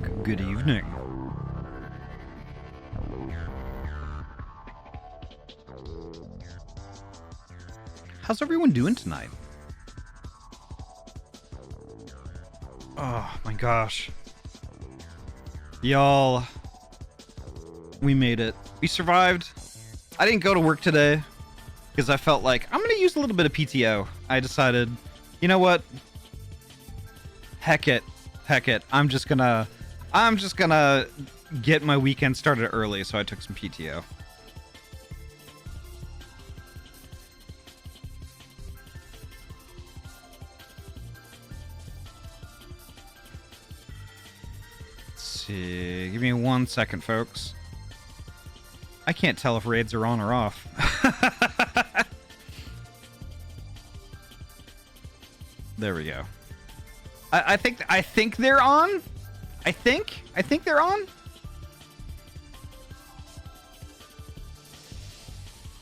Good evening. How's everyone doing tonight? Oh my gosh. Y'all, we made it. We survived. I didn't go to work today because I felt like I'm gonna use a little bit of PTO. I decided, you know what? Heck it. I'm just gonna get my weekend started early, so I took some PTO. Let's see. Give me 1 second, folks. I can't tell if raids are on or off. There we go. I think they're on. I think they're on.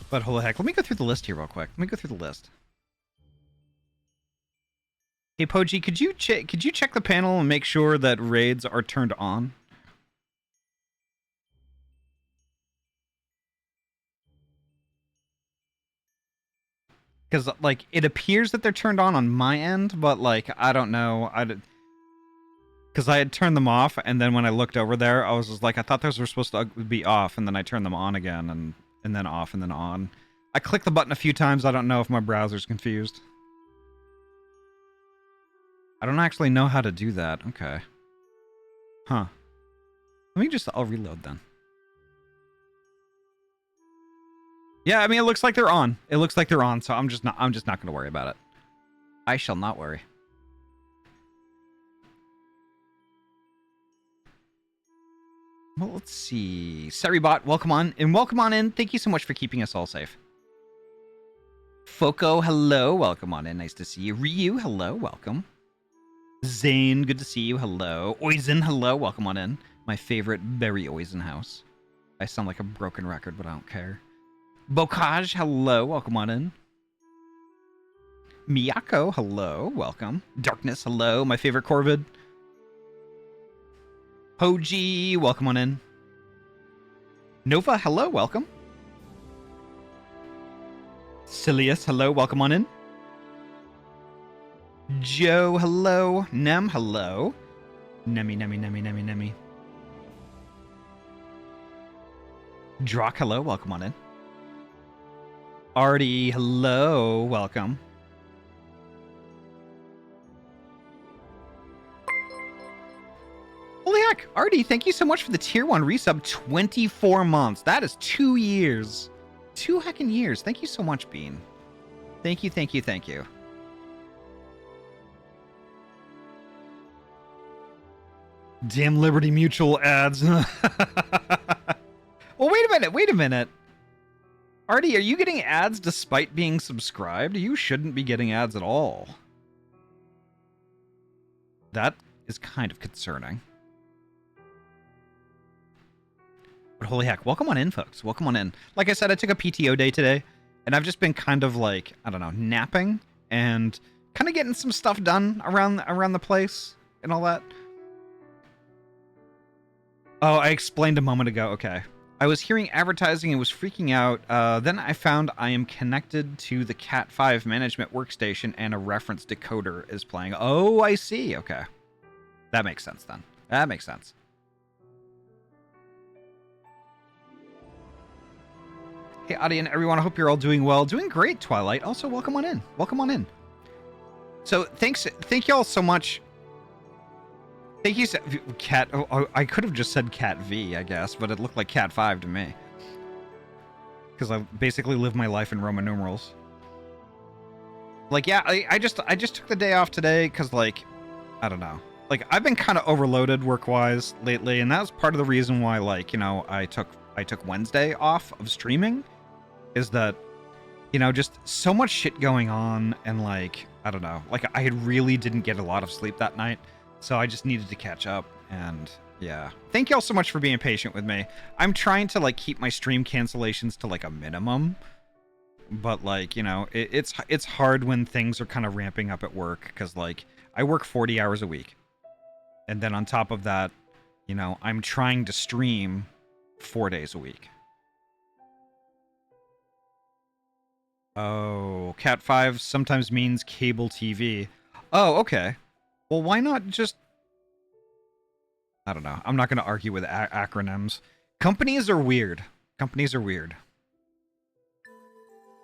But holy heck, let me go through the list here real quick. Let me go through the list. Hey Poji, could you check the panel and make sure that raids are turned on? Because, like, it appears that they're turned on my end, but, like, I don't know. Because I had turned them off, and then when I looked over there, I was just like, I thought those were supposed to be off, and then I turned them on again, and then off, and then on. I clicked the button a few times. I don't know if my browser's confused. I don't actually know how to do that. Okay. Huh. I'll reload then. Yeah, I mean, it looks like they're on. It looks like they're on, so I'm just not going to worry about it. I shall not worry. Well, let's see. Seribot, welcome on. And welcome on in. Thank you so much for keeping us all safe. Foco, hello. Welcome on in. Nice to see you. Ryu, hello. Welcome. Zane, good to see you. Hello. Oizen, hello. Welcome on in. My favorite Barry Oizen house. I sound like a broken record, but I don't care. Bokaj, hello. Welcome on in. Miyako, hello. Welcome. Darkness, hello. My favorite Corvid. Hoji, welcome on in. Nova, hello. Welcome. Silius, hello. Welcome on in. Joe, hello. Nem, hello. Nemi. Drock, hello. Welcome on in. Ahty, hello. Welcome. Holy heck, Ahty, thank you so much for the tier 1 resub. 24 months. That is 2 years. 2 heckin' years. Thank you so much, Bean. Thank you. Damn Liberty Mutual ads. Well, wait a minute. Ahty, are you getting ads despite being subscribed? You shouldn't be getting ads at all. That is kind of concerning. But holy heck, welcome on in, folks. Welcome on in. Like I said, I took a PTO day today, and I've just been kind of like, I don't know, napping and kind of getting some stuff done around the place and all that. Oh, I explained a moment ago. Okay. I was hearing advertising and was freaking out. Then I found I am connected to the Cat 5 management workstation and a reference decoder is playing. Oh, I see. Okay. That makes sense then. That makes sense. Hey, Ahty and everyone. I hope you're all doing well. Doing great, Twilight. Also, welcome on in. Welcome on in. So, thank y'all so much. Thank you, Cat. Oh, I could have just said Cat V, I guess, but it looked like Cat 5 to me. Because I basically live my life in Roman numerals. Like, yeah, I just took the day off today because, like, I don't know. Like, I've been kind of overloaded work-wise lately, and that was part of the reason why, like, you know, I took Wednesday off of streaming. Is that, you know, just so much shit going on, and, like, I don't know. Like, I really didn't get a lot of sleep that night. So I just needed to catch up, and yeah. Thank y'all so much for being patient with me. I'm trying to, like, keep my stream cancellations to, like, a minimum. But, like, you know, it's hard when things are kind of ramping up at work, because, like, I work 40 hours a week. And then on top of that, You know, I'm trying to stream 4 days a week. Oh, Cat 5 sometimes means cable TV. Oh, okay. Well, why not just... I don't know. I'm not going to argue with acronyms. Companies are weird. Companies are weird.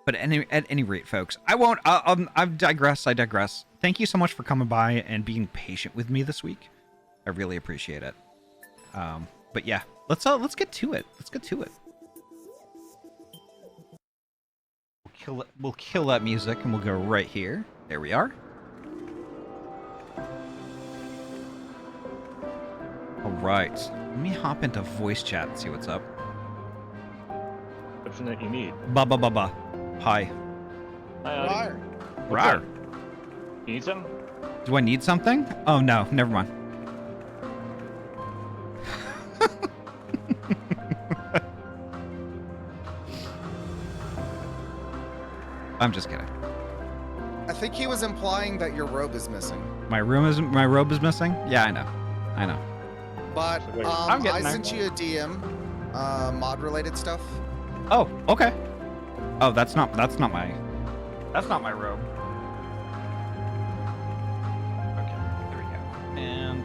But at any rate, folks, I won't... I digress. Thank you so much for coming by and being patient with me this week. I really appreciate it. But yeah, let's get to it. Let's get to it. We'll kill that music and we'll go right here. There we are. All right. Let me hop into voice chat and see what's up. What's that you need? Ba. Hi. Hi. Rar. You need something? Do I need something? Oh no, never mind. I'm just kidding. I think he was implying that your robe is missing. My robe is missing? Yeah, I know. But Wait, I sent you a DM, mod related stuff. Oh, okay. Oh, that's not my robe. Okay, there we go. And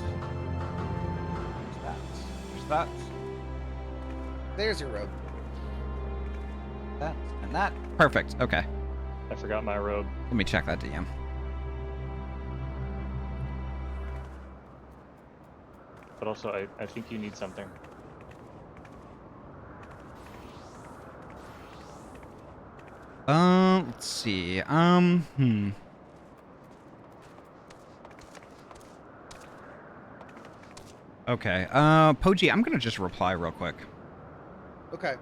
there's that. There's your robe. That and that. Perfect. Okay. I forgot my robe. Let me check that DM. But also, I think you need something. Let's see. Okay. Poji, I'm gonna just reply real quick. Okay.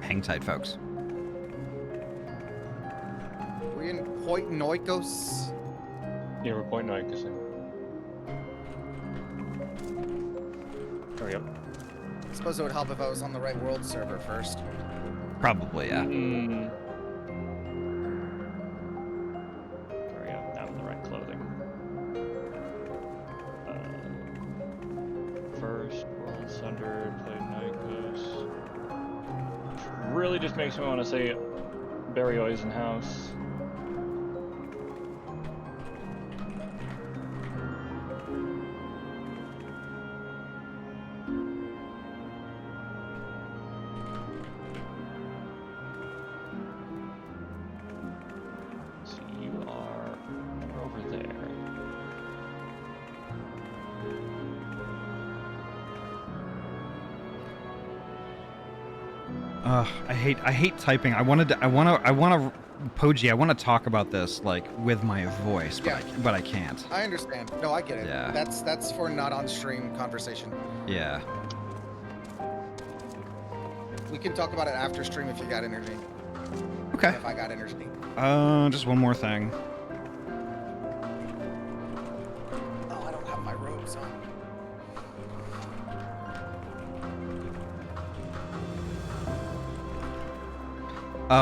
Hang tight, folks. We're in Point Noikos. Yeah, we're pointing out this thing. There we go. I suppose it would help if I was on the right world server first. Probably, yeah. There we go. Now in the right clothing. First, World Sundered, played Nikos. Really just makes me want to say Barry Eisenhouse. So you are over there. I hate typing. I want to Poji, I want to talk about this like with my voice, but Yeah. but I can't. I understand. No, I get it. Yeah. That's for not on stream conversation. Yeah. We can talk about it after stream if you got energy. Okay. If I got energy. Just one more thing. Oh, I don't have my robes on.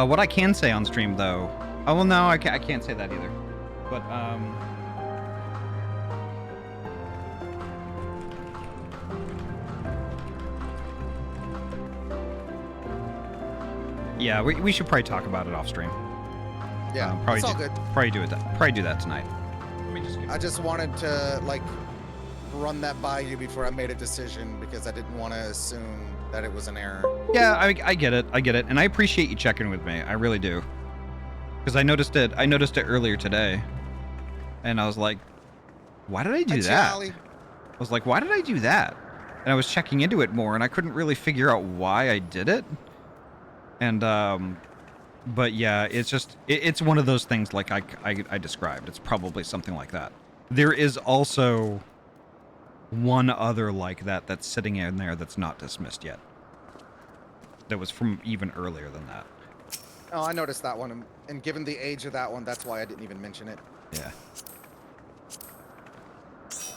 What I can say on stream though. Oh well, no, I can't say that either. But yeah, we should probably talk about it off stream. Yeah, probably it's all good. Probably do that tonight. Let me just I just wanted to like run that by you before I made a decision because I didn't want to assume that it was an error. Yeah, I get it, and I appreciate you checking with me. I really do, because I noticed it earlier today, and I was like, why did I do that? Charlie. I was like, why did I do that? And I was checking into it more, and I couldn't really figure out why I did it. And but yeah, it's just it's one of those things like I described. It's probably something like that. There is also one other like that that's sitting in there that's not dismissed yet. That was from even earlier than that. Oh, I noticed that one, and given the age of that one, that's why I didn't even mention it. Yeah.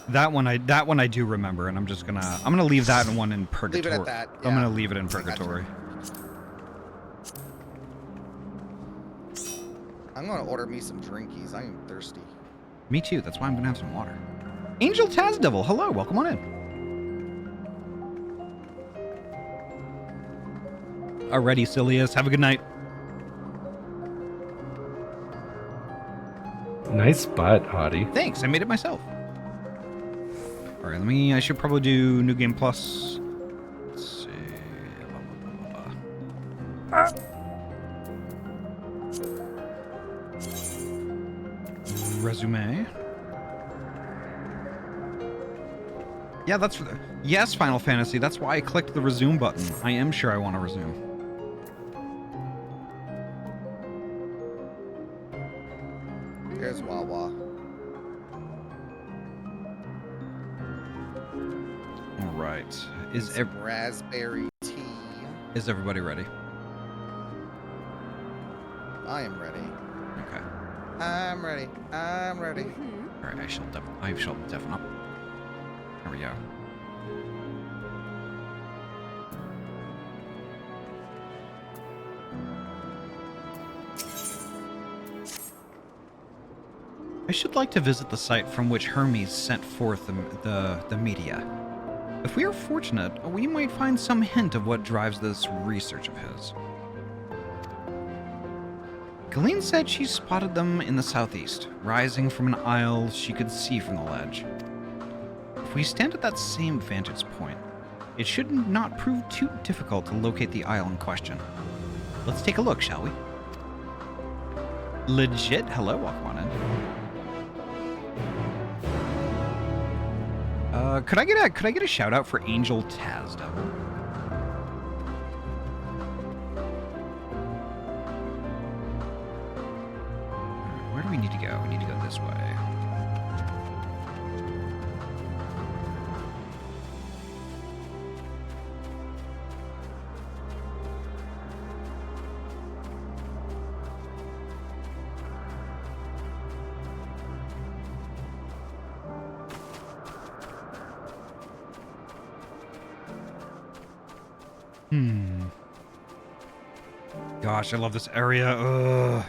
That one I do remember, and I'm gonna leave that one in purgatory. Leave it at that. Yeah. I'm gonna leave it in purgatory. I'm gonna order me some drinkies. I am thirsty. Me too. That's why I'm gonna have some water. Angel Tazdevil, hello, welcome on in. Alrighty, Silius, have a good night. Nice spot, Ahty. Thanks, I made it myself. Alright, I should probably do New Game Plus. Let's see. Resume. Yeah, yes, Final Fantasy. That's why I clicked the resume button. I am sure I want to resume. Here's Wawa. All right. Some raspberry tea. Is everybody ready? I am ready. Okay. I'm ready. I'm ready. All right. I shall deafen up. There we go. I should like to visit the site from which Hermes sent forth the media. If we are fortunate, we might find some hint of what drives this research of his. Colleen said she spotted them in the southeast, rising from an isle she could see from the ledge. If we stand at that same vantage point, it should not prove too difficult to locate the isle in question. Let's take a look, shall we? Legit? Hello, welcome on in. Could I get a shout out for Angel Tazda? Where do we need to go? We need to go this way. Gosh, I love this area. Ugh.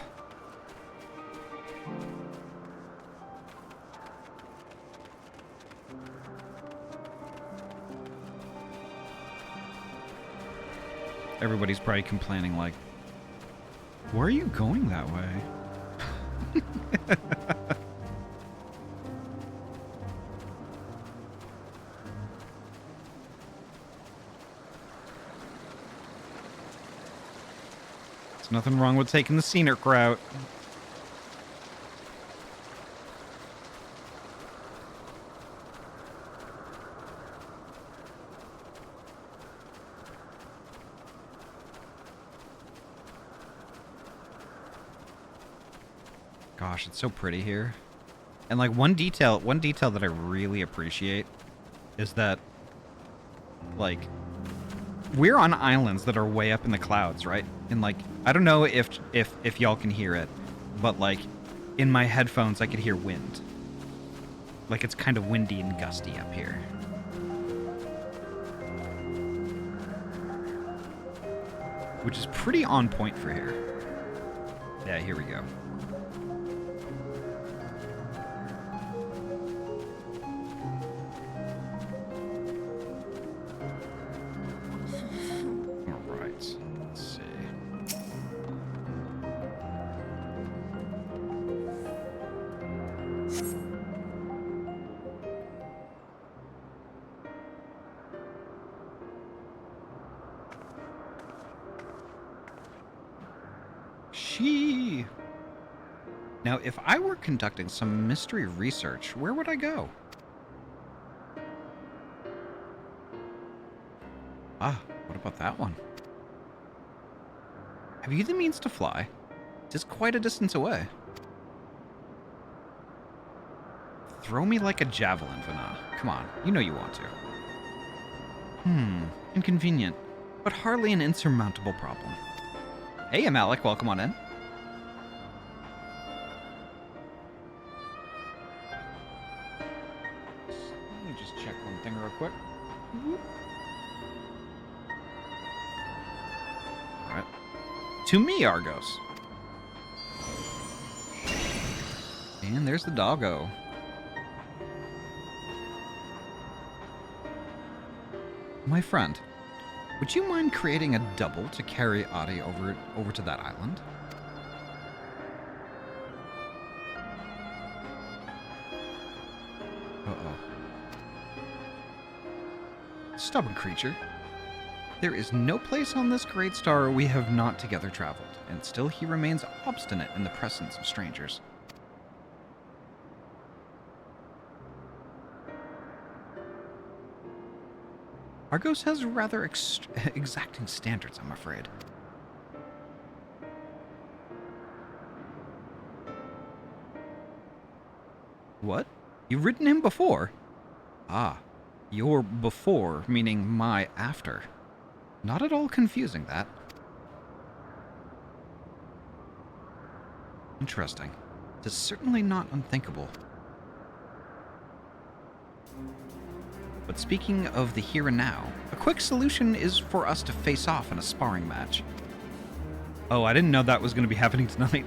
Everybody's probably complaining like, why are you going that way? There's nothing wrong with taking the scenic route. Gosh, it's so pretty here. And like one detail that I really appreciate is that like we're on islands that are way up in the clouds, right? And like I don't know if y'all can hear it, but like in my headphones I could hear wind. Like it's kind of windy and gusty up here. Which is pretty on point for here. Yeah, here we go. Now, if I were conducting some mystery research, where would I go? Ah, what about that one? Have you the means to fly? It is quite a distance away. Throw me like a javelin, Vana. Come on, you know you want to. Inconvenient, but hardly an insurmountable problem. Hey, Emet-Selch, welcome on in. Let me just check one thing real quick. Alright. To me, Argos. And there's the doggo. My friend, would you mind creating a double to carry Ahty over to that island? Uh-oh. Stubborn creature. There is no place on this great star we have not together traveled, and still he remains obstinate in the presence of strangers. Argos has rather exacting standards, I'm afraid. What? You've ridden him before? Ah, your before meaning my after. Not at all confusing, that. Interesting. It is certainly not unthinkable. But speaking of the here and now, a quick solution is for us to face off in a sparring match. Oh, I didn't know that was going to be happening tonight.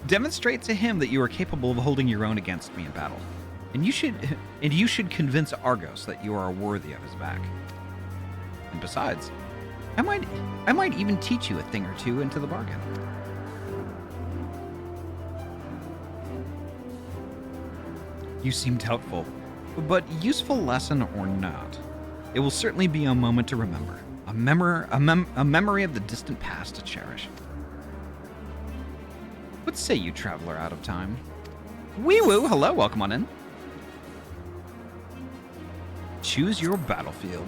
Demonstrate to him that you are capable of holding your own against me in battle. And you should convince Argos that you are worthy of his back. And besides, I might even teach you a thing or two into the bargain. You seem doubtful. But useful lesson or not, it will certainly be a moment to remember. A memory of the distant past to cherish. What say you, traveler out of time? Wee woo, hello, welcome on in. Choose your battlefield.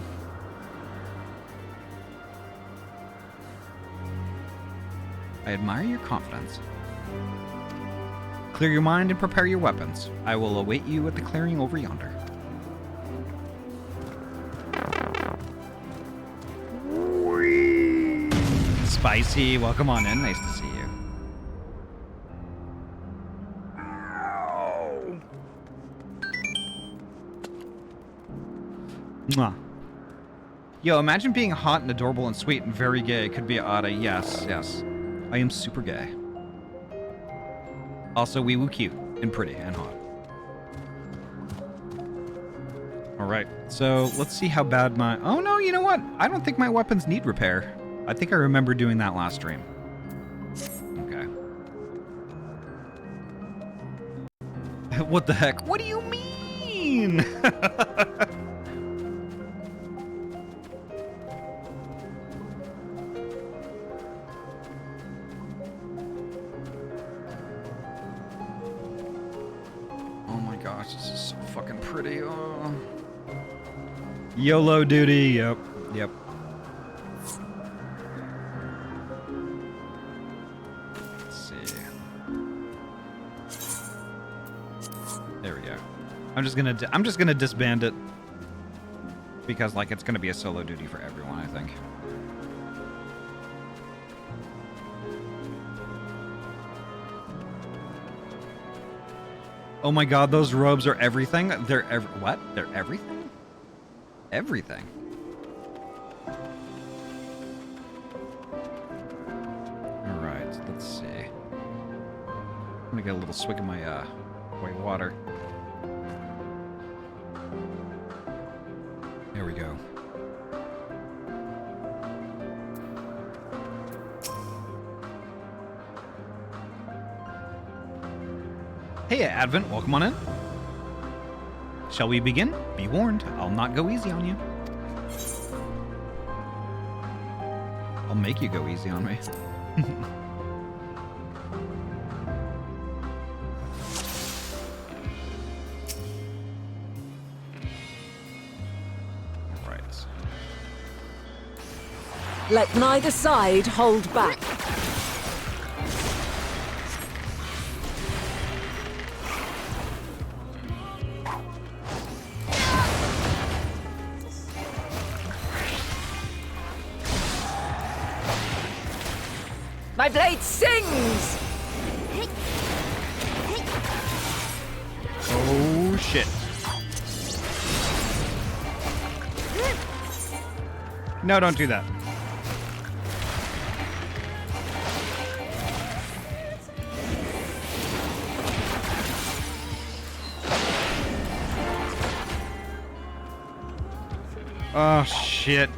I admire your confidence. Clear your mind and prepare your weapons. I will await you at the clearing over yonder. Spicy, welcome on in. Nice to see you. Mwah. Yo, imagine being hot and adorable and sweet and very gay. Could be Ahty. Yes, yes. I am super gay. Also, wee woo cute and pretty and hot. Alright, so let's see how bad my... Oh no, you know what? I don't think my weapons need repair. I think I remember doing that last stream. Okay. What the heck? What do you mean? This is so fucking pretty. Oh. YOLO duty. Yep. Yep. Let's see. There we go. I'm just gonna disband it because like it's gonna be a solo duty for everyone, I think. Oh my god, those robes are everything? They're what? They're everything? Everything. Alright, let's see. I'm gonna get a little swig of my white water. There we go. Hey, Advent, welcome on in. Shall we begin? Be warned, I'll not go easy on you. I'll make you go easy on me. Right. Let neither side hold back. My blade sings! Oh, shit. No, don't do that. Oh, shit.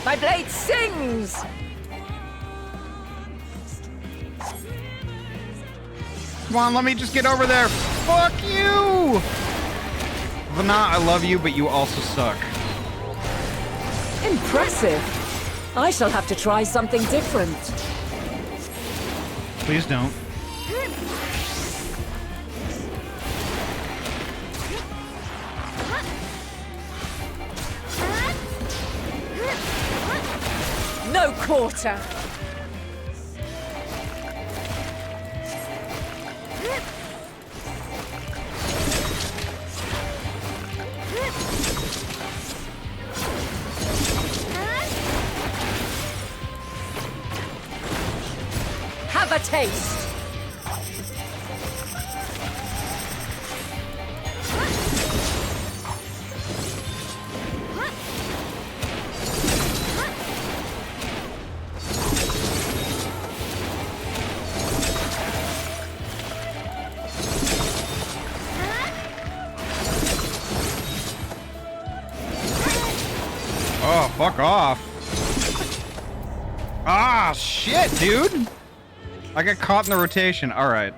My blade sings! Come on, let me just get over there. Fuck you! Vana, I love you, but you also suck. Impressive! I shall have to try something different. Please don't. No quarter! Have a taste! Oh, fuck off. Ah, shit, dude. I got caught in the rotation. All right.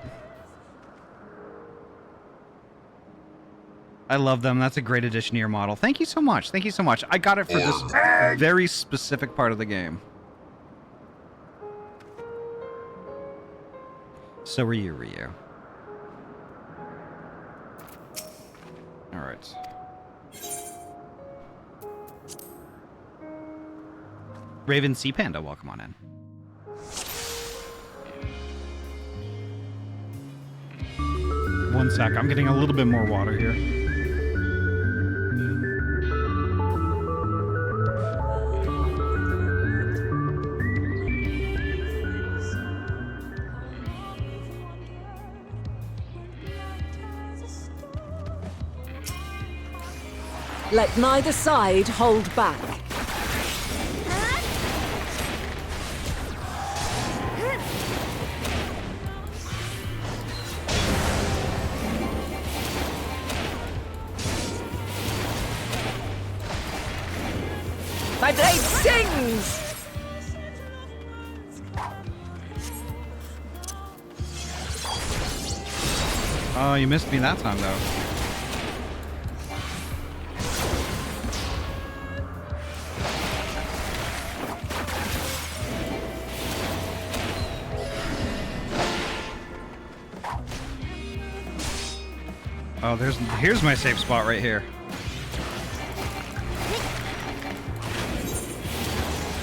I love them. That's a great addition to your model. Thank you so much. Thank you so much. I got it for this very specific part of the game. So were you, Ryu. All right. Raven Sea Panda, welcome on in. One sec, I'm getting a little bit more water here. Let neither side hold back. My blade sings! Oh, you missed me that time, though. Oh, here's my safe spot right here.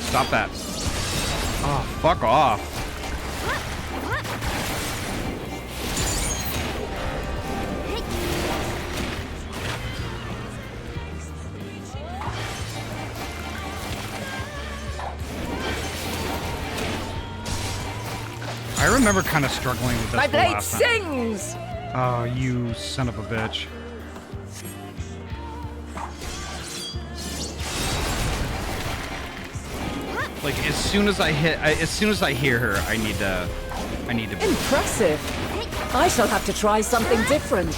Stop that. Oh, fuck off. I remember kind of struggling with this My the blade last time. sings! Oh, you son of a bitch. Like as soon as I hear her, I need to. Impressive! I shall have to try something different.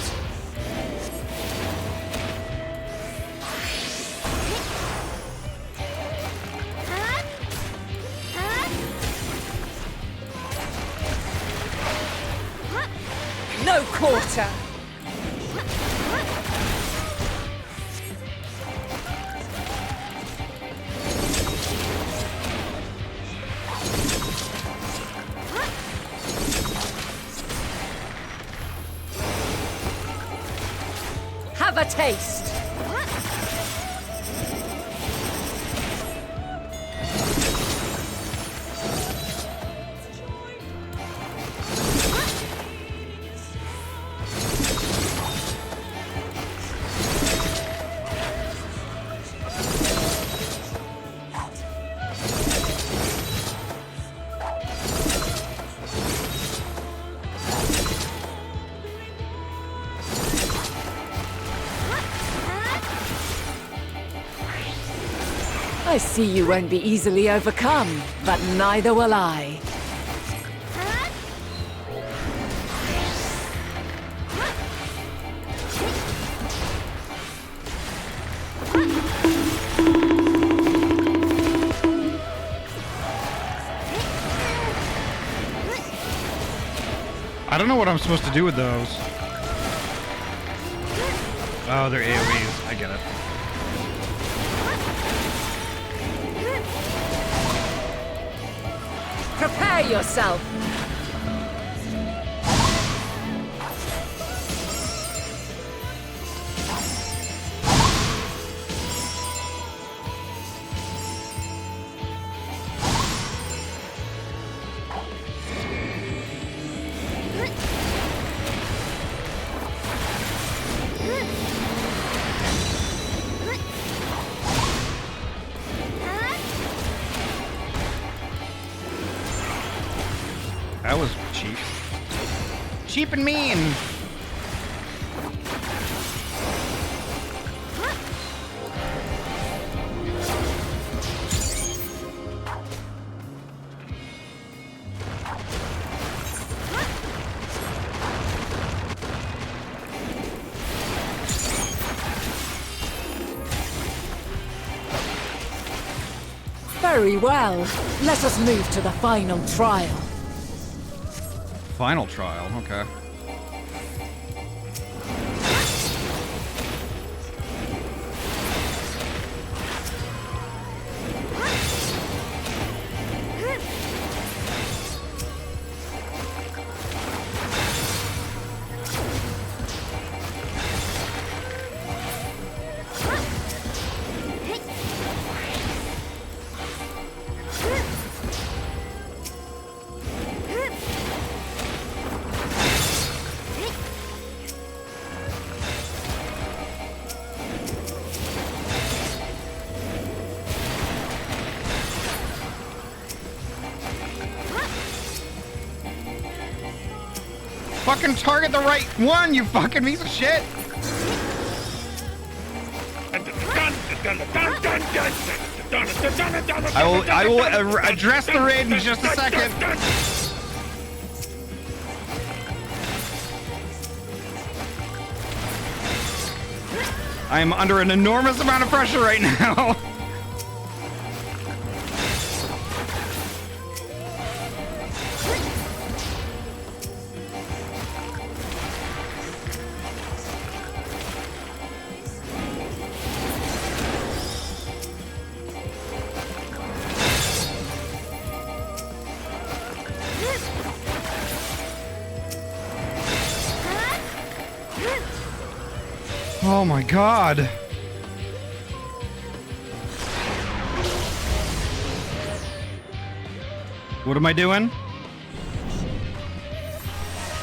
No quarter! taste. I see you won't be easily overcome, but neither will I. I don't know what I'm supposed to do with those. Oh, they're AoEs. I get it. Prepare yourself. That was cheap. Cheap and mean. Very well. Let us move to the final trial. Final trial, okay. Fucking target the right one, you fucking piece of shit! I will address the raid in just a second. I am under an enormous amount of pressure right now. Oh my god. What am I doing?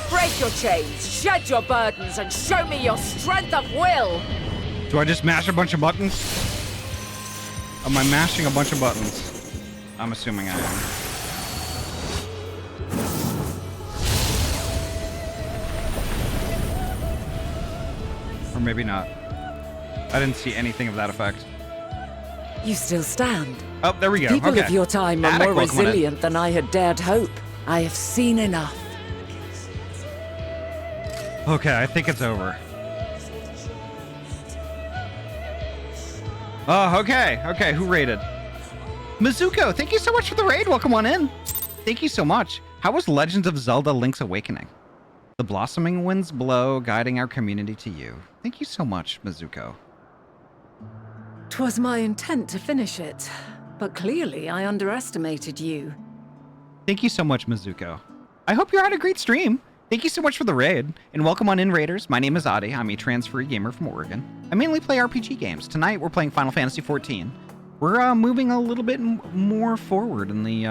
Break your chains, shed your burdens, and show me your strength of will! Do I just mash a bunch of buttons? Am I mashing a bunch of buttons? I'm assuming I am. Or maybe not. I didn't see anything of that effect. You still stand. Oh, there we go. People Okay. of your time are Attic, more welcome on in. resilient than I had dared hope. I have seen enough. Okay, I think it's over. Oh, okay. Okay, who raided? Mizuko, thank you so much for the raid. Welcome on in. Thank you so much. How was Legends of Zelda Link's Awakening? The blossoming winds blow, guiding our community to you. Thank you so much, Mizuko. 'Twas my intent to finish it, but clearly I underestimated you. Thank you so much, Mizuko. I hope you had a great stream. Thank you so much for the raid, and welcome on in, Raiders. My name is Ahty. I'm a transferee gamer from Oregon. I mainly play RPG games. Tonight, we're playing Final Fantasy XIV. We're moving a little bit more forward in the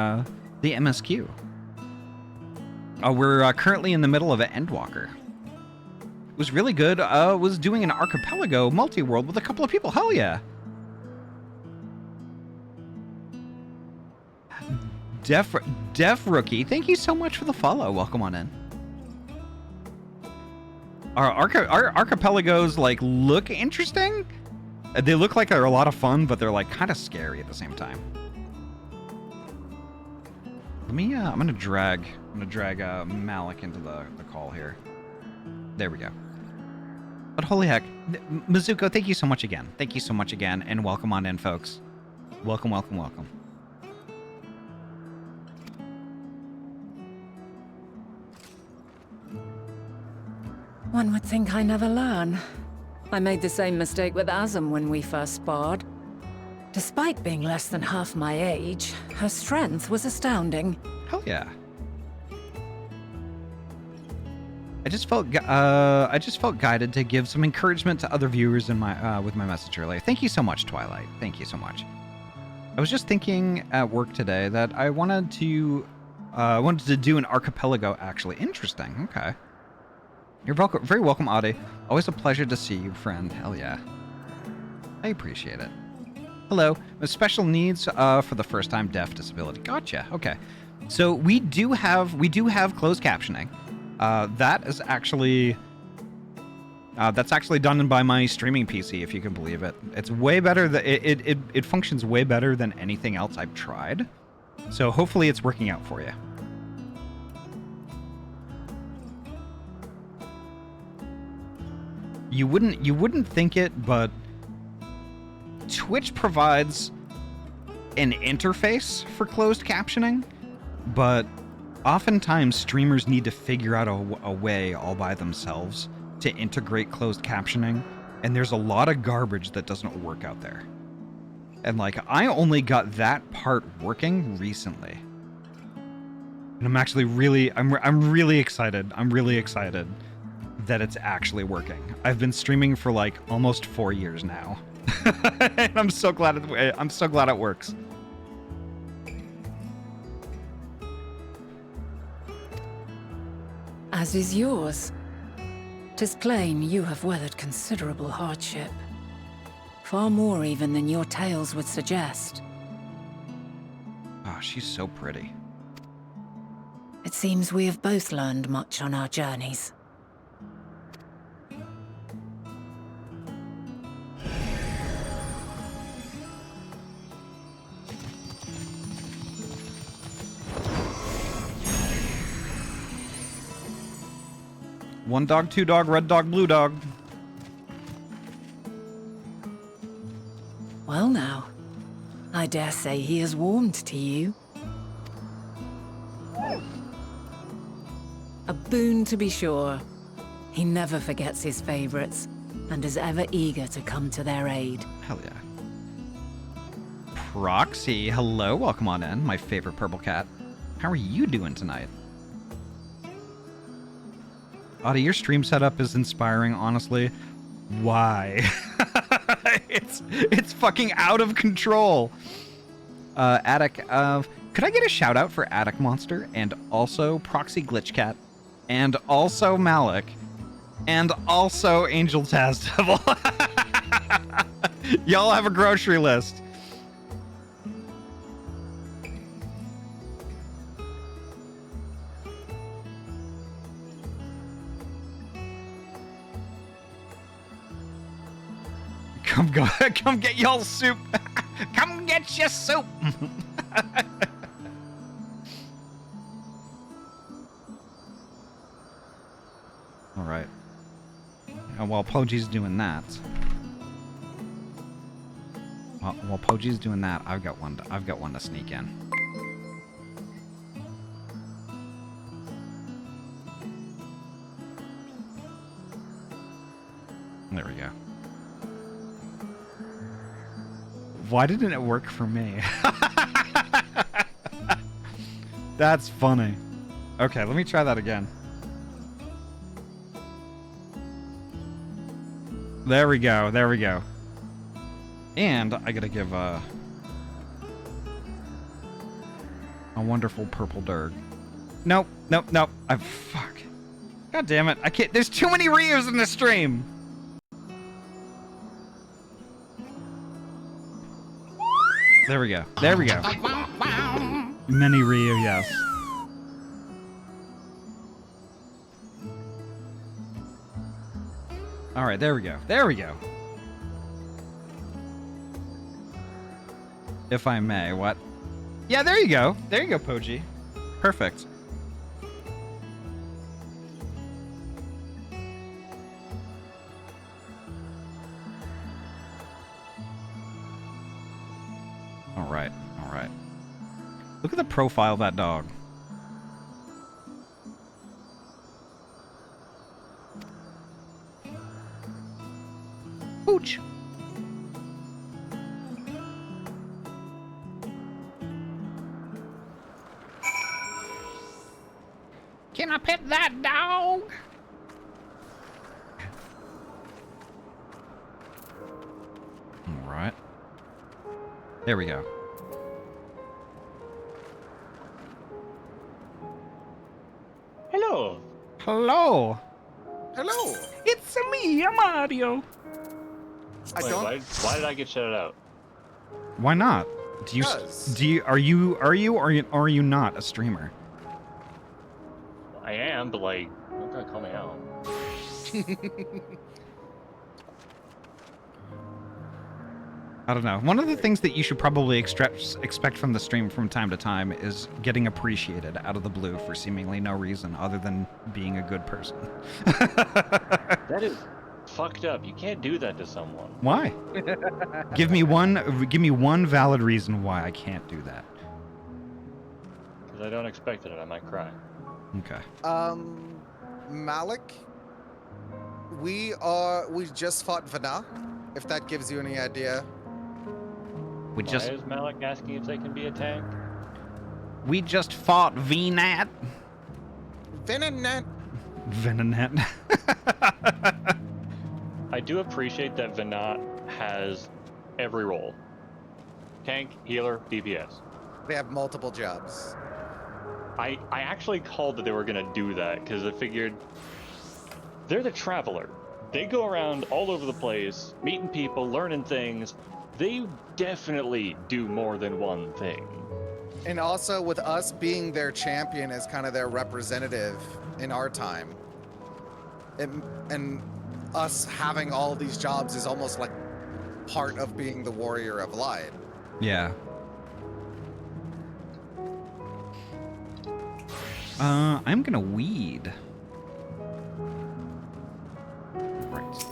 MSQ. We're currently in the middle of an Endwalker. It was really good. Was doing an archipelago multi-world with a couple of people. Hell yeah! Def Rookie, thank you so much for the follow. Welcome on in. Our archipelagos like look interesting. They look like they're a lot of fun, but they're like kind of scary at the same time. Let me. I'm gonna drag Malik into the call here. There we go. But holy heck, Mizuko, thank you so much again. Thank you so much again, and welcome on in, folks. Welcome, welcome, welcome. One would think I never learn. I made the same mistake with Azam when we first sparred. Despite being less than half my age, her strength was astounding. Hell yeah. I just felt guided to give some encouragement to other viewers in my with my message earlier. Thank you so much, Twilight. Thank you so much. I was just thinking at work today that I wanted to do an archipelago. Actually, interesting. Okay. You're welcome, very welcome, Ahty. Always a pleasure to see you, friend. Hell yeah. I appreciate it. Hello. With special needs for the first time deaf disability. Gotcha. Okay. So we do have closed captioning. That's actually done by my streaming PC, if you can believe it. It's way better. It functions way better than anything else I've tried. So hopefully it's working out for you. You wouldn't think it, but Twitch provides an interface for closed captioning, but oftentimes streamers need to figure out a way all by themselves to integrate closed captioning, and there's a lot of garbage that doesn't work out there. And like, I only got that part working recently. And I'm actually I'm really excited. I'm really excited that it's actually working. I've been streaming for like almost 4 years now. And I'm so glad it works. As is yours. 'Tis plain you have weathered considerable hardship. Far more even than your tales would suggest. Oh, she's so pretty. It seems we have both learned much on our journeys. One dog, two dog, red dog, blue dog. Well now, I dare say he has warmed to you. A boon to be sure. He never forgets his favorites, and is ever eager to come to their aid. Hell yeah. Proxy, hello, welcome on in, my favorite purple cat. How are you doing tonight? Ahty, your stream setup is inspiring, honestly. Why? it's fucking out of control. Attic, could I get a shout out for Attic Monster, and also Proxy Glitch Cat, and also Malik, and also Angel Taz Devil? Y'all have a grocery list. Come get y'all soup. Come get your soup. All right. While Poji's doing that, I've got one to sneak in. There we go. Why didn't it work for me? That's funny. Okay, let me try that again. There we go. There we go. And I gotta give a wonderful purple Durg. Nope. Nope. Nope. Fuck. God damn it. I can't. There's too many Ryus in the stream. There we go. There we go. Many Ryu, yes. All right, there we go. There we go. If I may, what? Yeah, there you go. There you go, Poji. Perfect. All right, all right. Look at the profile of that dog. Pooch. Can I pet that dog? All right. There we go. Hello. Hello. Hello. It's me, Mario. I Wait, don't. why did I get shouted out? Why not? Because. Are you not a streamer? I am, but like, don't gotta call me out. I don't know. One of the things that you should probably expect from the stream from time to time is getting appreciated out of the blue for seemingly no reason other than being a good person. That is fucked up. You can't do that to someone. Why? Give me one valid reason why I can't do that. Because I don't expect it, I might cry. Okay. Malik, we just fought Vana, if that gives you any idea. We Why just is Malik asking if they can be a tank? fought VNAT. Venanet. Venanet. I do appreciate that Venat has every role. Tank, healer, DPS. They have multiple jobs. I actually called that they were gonna do that, because I figured they're the traveler. They go around all over the place, meeting people, learning things. They definitely do more than one thing. And also with us being their champion as kind of their representative in our time. And us having all these jobs is almost like part of being the warrior of light. Yeah. I'm gonna weed. Right.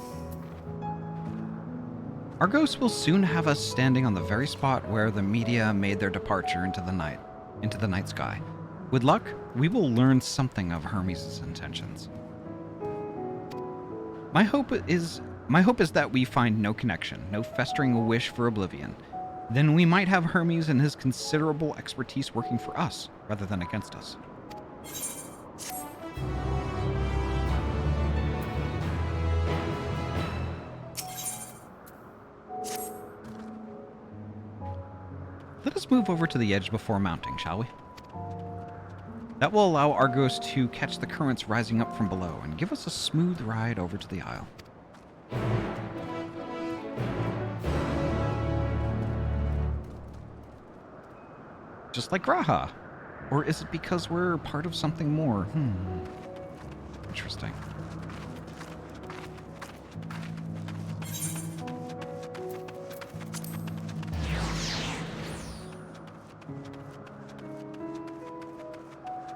Argos will soon have us standing on the very spot where the media made their departure into the night sky. With luck, we will learn something of Hermes' intentions. My hope is that we find no connection, no festering wish for oblivion. Then we might have Hermes and his considerable expertise working for us, rather than against us. Let us move over to the edge before mounting, shall we? That will allow Argos to catch the currents rising up from below and give us a smooth ride over to the isle. Just like Graha. Or is it because we're part of something more? Interesting.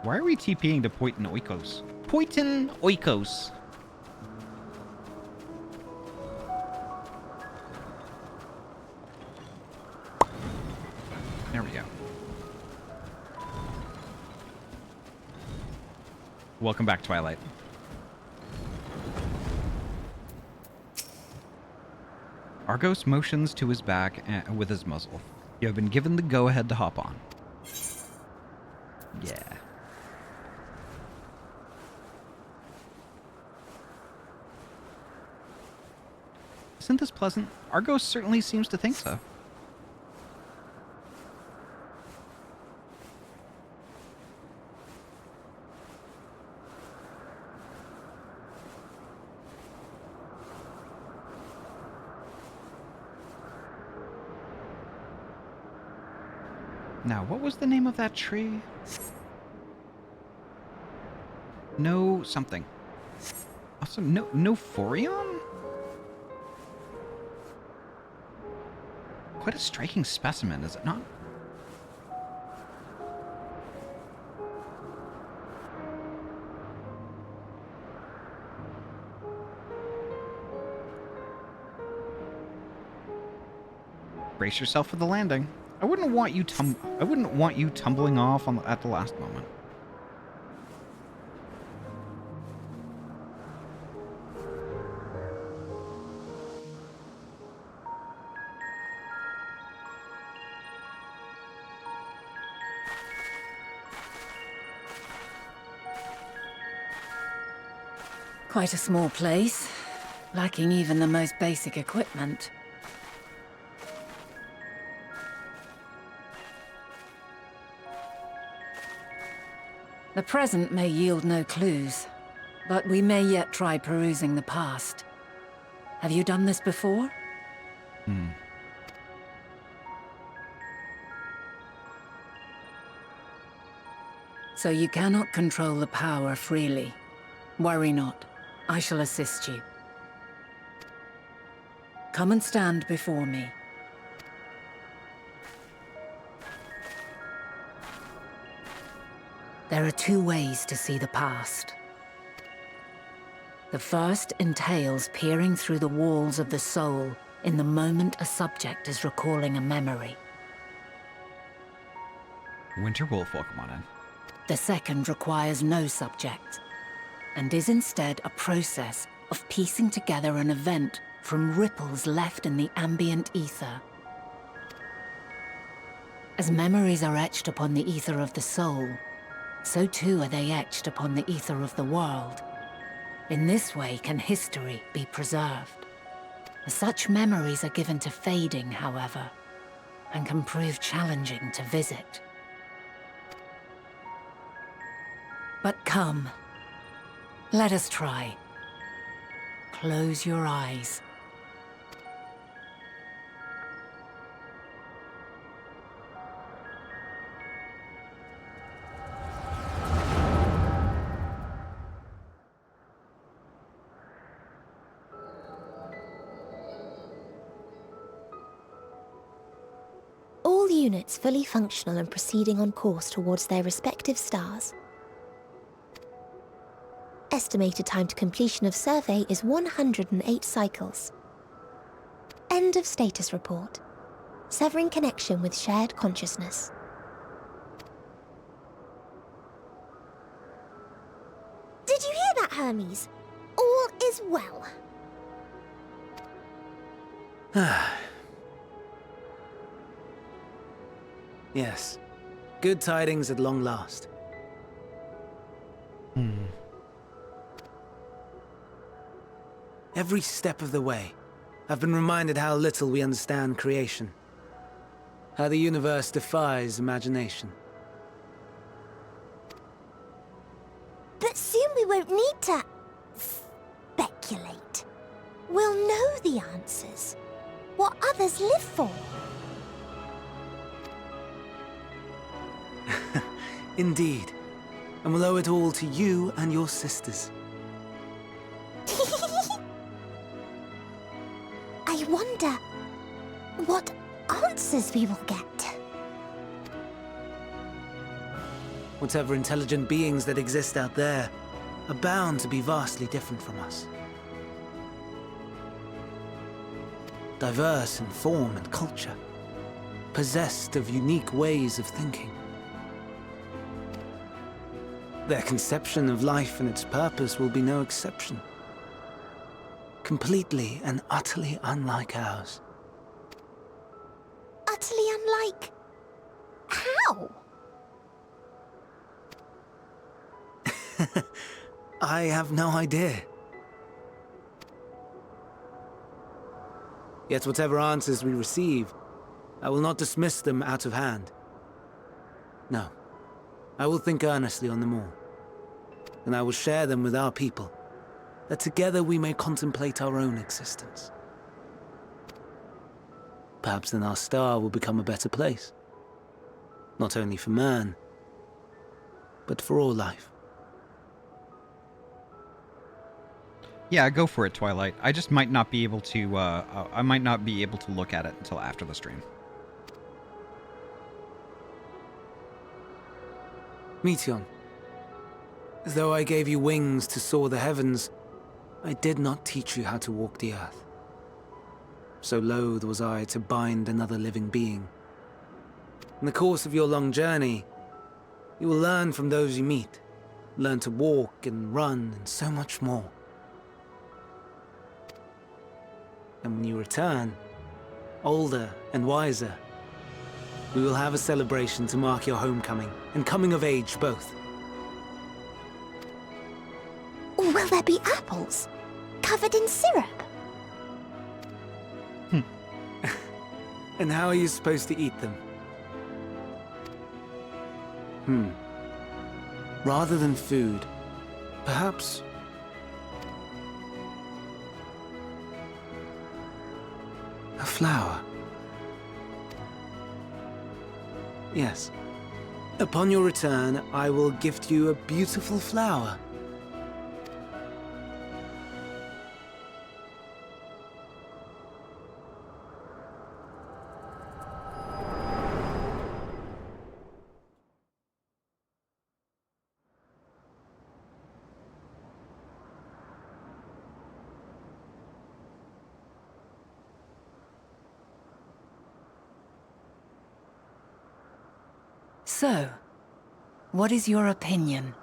Why are we TPing to Poitin Oikos? Poitin Oikos. There we go. Welcome back, Twilight. Argos motions to his back with his muzzle. You have been given the go-ahead to hop on. Yeah. Isn't this pleasant? Argos certainly seems to think so. Now, what was the name of that tree? No something. Awesome. No Forion? Quite a striking specimen, is it not? Brace yourself for the landing. I wouldn't want you tumbling off at the last moment. Quite a small place, lacking even the most basic equipment. The present may yield no clues, but we may yet try perusing the past. Have you done this before? So you cannot control the power freely. Worry not. I shall assist you. Come and stand before me. There are two ways to see the past. The first entails peering through the walls of the soul in the moment a subject is recalling a memory. Winter Wolf, welcome on in. The second requires no subject, and is instead a process of piecing together an event from ripples left in the ambient ether. As memories are etched upon the ether of the soul, so too are they etched upon the ether of the world. In this way can history be preserved. Such memories are given to fading, however, and can prove challenging to visit. But come, let us try. Close your eyes. All units fully functional and proceeding on course towards their respective stars. Estimated time to completion of survey is 108 cycles. End of status report. Severing connection with shared consciousness. Did you hear that, Hermes? All is well. Yes. Good tidings at long last. Every step of the way, I've been reminded how little we understand creation. How the universe defies imagination. But soon we won't need to speculate. We'll know the answers. What others live for. Indeed. And we'll owe it all to you and your sisters. I wonder what answers we will get. Whatever intelligent beings that exist out there are bound to be vastly different from us. Diverse in form and culture, possessed of unique ways of thinking. Their conception of life and its purpose will be no exception. Completely and utterly unlike ours. Utterly unlike... how? I have no idea. Yet whatever answers we receive, I will not dismiss them out of hand. No, I will think earnestly on them all, and I will share them with our people, that together we may contemplate our own existence. Perhaps then our star will become a better place, not only for man, but for all life. Yeah, go for it, Twilight. I just might not be able to, I might not be able to look at it until after the stream. Meteion, though I gave you wings to soar the heavens, I did not teach you how to walk the earth. So loath was I to bind another living being. In the course of your long journey, you will learn from those you meet, learn to walk and run and so much more. And when you return, older and wiser, we will have a celebration to mark your homecoming and coming of age both. Or will there be apples? Covered in syrup? And how are you supposed to eat them? Rather than food, perhaps... a flower. Yes. Upon your return, I will gift you a beautiful flower. So, what is your opinion?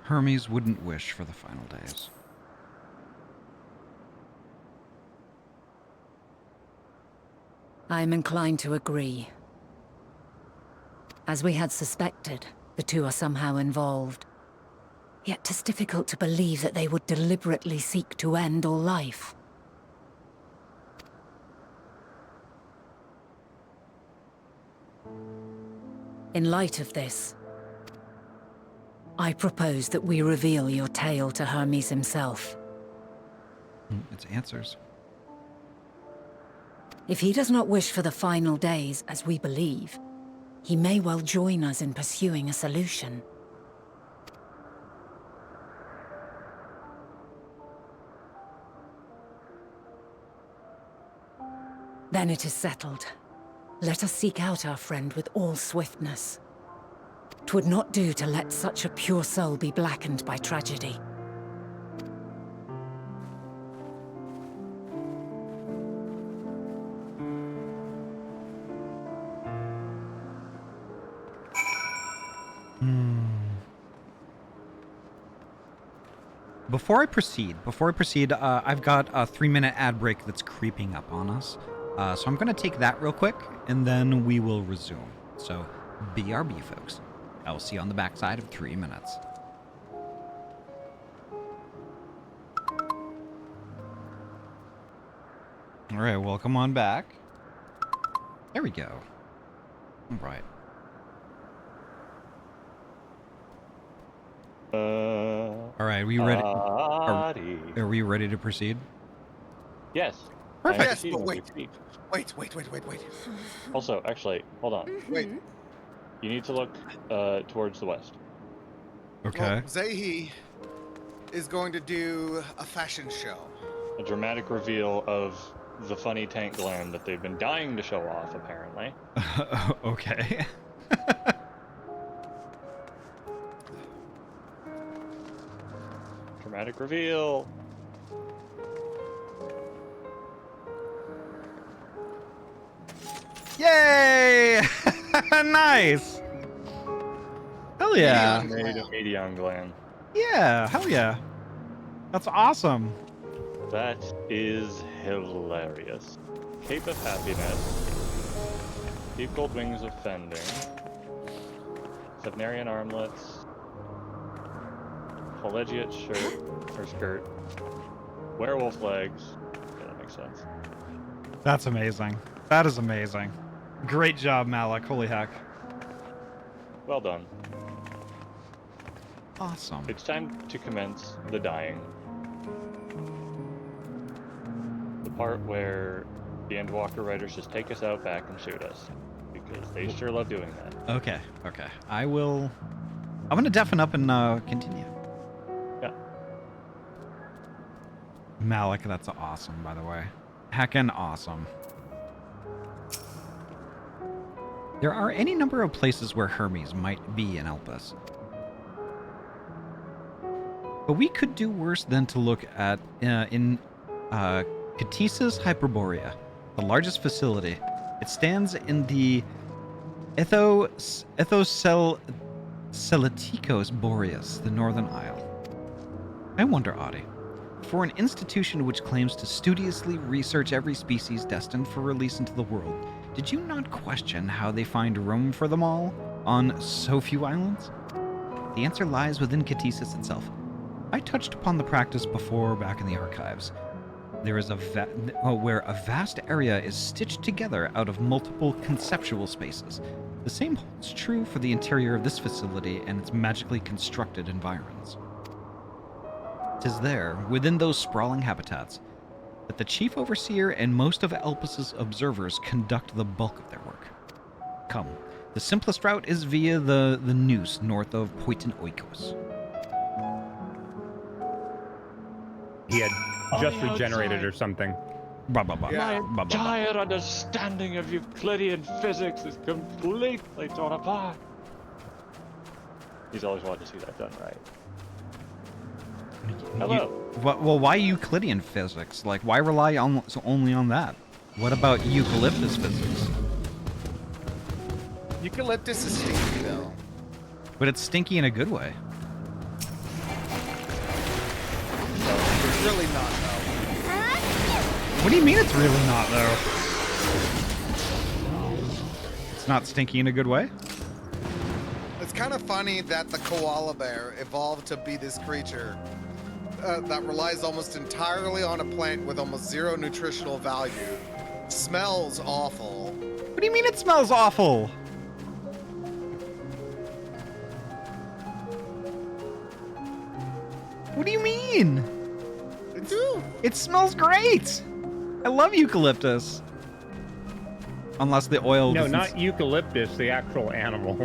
Hermes wouldn't wish for the final days. I'm inclined to agree. As we had suspected, the two are somehow involved. Yet 'tis difficult to believe that they would deliberately seek to end all life. In light of this, I propose that we reveal your tale to Hermes himself. It's answers. If he does not wish for the final days, as we believe, he may well join us in pursuing a solution. Then it is settled. Let us seek out our friend with all swiftness. 'Twould not do to let such a pure soul be blackened by tragedy. Before I proceed, I've got a 3-minute ad break that's creeping up on us. So I'm going to take that real quick, and then we will resume. So, BRB, folks. I will see you on the backside of 3 minutes. All right, welcome on back. There we go. All right. All right, are we ready? Are we ready to proceed? Yes. Perfect. I am Yes, but proceeding with wait. speed. Also, actually, hold on. Wait. You need to look towards the west. Okay. Well, Zahi is going to do a fashion show. A dramatic reveal of the funny tank gland that they've been dying to show off, apparently. Okay. Dramatic reveal. Yay! Nice. Hell yeah. Made of Ahty gland. Yeah, hell yeah. That's awesome. That is hilarious. Cape of Happiness. Deep gold wings of fending. Sevnarian armlets. Collegiate shirt or skirt. Werewolf legs. Yeah, that makes sense. That's amazing. That is amazing. Great job, Malik. Holy heck. Well done. Awesome. It's time to commence the dying. The part where the Endwalker writers just take us out back and shoot us. Because they sure love doing that. Okay. I'm gonna deafen up and continue. Yeah. Malik, that's awesome, by the way. Heckin' awesome. There are any number of places where Hermes might be in Elpis. But we could do worse than to look at in Katisa's Hyperborea, the largest facility. It stands in the Emet-Selch Boreas, the Northern Isle. I wonder, Ahty, for an institution which claims to studiously research every species destined for release into the world, did you not question how they find room for them all on so few islands? The answer lies within Katisis itself. I touched upon the practice before back in the archives. There is where a vast area is stitched together out of multiple conceptual spaces. The same holds true for the interior of this facility and its magically constructed environs. 'Tis there, within those sprawling habitats, that the chief overseer and most of Elpis's observers conduct the bulk of their work. Come, the simplest route is via the noose north of P19. He had just the regenerated outside. or something. Blah, blah, blah. Yeah. Blah, blah, blah. Entire understanding of Euclidean physics is completely torn apart. He's always wanted to see that done right. Hello. Well, why Euclidean physics? Like, why rely only on that? What about eucalyptus physics? Eucalyptus is stinky though. But it's stinky in a good way. It's really not though. What do you mean it's really not, though? It's not stinky in a good way? It's kind of funny that the koala bear evolved to be this creature that relies almost entirely on a plant with almost zero nutritional value. Smells awful. What do you mean it smells awful? What do you mean? They do. It smells great! I love eucalyptus. Unless the oil No, doesn't not eucalyptus, the actual animal.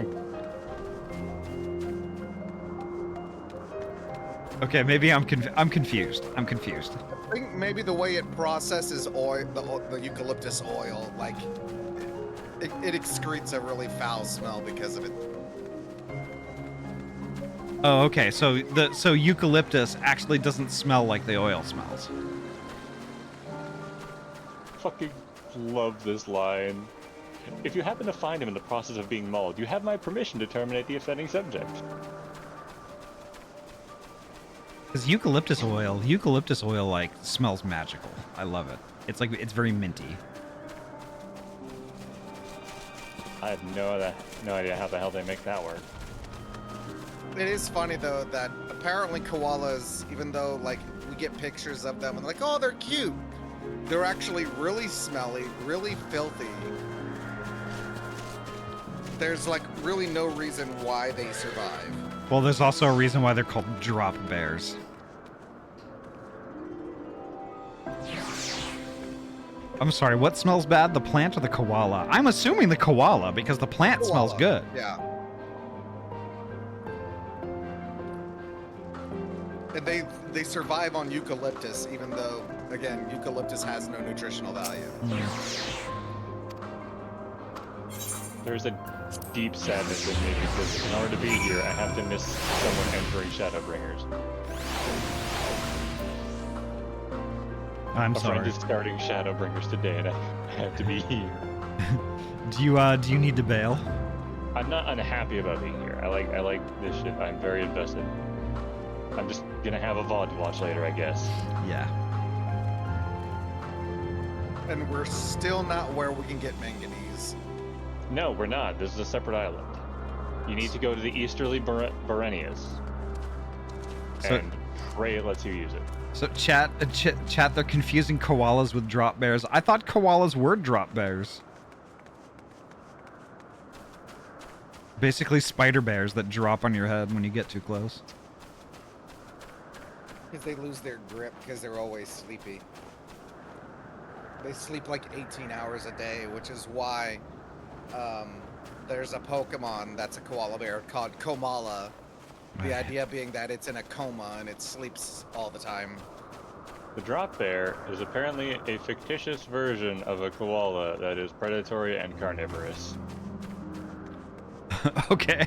Okay, maybe I'm confused. I'm confused. I think maybe the way it processes oil, the eucalyptus oil, like it excretes a really foul smell because of it. Oh, okay. So eucalyptus actually doesn't smell like the oil smells. Fucking love this line. If you happen to find him in the process of being mauled, you have my permission to terminate the offending subject. Because eucalyptus oil like smells magical. I love it. It's like it's very minty. I have no idea how the hell they make that work. It is funny though that apparently koalas, even though like we get pictures of them and like, oh, they're cute, they're actually really smelly, really filthy. There's like really no reason why they survive. Well, there's also a reason why they're called drop bears. I'm sorry, what smells bad, the plant or the koala? I'm assuming the koala because the plant smells good. Yeah. And they survive on eucalyptus, even though, again, eucalyptus has no nutritional value. There's a deep sadness in me because in order to be here, I have to miss someone entering Shadowbringers. I'm A friend sorry. is starting Shadowbringers today, and I have to be here. Do you need to bail? I'm not unhappy about being here. I like this shit. I'm very invested. I'm just gonna have a VOD to watch later, I guess. Yeah. And we're still not where we can get manganese. No, we're not. This is a separate island. You need to go to the Easterly Berenius. So- And pray it lets you use it. So chat, they're confusing koalas with drop bears. I thought koalas were drop bears. Basically spider bears that drop on your head when you get too close. Because they lose their grip because they're always sleepy. They sleep like 18 hours a day, which is why there's a Pokemon that's a koala bear called Komala. The idea being that it's in a coma and it sleeps all the time. The drop bear is apparently a fictitious version of a koala that is predatory and carnivorous. Okay.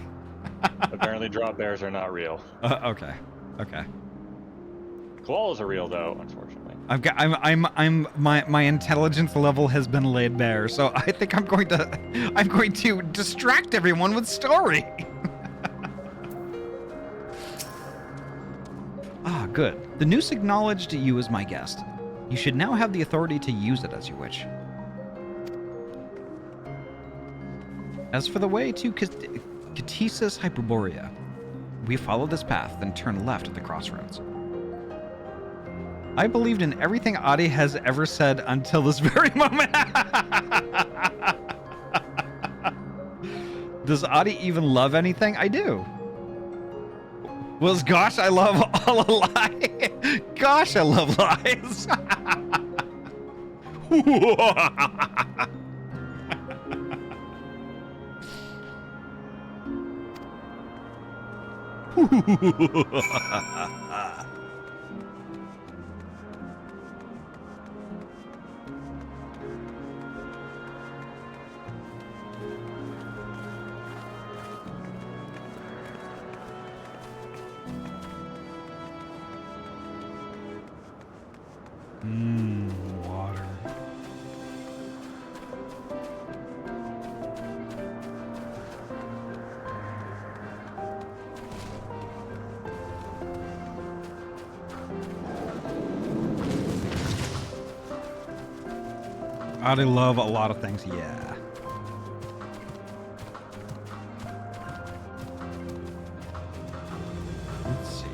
Apparently drop bears are not real. Okay. Okay. Koalas are real though, unfortunately. My intelligence level has been laid bare, so I think I'm going to distract everyone with story. Ah, good. The noose acknowledged you as my guest. You should now have the authority to use it as you wish. As for the way to Catesis Hyperborea, we follow this path, then turn left at the crossroads. I believed in everything Ahty has ever said until this very moment. Does Ahty even love anything? I do. Was gosh, I love all a lie. Gosh, I love lies. Water. I love a lot of things, yeah. Let's see.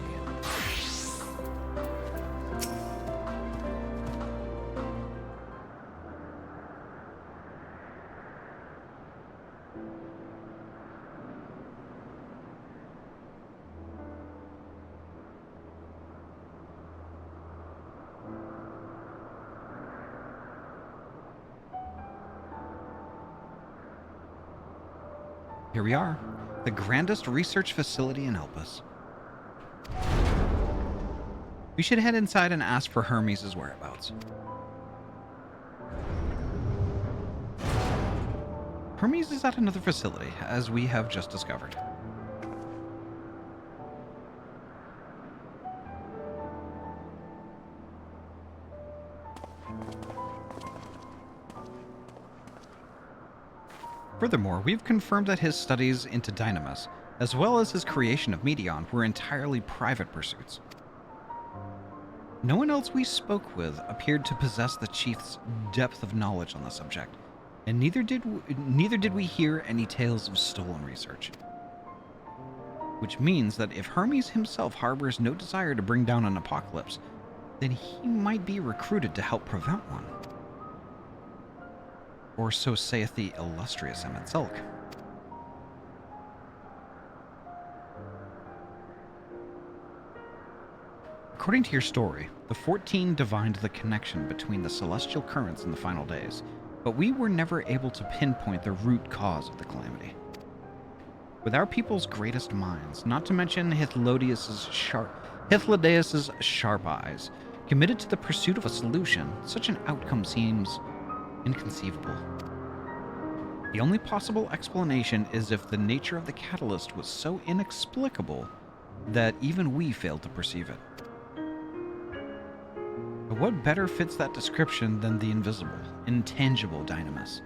Here we are, the grandest research facility in Elpis. We should head inside and ask for Hermes' whereabouts. Hermes is at another facility, as we have just discovered. Furthermore, we've confirmed that his studies into Dynamis, as well as his creation of Meteon, were entirely private pursuits. No one else we spoke with appeared to possess the chief's depth of knowledge on the subject, and neither did we hear any tales of stolen research. Which means that if Hermes himself harbors no desire to bring down an apocalypse, then he might be recruited to help prevent one. Or so saith the illustrious Emet-Selch. According to your story, the 14 divined the connection between the celestial currents in the final days, but we were never able to pinpoint the root cause of the calamity. With our people's greatest minds, not to mention Hythlodaeus' sharp eyes, committed to the pursuit of a solution, such an outcome seems inconceivable. The only possible explanation is if the nature of the catalyst was so inexplicable that even we failed to perceive it. But what better fits that description than the invisible, intangible Dynamis?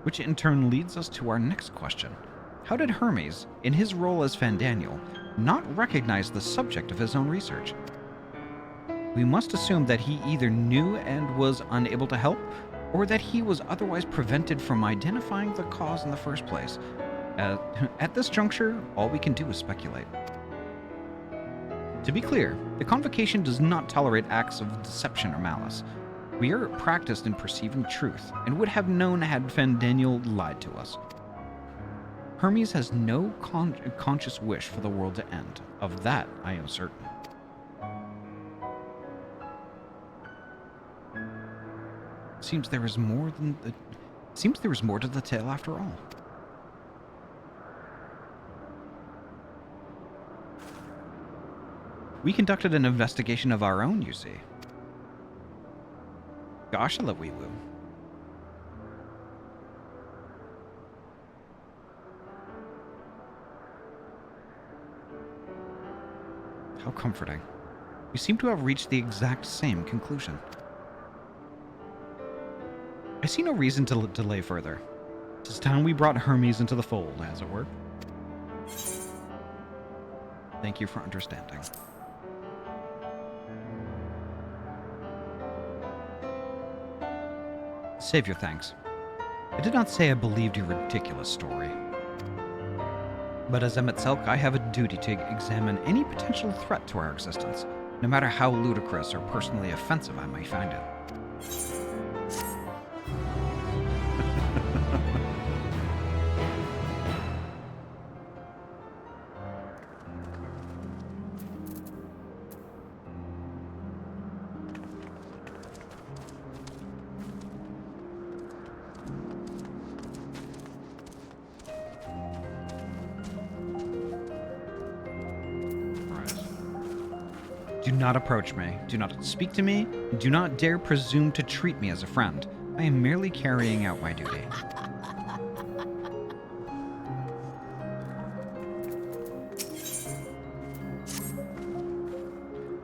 Which in turn leads us to our next question. How did Hermes, in his role as Fandaniel, not recognize the subject of his own research. We must assume that he either knew and was unable to help, or that he was otherwise prevented from identifying the cause in the first place. At this juncture, all we can do is speculate. To be clear, the Convocation does not tolerate acts of deception or malice. We are practiced in perceiving truth, and would have known had Daniel lied to us. Hermes has no conscious wish for the world to end. Of that, I am certain. Seems there is more to the tale after all. We conducted an investigation of our own, you see. Gosh, I love wee woo. How comforting. We seem to have reached the exact same conclusion. I see no reason to delay further. It is time we brought Hermes into the fold, as it were. Thank you for understanding. Save your thanks. I did not say I believed your ridiculous story. But as Emet-Selch, I have a duty to examine any potential threat to our existence, no matter how ludicrous or personally offensive I may find it. Do not approach me, do not speak to me, and do not dare presume to treat me as a friend. I am merely carrying out my duty.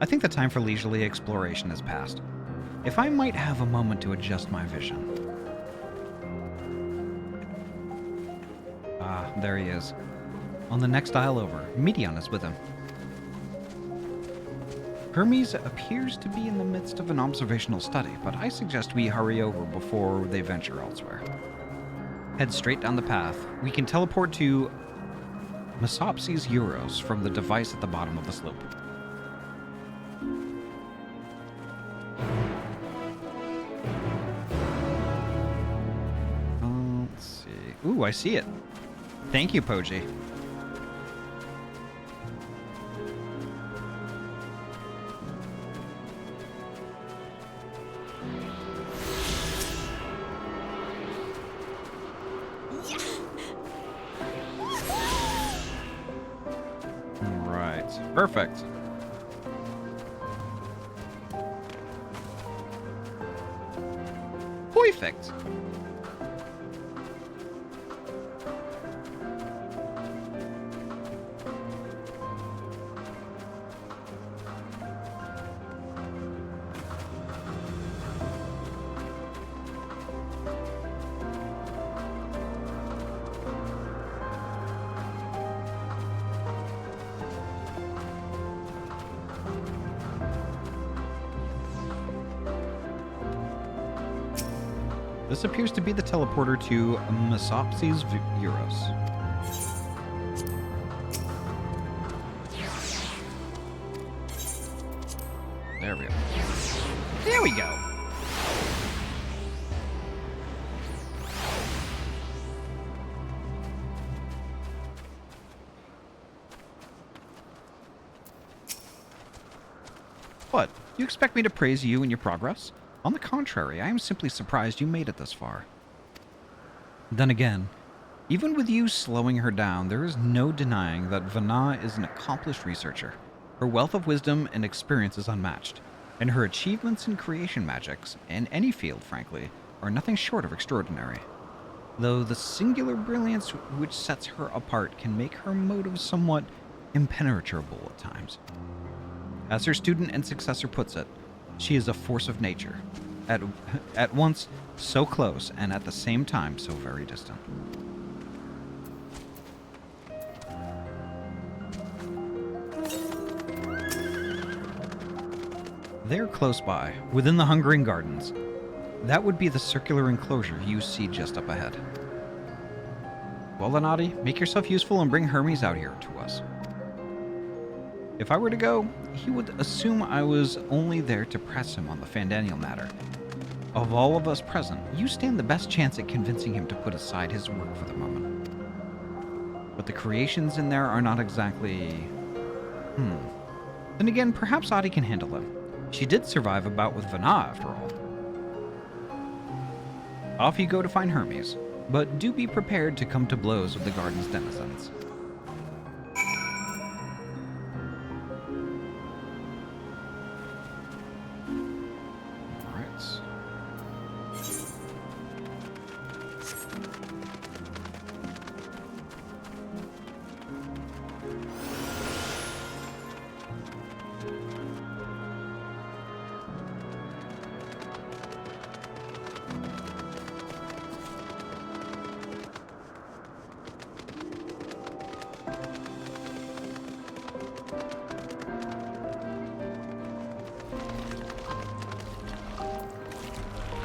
I think the time for leisurely exploration has passed. If I might have a moment to adjust my vision. Ah, there he is. On the next aisle over, Medion is with him. Hermes appears to be in the midst of an observational study, but I suggest we hurry over before they venture elsewhere. Head straight down the path. We can teleport to Mesopsis Euros from the device at the bottom of the slope. Let's see. Ooh, I see it. Thank you, Poji. Perfect. Perfect. This appears to be the teleporter to Mesopsis Euros. There we go. There we go. What? You expect me to praise you and your progress? On the contrary, I am simply surprised you made it this far. Then again, even with you slowing her down, there is no denying that Vana is an accomplished researcher. Her wealth of wisdom and experience is unmatched, and her achievements in creation magics, in any field frankly, are nothing short of extraordinary. Though the singular brilliance which sets her apart can make her motives somewhat impenetrable at times. As her student and successor puts it, she is a force of nature, at once so close and at the same time so very distant. They're close by, within the Hungering Gardens. That would be the circular enclosure you see just up ahead. Well then, Ahty, make yourself useful and bring Hermes out here to us. If I were to go, he would assume I was only there to press him on the Fandaniel matter. Of all of us present, you stand the best chance at convincing him to put aside his work for the moment. But the creations in there are not exactly... Then again, perhaps Ahty can handle them. She did survive a bout with Vana, after all. Off you go to find Hermes, but do be prepared to come to blows with the garden's denizens. Alright.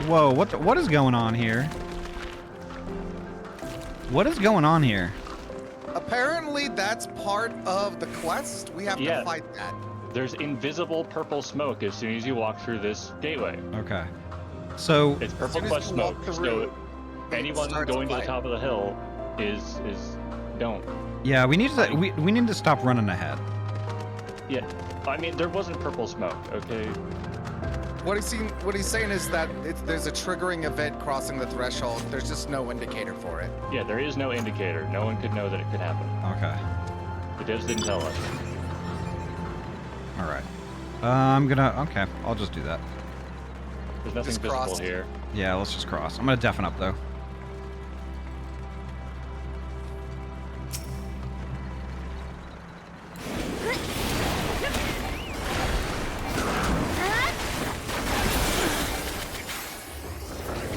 Whoa, what is going on here? What is going on here? Apparently, that's part of the quest. We have to fight that. There's invisible purple smoke as soon as you walk through this gateway. Okay. So It's purple soon as quest you smoke. walk So through, anyone starts going to the fight. top of the hill is don't. yeah, we need to we need to stop running ahead. Yeah. I mean, there wasn't purple smoke, okay? What he's saying is that there's a triggering event crossing the threshold. There's just no indicator for it. Yeah, there is no indicator. No one could know that it could happen. Okay. The devs didn't tell us. All right. I'm gonna. Okay, I'll just do that. There's nothing Just visible crossed. here. Yeah, let's just cross. I'm gonna deafen up though.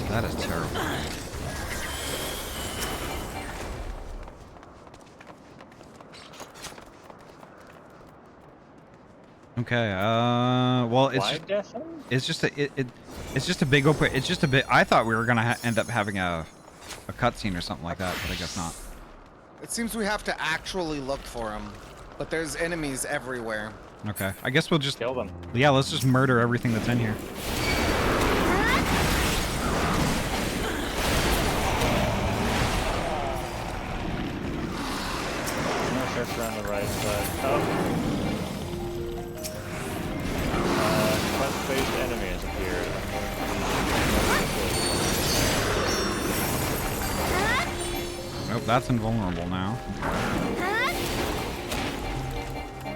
That is terrible. Okay. Well, Why deafen? it's just it's just a big open. It's just a bit. I thought we were gonna end up having a cutscene or something like that, but I guess not. It seems we have to actually look for him, but there's enemies everywhere. Okay. I guess we'll just Kill them. yeah. Let's just murder everything that's in here. I'm gonna search around the right side. Oh. Quest-based enemy has appeared. Nope, that's invulnerable now.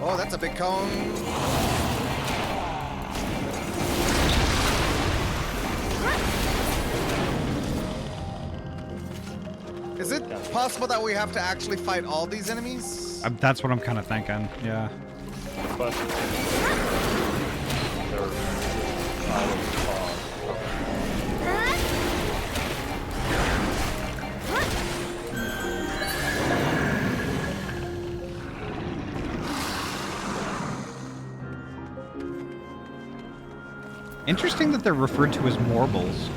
Oh, that's a big cone. Is it possible that we have to actually fight all these enemies? That's what I'm kind of thinking. Yeah. Quest. Interesting that they're referred to as morbles.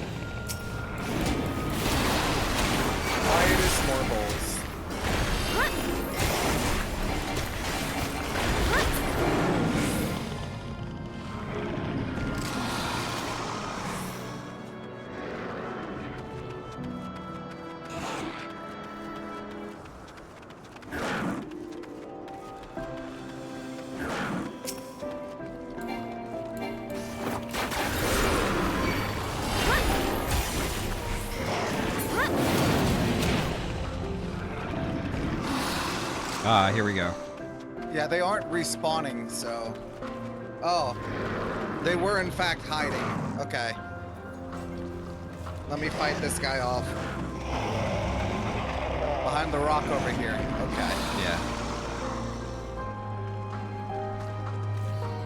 Quietus Morbles. Ah, here we go. Yeah, they aren't respawning, so... Oh. They were in fact hiding. Okay. Let me fight this guy off. Behind the rock over here. Okay. Yeah.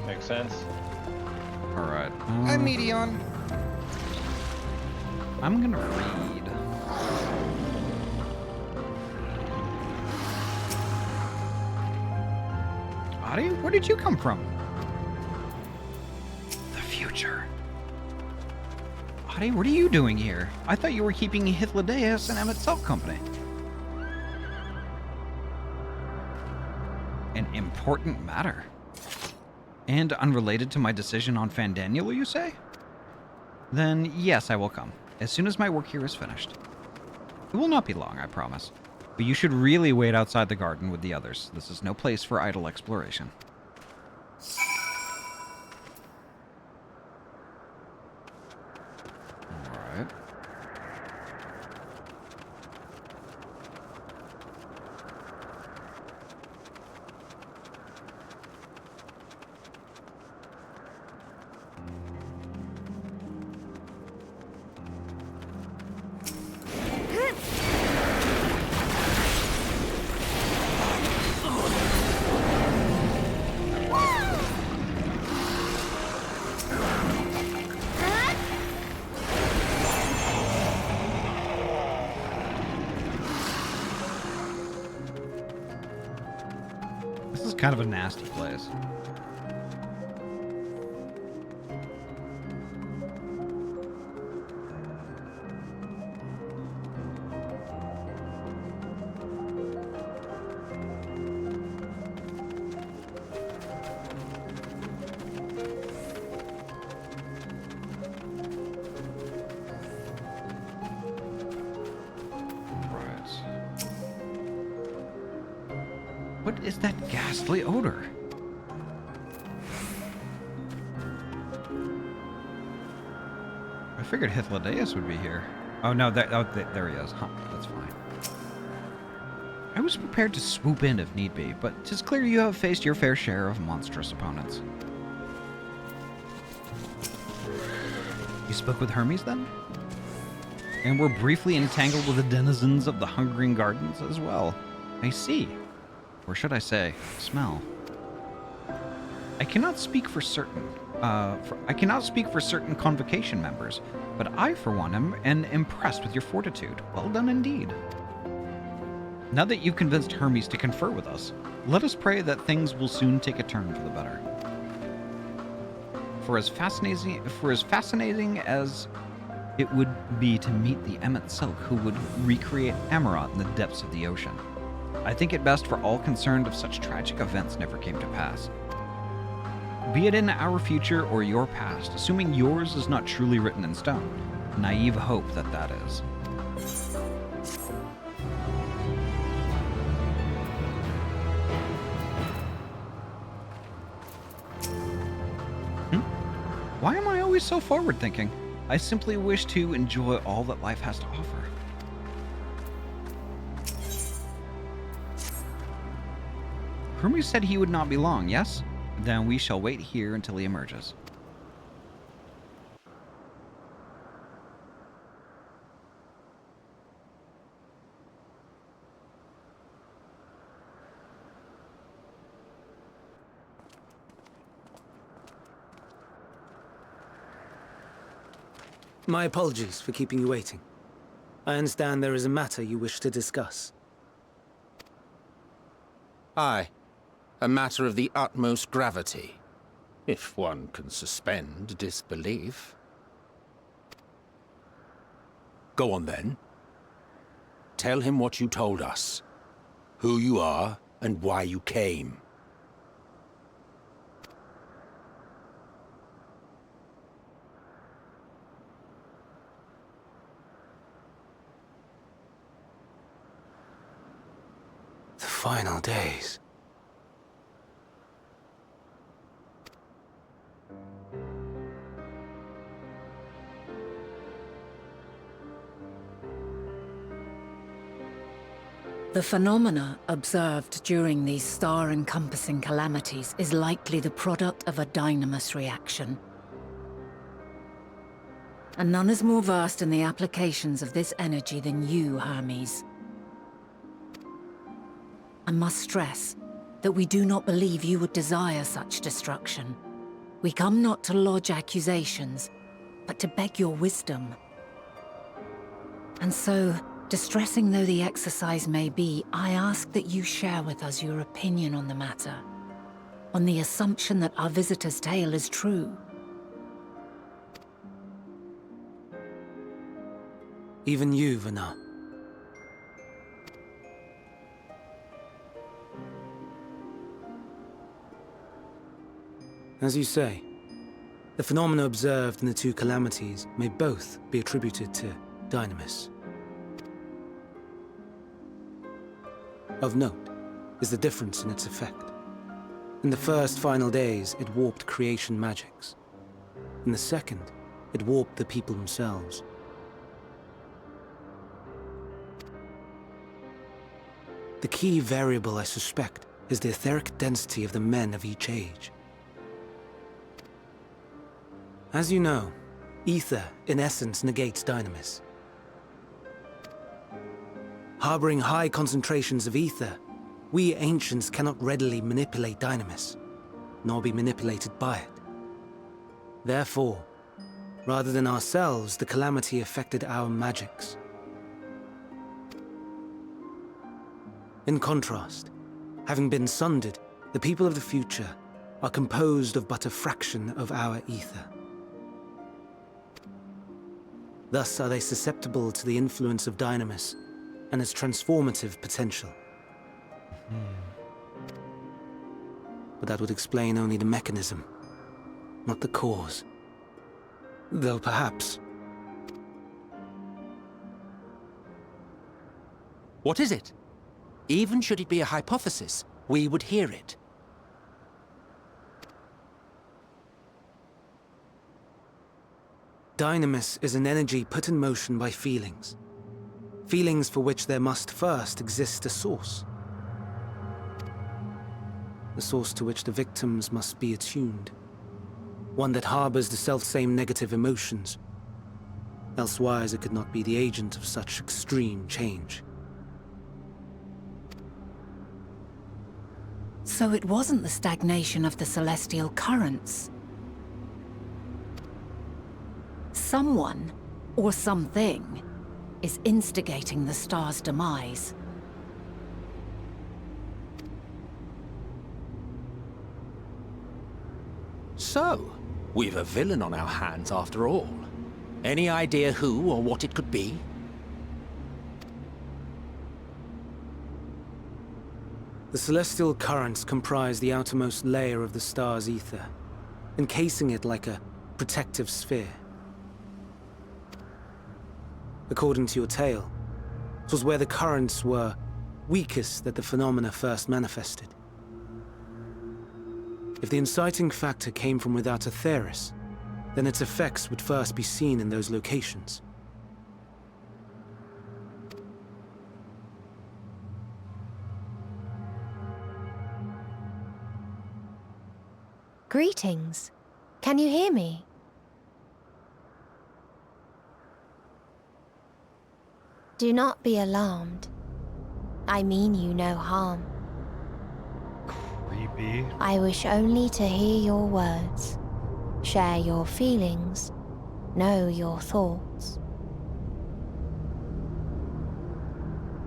Makes sense. All right. Hi, Medion. I'm gonna read. Ahty, where did you come from? The Ahty, what are you doing here? I thought you were keeping Hythlodaeus and Emet-Selch company. An important matter. And unrelated to my decision on Fandaniel, you say? Then yes, I will come, as soon as my work here is finished. It will not be long, I promise. But you should really wait outside the garden with the others. This is no place for idle exploration. Alright. This is kind of a nasty place. What is that ghastly odor? I figured Hythlodaeus would be here. Oh no, there he is. Huh, that's fine. I was prepared to swoop in if need be, but 'tis clear you have faced your fair share of monstrous opponents. You spoke with Hermes then? And were briefly entangled with the denizens of the Hungering Gardens as well. I see. Or should I say, smell. I cannot speak for certain. I cannot speak for certain convocation members, but I, for one, am impressed with your fortitude. Well done indeed. Now that you've convinced Hermes to confer with us, let us pray that things will soon take a turn for the better. For as fascinating as it would be to meet the Emet-Selch who would recreate Amaranth in the depths of the ocean, I think it best for all concerned if such tragic events never came to pass. Be it in our future or your past, assuming yours is not truly written in stone, naive hope that is. Why am I always so forward-thinking? I simply wish to enjoy all that life has to offer. Hermes said he would not be long, yes? Then we shall wait here until he emerges. My apologies for keeping you waiting. I understand there is a matter you wish to discuss. Aye. A matter of the utmost gravity, if one can suspend disbelief. Go on then. Tell him what you told us, who you are, and why you came. The final days. The phenomena observed during these star-encompassing calamities is likely the product of a dynamis reaction. And none is more versed in the applications of this energy than you, Hermes. I must stress that we do not believe you would desire such destruction. We come not to lodge accusations, but to beg your wisdom. And so, distressing though the exercise may be, I ask that you share with us your opinion on the matter, on the assumption that our visitor's tale is true. Even you, Vana. As you say, the phenomena observed in the two calamities may both be attributed to Dynamis. Of note is the difference in its effect. In the first final days, it warped creation magics. In the second, it warped the people themselves. The key variable, I suspect, is the etheric density of the men of each age. As you know, ether, in essence, negates Dynamis. Harboring high concentrations of ether, we ancients cannot readily manipulate Dynamis, nor be manipulated by it. Therefore, rather than ourselves, the calamity affected our magics. In contrast, having been sundered, the people of the future are composed of but a fraction of our ether. Thus are they susceptible to the influence of Dynamis and its transformative potential. But that would explain only the mechanism, not the cause. Though perhaps... What is it? Even should it be a hypothesis, we would hear it. Dynamis is an energy put in motion by feelings. Feelings for which there must first exist a source. The source to which the victims must be attuned. One that harbors the selfsame negative emotions. Elsewise it could not be the agent of such extreme change. So it wasn't the stagnation of the celestial currents. Someone, or something, is instigating the star's demise. So, we've a villain on our hands after all. Any idea who or what it could be? The celestial currents comprise the outermost layer of the star's ether, encasing it like a protective sphere. According to your tale, it was where the currents were weakest that the phenomena first manifested. If the inciting factor came from without Aetheris, then its effects would first be seen in those locations. Greetings. Can you hear me? Do not be alarmed. I mean you no harm. Creepy. I wish only to hear your words, share your feelings, know your thoughts.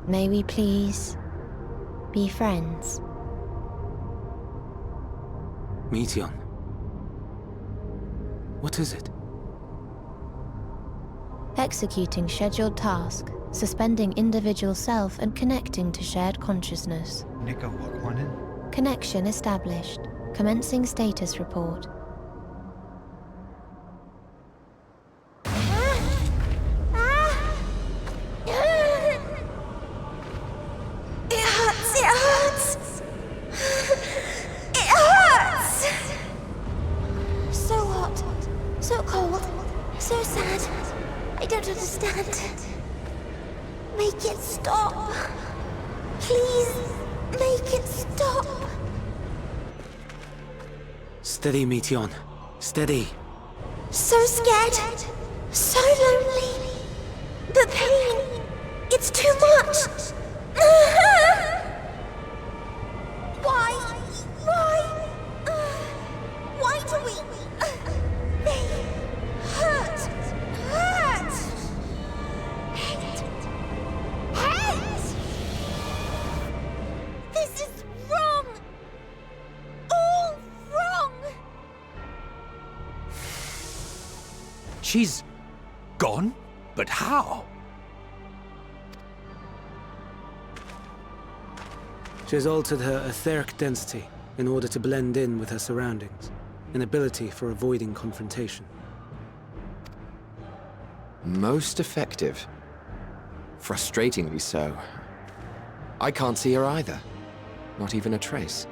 May we please be friends? Meteion. What is it? Executing scheduled task, suspending individual self and connecting to shared consciousness. Nico, welcome on in. Connection established. Commencing status report. Steady, Meteion. Steady. So scared. So lonely. The pain. It's too much. Why? Why do we? They hurt. Hate. This is wrong. All wrong. She's gone? But how? She has altered her etheric density in order to blend in with her surroundings, an ability for avoiding confrontation. Most effective. Frustratingly so. I can't see her either. Not even a trace.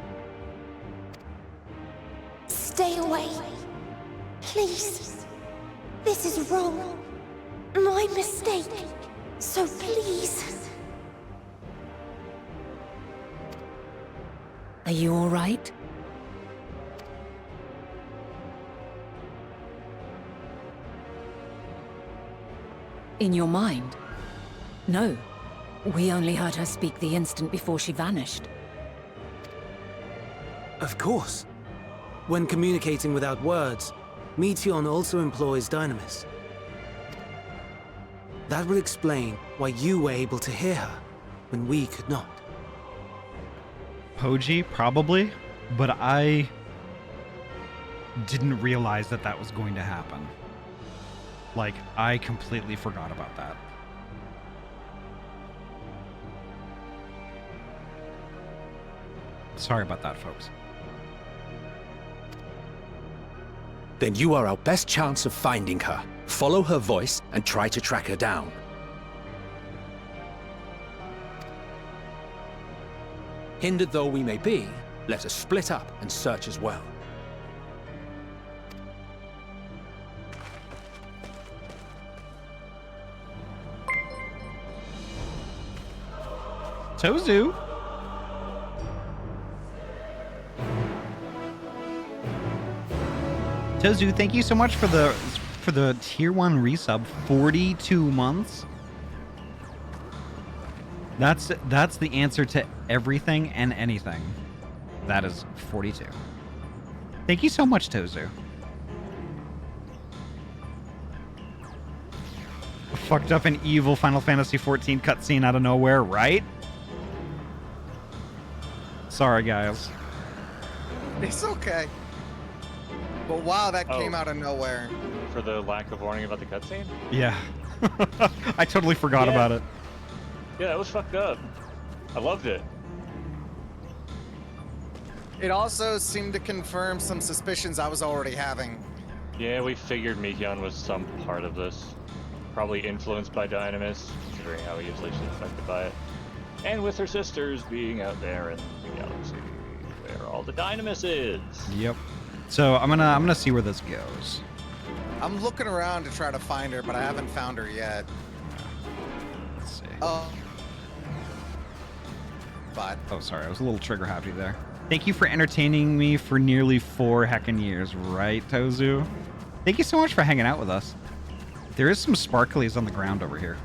Stay away. Please. This is wrong. My mistake. So please. Are you all right? In your mind? No. We only heard her speak the instant before she vanished. Of course. When communicating without words, Meteion also employs Dynamis. That will explain why you were able to hear her, when we could not. Poji, probably, but I didn't realize that that was going to happen. Like, I completely forgot about that. Sorry about that, folks. Then you are our best chance of finding her. Follow her voice and try to track her down. Hindered though we may be, let us split up and search as well. Tozu. Tozu, thank you so much for the tier 1 resub. 42 months. That's the answer to everything and anything. That is 42. Thank you so much, Tozu. Fucked up an evil Final Fantasy XIV cutscene out of nowhere, right? Sorry, guys. It's okay. But wow, that came out of nowhere. For the lack of warning about the cutscene? Yeah. I totally forgot about it. Yeah, that was fucked up. I loved it. It also seemed to confirm some suspicions I was already having. Yeah, we figured Meteion was some part of this. Probably influenced by Dynamis, considering how easily she's affected by it. And with her sisters being out there in the galaxy, where all the Dynamis is. Yep. So I'm gonna see where this goes. I'm looking around to try to find her, but I haven't found her yet. Let's see. Oh. But. Oh, sorry. I was a little trigger happy there. Thank you for entertaining me for nearly 4 heckin' years, right, Tozu? Thank you so much for hanging out with us. There is some sparklies on the ground over here.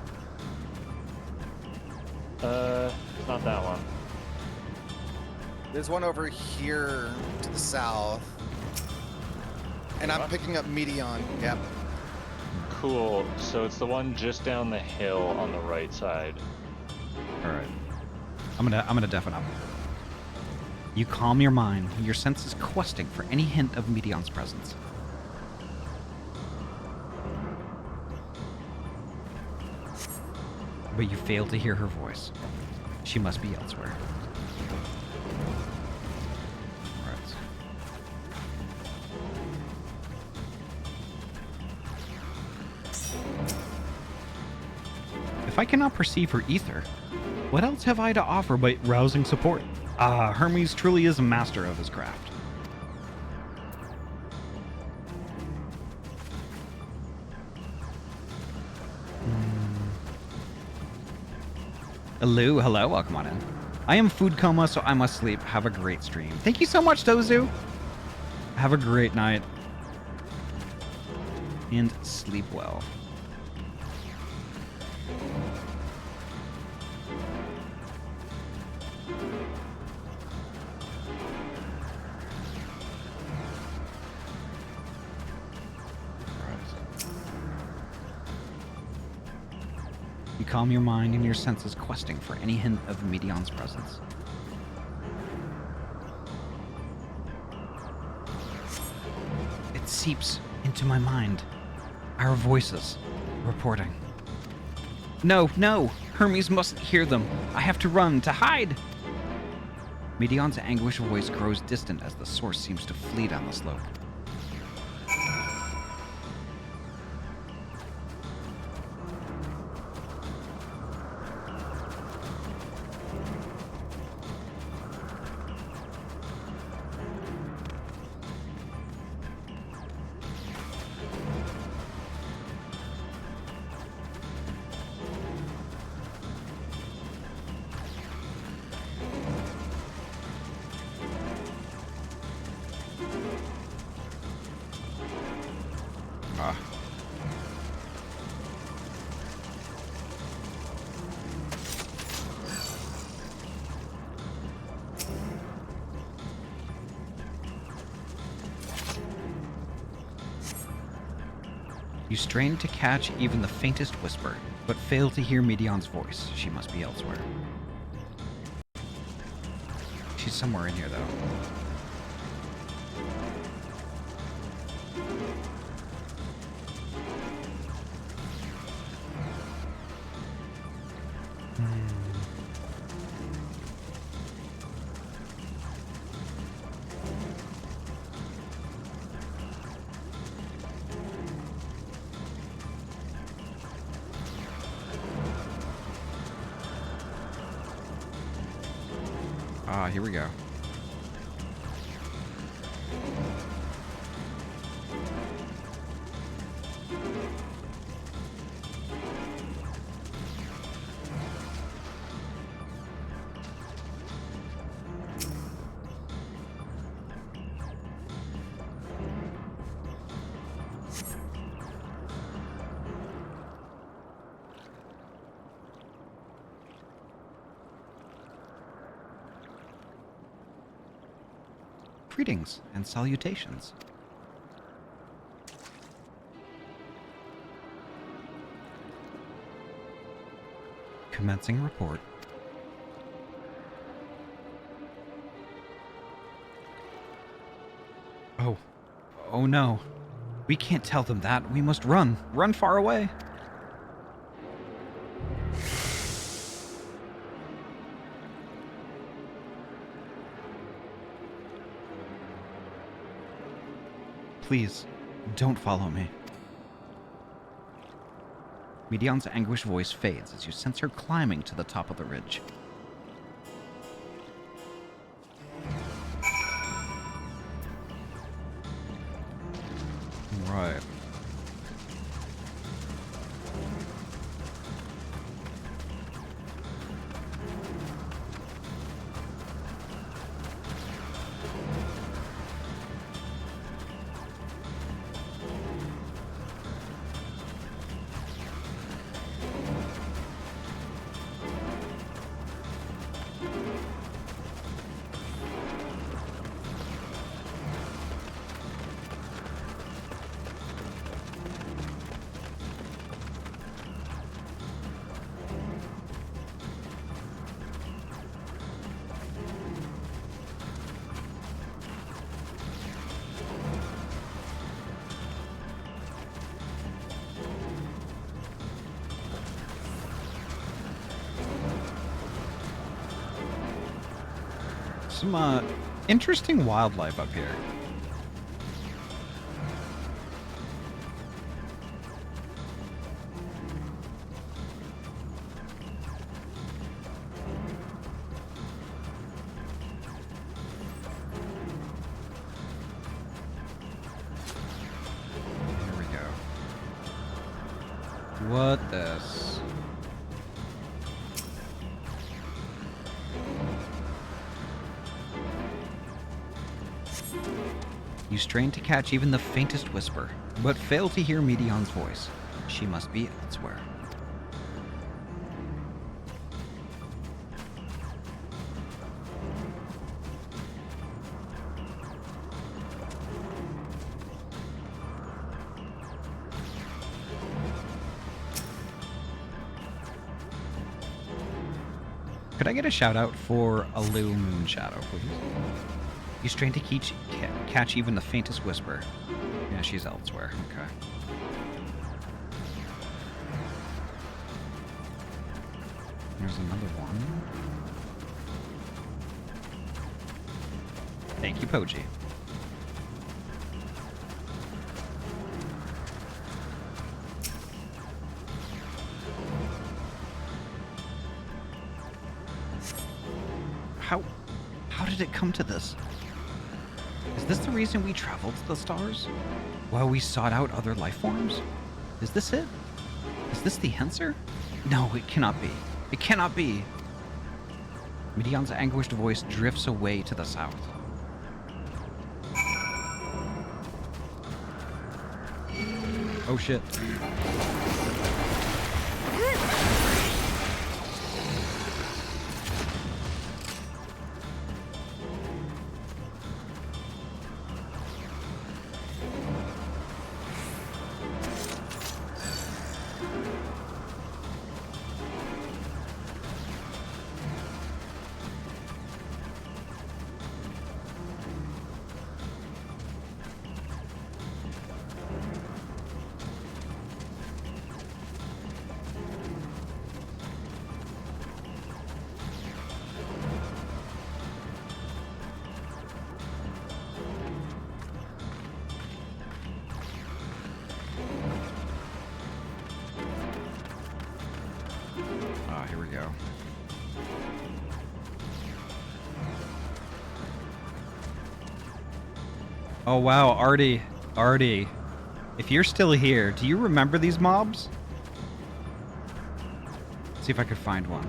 It's not that one. There's one over here to the south. And I'm picking up Meteion. Yep. Cool. So it's the one just down the hill on the right side. All right. I'm gonna deafen up. You calm your mind, your senses questing for any hint of Meteion's presence. But you fail to hear her voice. She must be elsewhere. All right. If I cannot perceive her ether, what else have I to offer but rousing support? Ah, Hermes truly is a master of his craft. Hello, welcome on in. I am food coma, so I must sleep. Have a great stream. Thank you so much, Tozu. Have a great night. And sleep well. You calm your mind and your senses questing for any hint of Meteion's presence. It seeps into my mind. Our voices reporting. No, Hermes mustn't hear them. I have to run, to hide. Medion's anguished voice grows distant as the source seems to flee down the slope. You strain to catch even the faintest whisper, but fail to hear Medion's voice. She must be elsewhere. She's somewhere in here, though. Here we go. Greetings and salutations. Commencing report. Oh no. We can't tell them that. We must run. Run far away. Please, don't follow me. Medion's anguished voice fades as you sense her climbing to the top of the ridge. Right. Some interesting wildlife up here. Here we go. What this? You strain to catch even the faintest whisper, but fail to hear Medion's voice. She must be elsewhere. Could I get a shout out for a little moon shadow, please? You strain to catch even the faintest whisper. Yeah, she's elsewhere. Okay. There's another one. Thank you, Poji. How did it come to this? Is this the reason we traveled to the stars? While we sought out other life forms? Is this it? Is this the answer? No, it cannot be. It cannot be. Medion's anguished voice drifts away to the south. Oh shit. Here we go. Oh wow, Ahty. If you're still here, do you remember these mobs? Let's see if I could find one.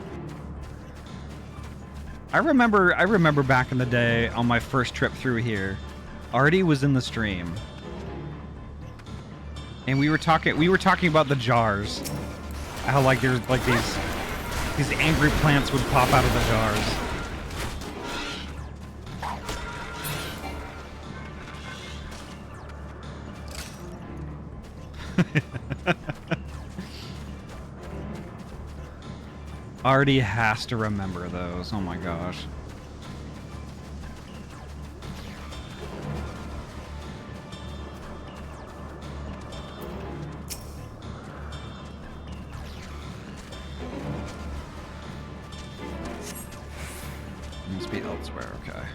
I remember back in the day on my first trip through here, Ahty was in the stream. And we were talking about the jars. How like there's like these angry plants would pop out of the jars. Ahty has to remember those. Oh my gosh. Must be elsewhere, okay.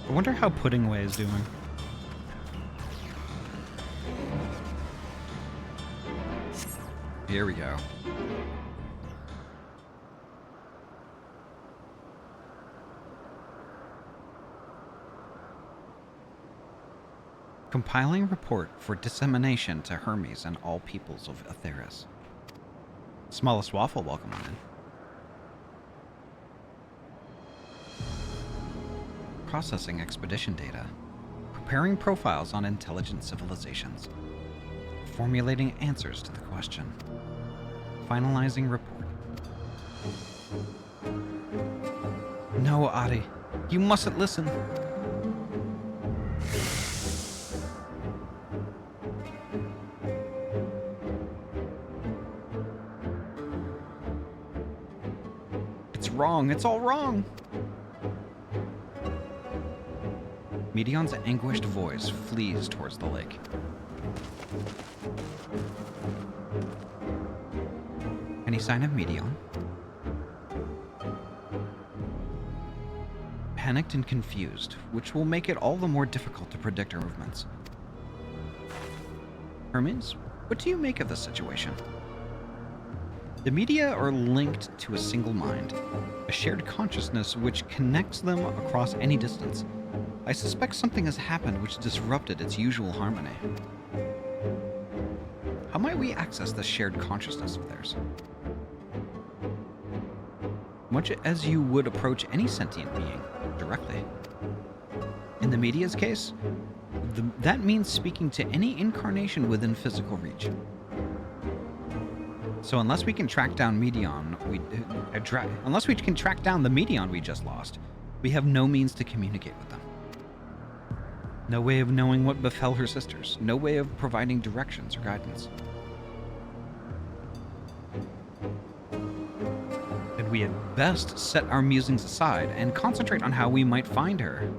I wonder how Puddingway is doing. Here we go. Compiling report for dissemination to Hermes and all peoples of Atheris. Smallest Waffle, welcome on in. Processing expedition data. Preparing profiles on intelligent civilizations. Formulating answers to the question. Finalizing report. No, Ahty. You mustn't listen. It's wrong. It's all wrong. Medion's anguished voice flees towards the lake. Any sign of Medion? Panicked and confused, which will make it all the more difficult to predict her movements. Hermes, what do you make of this situation? The media are linked to a single mind, a shared consciousness which connects them across any distance. I suspect something has happened which disrupted its usual harmony. How might we access this shared consciousness of theirs? Much as you would approach any sentient being, directly. In the media's case, that means speaking to any incarnation within physical reach. So unless we can track down Medion, unless we can track down the Medion we just lost, we have no means to communicate with them. No way of knowing what befell her sisters. No way of providing directions or guidance. we had best set our musings aside and concentrate on how we might find her.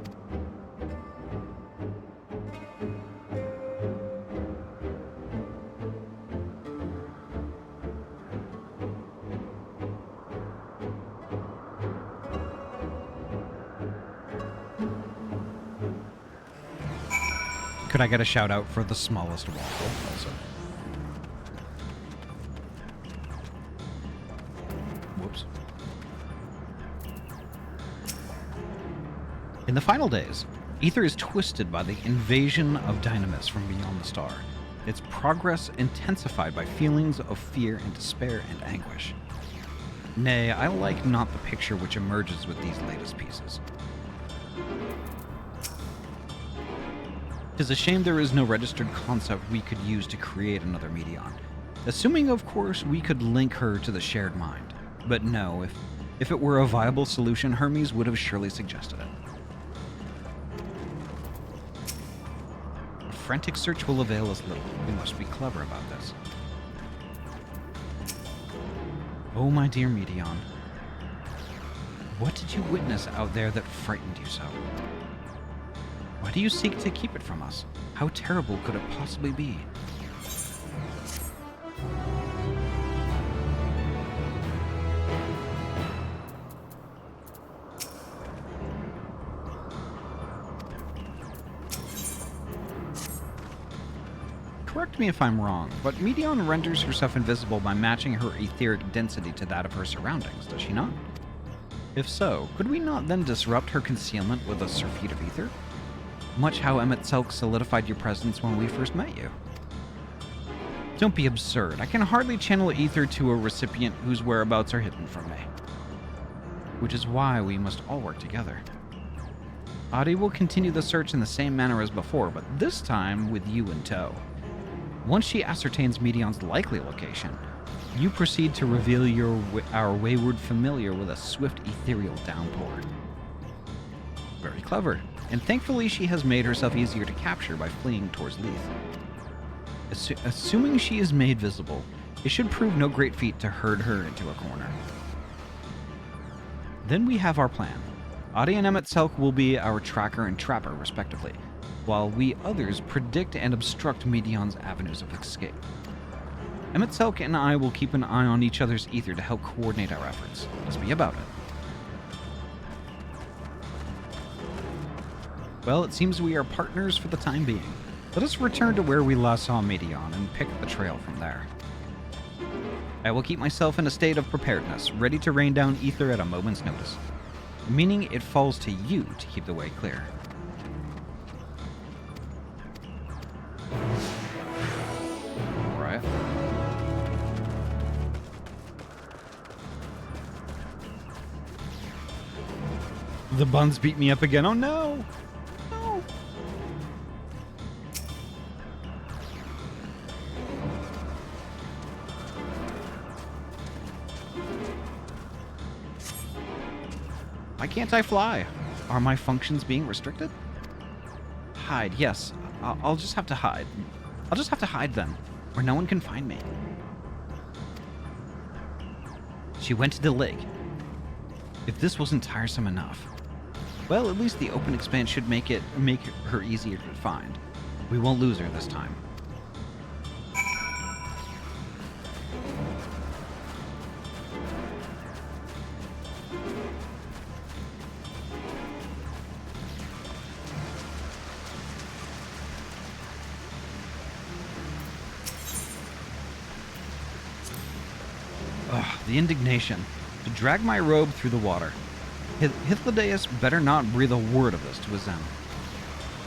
Could I get a shout out for the smallest waffle also? Whoops. In the final days, Aether is twisted by the invasion of Dynamis from beyond the star, its progress intensified by feelings of fear and despair and anguish. Nay, I like not the picture which emerges with these latest pieces. 'Tis a shame there is no registered concept we could use to create another Medion. Assuming, of course, we could link her to the shared mind. But no, if it were a viable solution, Hermes would have surely suggested it. A frantic search will avail us little. We must be clever about this. Oh, my dear Medion. What did you witness out there that frightened you so? Why do you seek to keep it from us? How terrible could it possibly be? Correct me if I'm wrong, but Medion renders herself invisible by matching her etheric density to that of her surroundings, does she not? If so, could we not then disrupt her concealment with a surfeit of ether? Much how Emet-Selch solidified your presence when we first met you. Don't be absurd. I can hardly channel ether to a recipient whose whereabouts are hidden from me. Which is why we must all work together. Ahty will continue the search in the same manner as before, but this time with you in tow. Once she ascertains Medion's likely location, you proceed to reveal our wayward familiar with a swift ethereal downpour. Very clever. And thankfully she has made herself easier to capture by fleeing towards Leith. Assuming she is made visible, it should prove no great feat to herd her into a corner. Then we have our plan. Ahty and Emet-Selch will be our tracker and trapper, respectively, while we others predict and obstruct Medion's avenues of escape. Emet-Selch and I will keep an eye on each other's ether to help coordinate our efforts. Let's be about it. Well, it seems we are partners for the time being. Let us return to where we last saw Medion and pick up the trail from there. I will keep myself in a state of preparedness, ready to rain down ether at a moment's notice. Meaning it falls to you to keep the way clear. Alright. The buns beat me up again. Oh no! Why can't I fly? Are my functions being restricted? Hide, yes. I'll just have to hide. I'll just have to hide then, where no one can find me. She went to the lake. If this wasn't tiresome enough. Well, at least the open expanse should make her easier to find. We won't lose her this time. Ugh, the indignation. To drag my robe through the water. Hythlodaeus better not breathe a word of this to his end.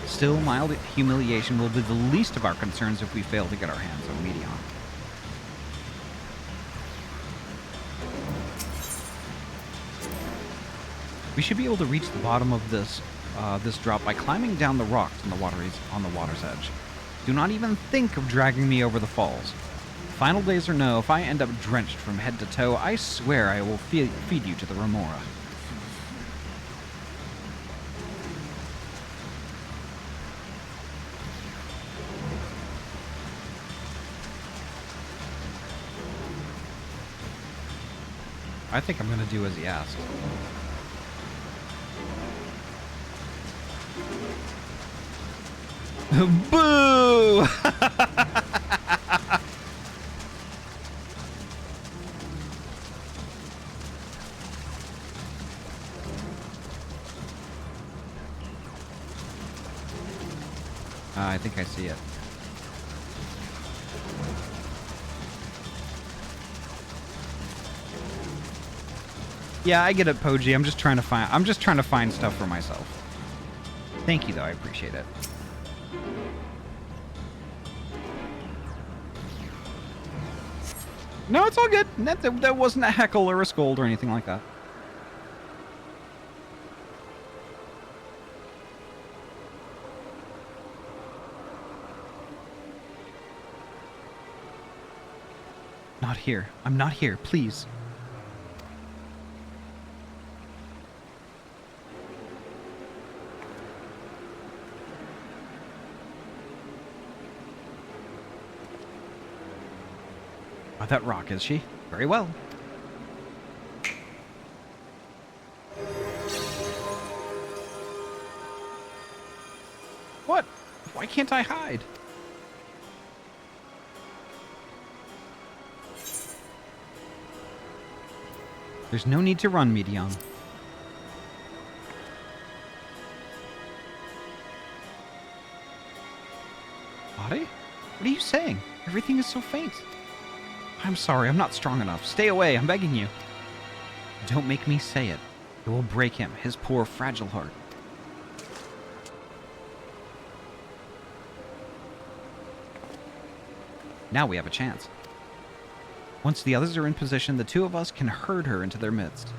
Still, mild humiliation will be the least of our concerns if we fail to get our hands on Medion. We should be able to reach the bottom of this drop by climbing down the rocks on the water's edge. Do not even think of dragging me over the falls. Final days or no, if I end up drenched from head to toe, I swear I will feed you to the remora. I think I'm gonna do as he asked. Boo! I think I see it. Yeah, I get it, Poji. I'm just trying to find stuff for myself. Thank you, though. I appreciate it. No, it's all good. That wasn't a heckle or a scold or anything like that. Not here. I'm not here. Please. Oh, that rock, is she? Very well. What? Why can't I hide? There's no need to run, Medion. Ahty? What are you saying? Everything is so faint. I'm sorry, I'm not strong enough. Stay away, I'm begging you. Don't make me say it. It will break him, his poor, fragile heart. Now we have a chance. Once the others are in position, the two of us can herd her into their midst.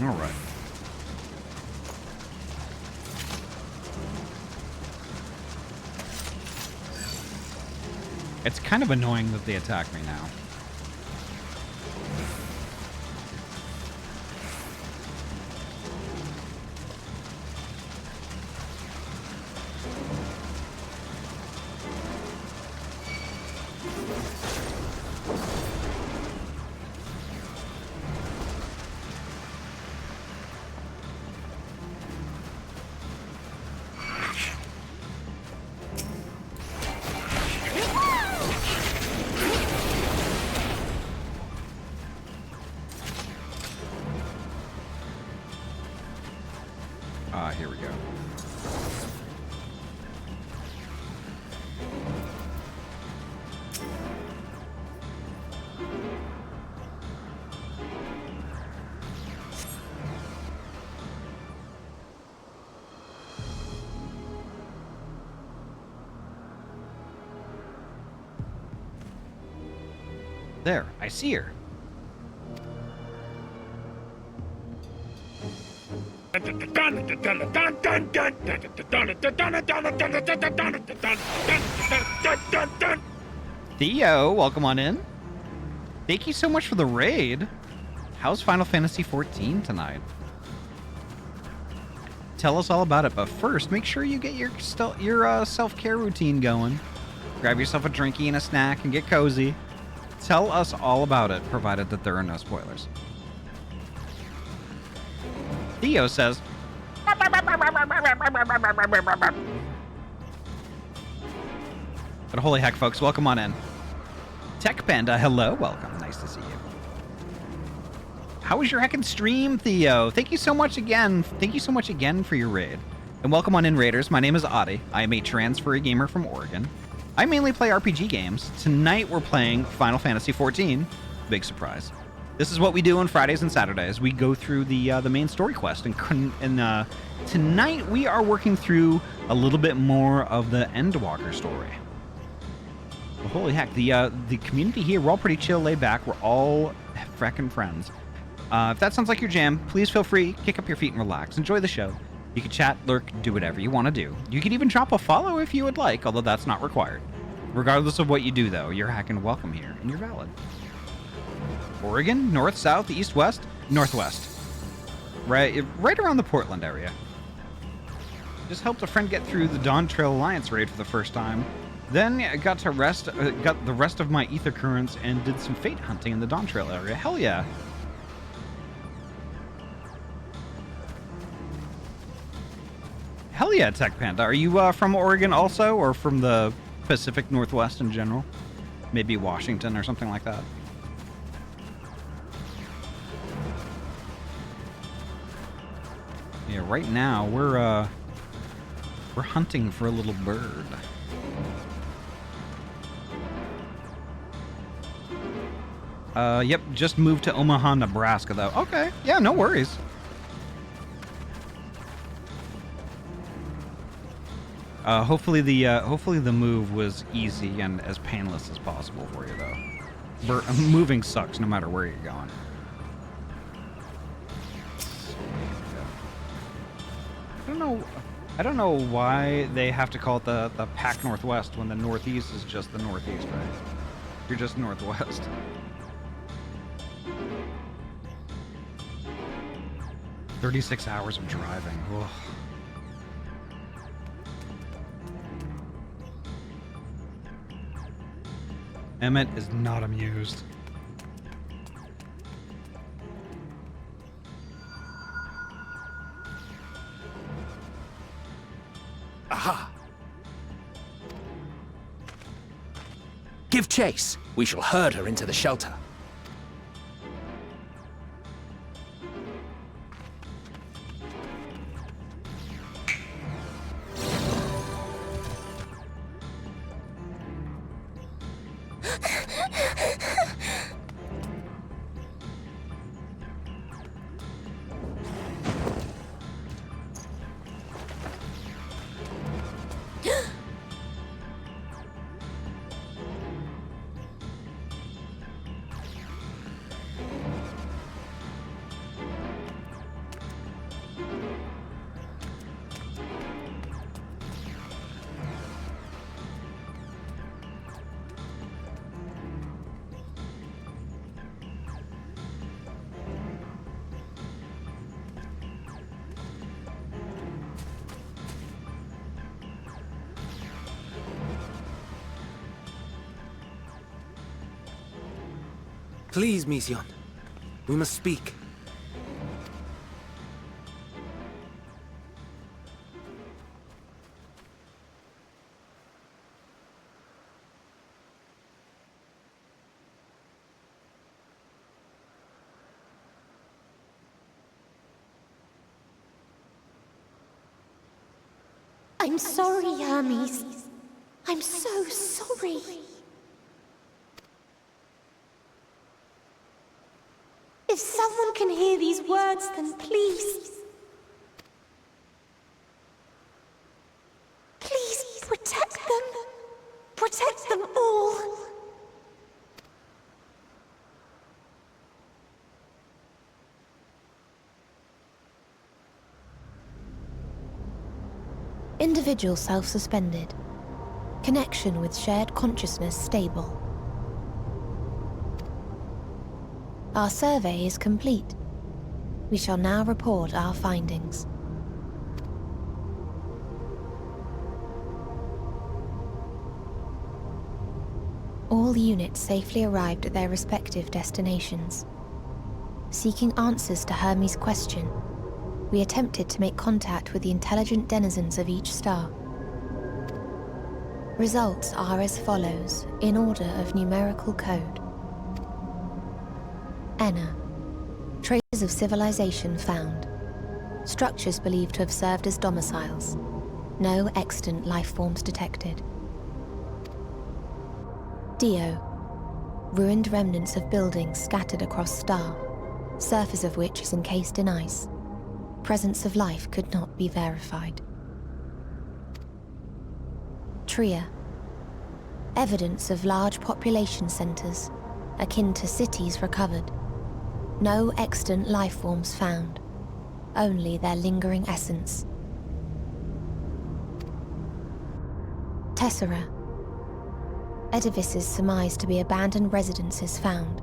All right. It's kind of annoying that they attack me now. Here we go. There, I see her. Theo, welcome on in. Thank you so much for the raid. How's Final Fantasy XIV tonight? Tell us all about it, but first, make sure you get your self-care routine going. Grab yourself a drinky and a snack and get cozy. Tell us all about it, provided that there are no spoilers. Theo says... But holy heck, folks, welcome on in. Tech Panda, hello, welcome. Nice to see you. How was your heckin' stream, Theo? Thank you so much again. Thank you so much again for your raid. And welcome on in, raiders. My name is Ahty. I am a transferee gamer from Oregon. I mainly play RPG games. Tonight we're playing Final Fantasy XIV. Big surprise. This is what we do on Fridays and Saturdays. We go through the main story quest, and tonight we are working through a little bit more of the Endwalker story. Well, holy heck, the community here, we're all pretty chill, laid back. We're all frackin' friends. If that sounds like your jam, please feel free, kick up your feet and relax. Enjoy the show. You can chat, lurk, do whatever you want to do. You can even drop a follow if you would like, although that's not required. Regardless of what you do, though, you're hacking welcome here, and you're valid. Oregon, north, south, east, west, northwest. Right around the Portland area. Just helped a friend get through the Dawn Trail Alliance raid for the first time. Then I got the rest of my ether currents and did some fate hunting in the Dawn Trail area. Hell yeah. Hell yeah, Tech Panda. Are you from Oregon also, or from the Pacific Northwest in general? Maybe Washington or something like that. Yeah, right now we're hunting for a little bird. Yep, just moved to Omaha, Nebraska though. Okay, yeah, no worries. Hopefully the move was easy and as painless as possible for you though. Moving sucks no matter where you're going. I don't know why they have to call it the Pac Northwest when the Northeast is just the Northeast, right? You're just Northwest. "36 hours of driving. Ugh. Emmett is not amused. Aha! Give chase. We shall herd her into the shelter. Please, Mission. We must speak. I'm sorry, Hermes. I'm so sorry. If someone can hear these words, then please... please protect them. Protect them all. Individual self-suspended. Connection with shared consciousness stable. Our survey is complete. We shall now report our findings. All units safely arrived at their respective destinations. Seeking answers to Hermes' question, we attempted to make contact with the intelligent denizens of each star. Results are as follows, in order of numerical code. Enna. Traces of civilization found. Structures believed to have served as domiciles. No extant life forms detected. Dio. ruined remnants of buildings scattered across Star, surface of which is encased in ice. Presence of life could not be verified. Trier. Evidence of large population centers, akin to cities, recovered. No extant life forms found, only their lingering essence. Tessera. Edifices surmised to be abandoned residences found.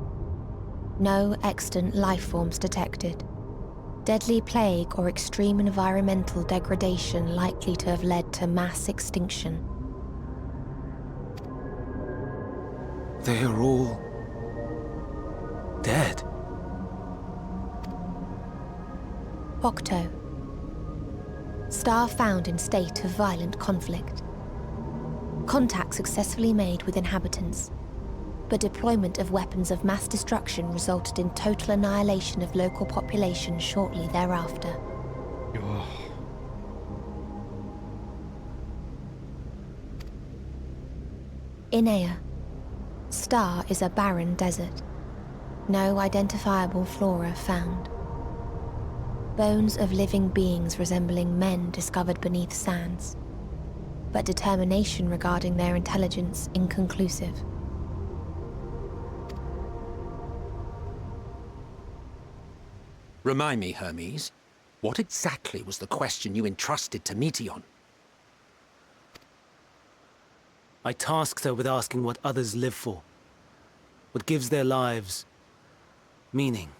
No extant life forms detected. Deadly plague or extreme environmental degradation likely to have led to mass extinction. They are all dead. Octo. Star found in state of violent conflict. Contact successfully made with inhabitants, but deployment of weapons of mass destruction resulted in total annihilation of local population shortly thereafter. Inea. Star is a barren desert. No identifiable flora found. Bones of living beings resembling men discovered beneath sands, but determination regarding their intelligence inconclusive. Remind me, Hermes, what exactly was the question you entrusted to Meteion? I tasked her with asking what others live for. What gives their lives meaning.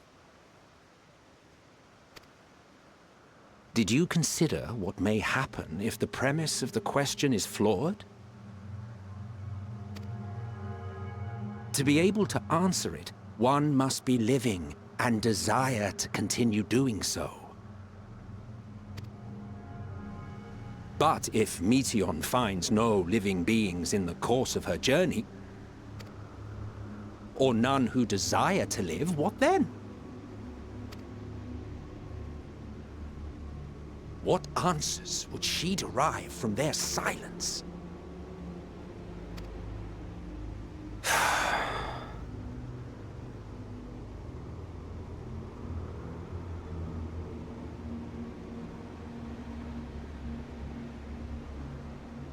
Did you consider what may happen if the premise of the question is flawed? To be able to answer it, one must be living and desire to continue doing so. But if Meteion finds no living beings in the course of her journey, or none who desire to live, what then? What answers would she derive from their silence?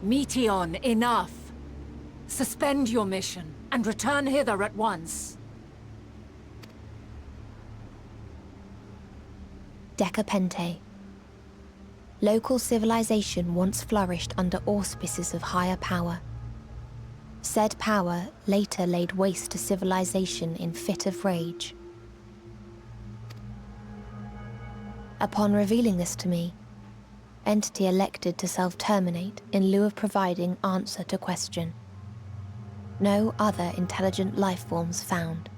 Meteion, enough! Suspend your mission and return hither at once. Decapente. Local civilization once flourished under auspices of higher power. Said power later laid waste to civilization in fit of rage. Upon revealing this to me, entity elected to self-terminate in lieu of providing answer to question. No other intelligent life forms found.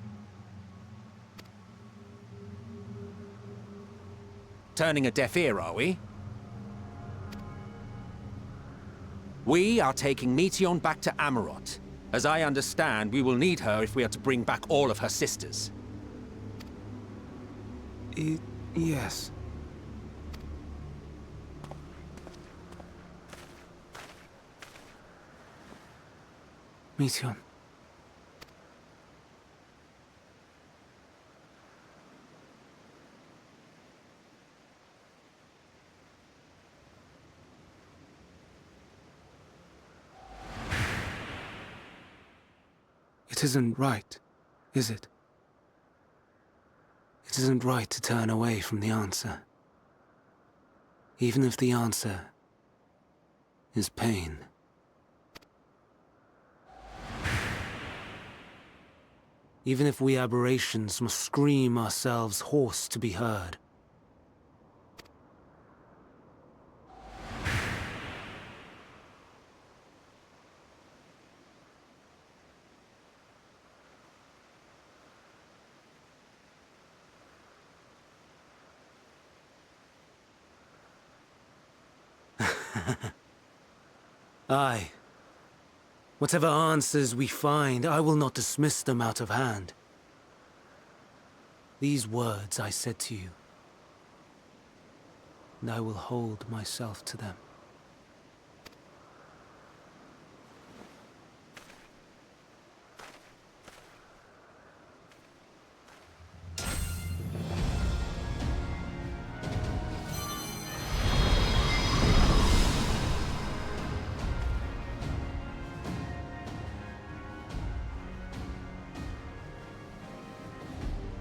Turning a deaf ear, are we? We are taking Meteion back to Amarot. As I understand, we will need her if we are to bring back all of her sisters. Yes. Meteion. It isn't right, is it? It isn't right to turn away from the answer. Even if the answer is pain. Even if we aberrations must scream ourselves hoarse to be heard. Aye. Whatever answers we find, I will not dismiss them out of hand. These words I said to you, and I will hold myself to them.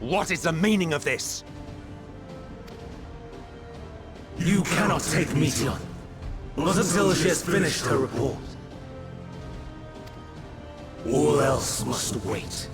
What is the meaning of this? You cannot take Meteon. Not until she has finished her report. All else must wait.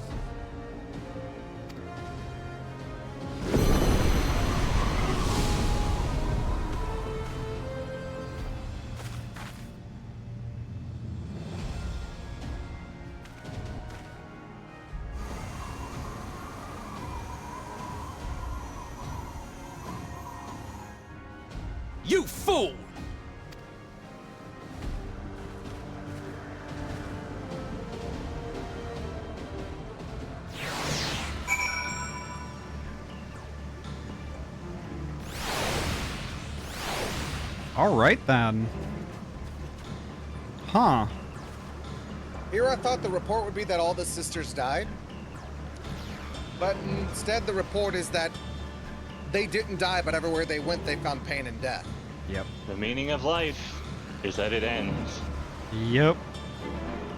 You fool! All right then. Huh. Here I thought the report would be that all the sisters died. But instead the report is that they didn't die, but everywhere they went they found pain and death. Yep. The meaning of life is that it ends. Yep.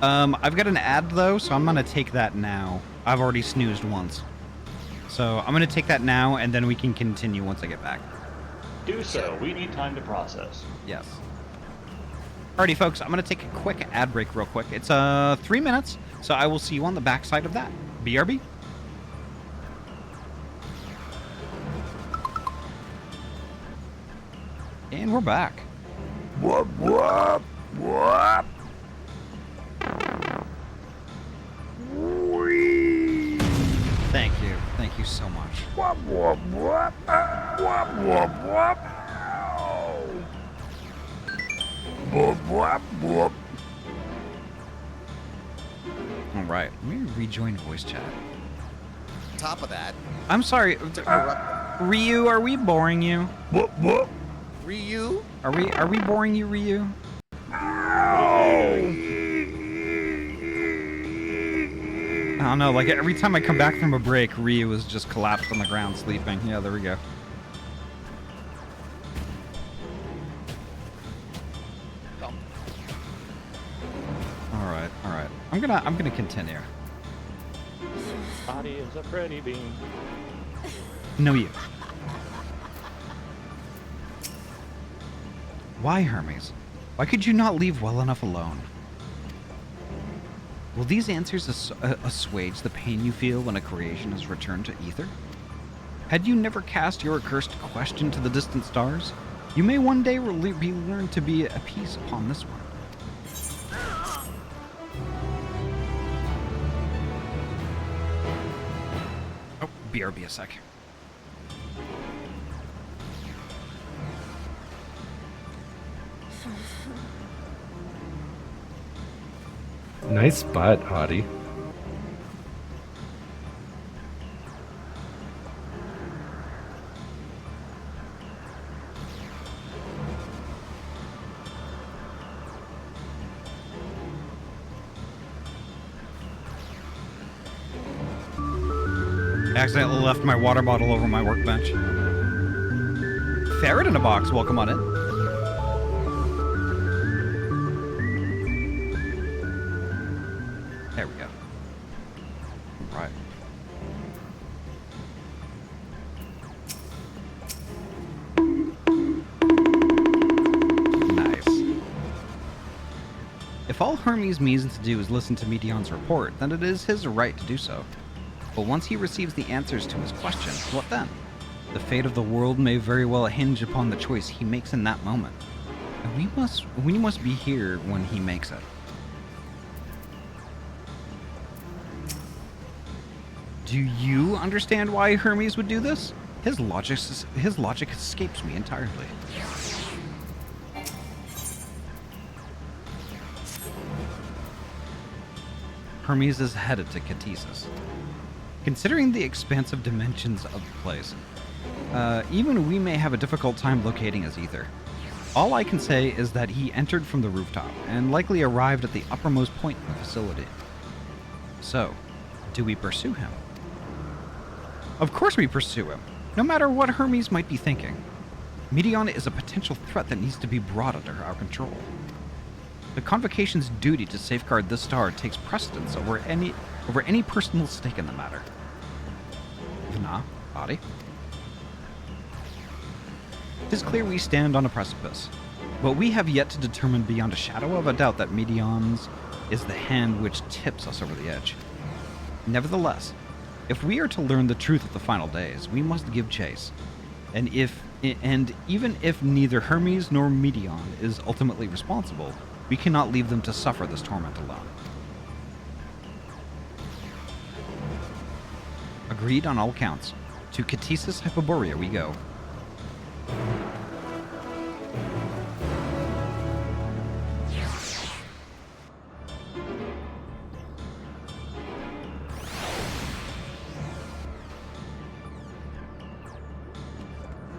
I've got an ad though, so I'm gonna take that now. I've already snoozed once. So I'm gonna take that now, and then we can continue once I get back. Do so. We need time to process. Yes. Alrighty, folks, I'm gonna take a quick ad break real quick. It's 3 minutes, so I will see you on the backside of that. BRB. And we're back. Whoop, whoop, whoop. Thank you so much. Whoop, whoop, whoop. Whoop, whoop, whoop. Whoop, whoop, whoop. Alright, let me rejoin voice chat. Top of that, I'm sorry, Ryu, are we boring you? Whoop, whoop. Ryu? Are we boring you, Ryu? I don't know, like every time I come back from a break, Ryu is just collapsed on the ground sleeping. Yeah, there we go. All right. I'm gonna continue. Body is a pretty bean. No, you. Why, Hermes? Why could you not leave well enough alone? Will these answers assuage the pain you feel when a creation is returned to ether? Had you never cast your accursed question to the distant stars, you may one day be learned to be at peace upon this one. Oh, BRB a sec. Nice spot, Ahty. Accidentally left my water bottle over my workbench. Ferret in a box, welcome on in. There we go. Right. Nice. If all Hermes means to do is listen to Meteon's report, then it is his right to do so. But once he receives the answers to his question, what then? The fate of the world may very well hinge upon the choice he makes in that moment. And we must be here when he makes it. Do you understand why Hermes would do this? His logic escapes me entirely. Hermes is headed to Catesis. Considering the expansive dimensions of the place, even we may have a difficult time locating his ether. All I can say is that he entered from the rooftop and likely arrived at the uppermost point in the facility. So, do we pursue him? Of course we pursue him, no matter what Hermes might be thinking. Meteon is a potential threat that needs to be brought under our control. The Convocation's duty to safeguard this star takes precedence over any personal stake in the matter. Vna, Ahty. It is clear we stand on a precipice, but we have yet to determine beyond a shadow of a doubt that Medion's is the hand which tips us over the edge. Nevertheless, if we are to learn the truth of the final days, we must give chase. And even if neither Hermes nor Medion is ultimately responsible, we cannot leave them to suffer this torment alone. Agreed on all counts. To Catesis Hyperborea we go.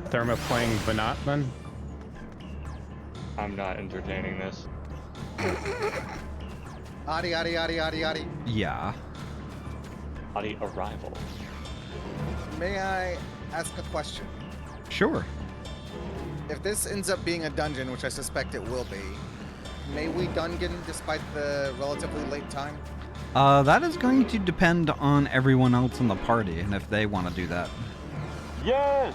Therma playing Venat then? I'm not entertaining this. Ahty. Yeah. Ahty arrival. May I ask a question? Sure. If this ends up being a dungeon, which I suspect it will be, may we dungeon despite the relatively late time? That is going to depend on everyone else in the party and if they want to do that. Yes!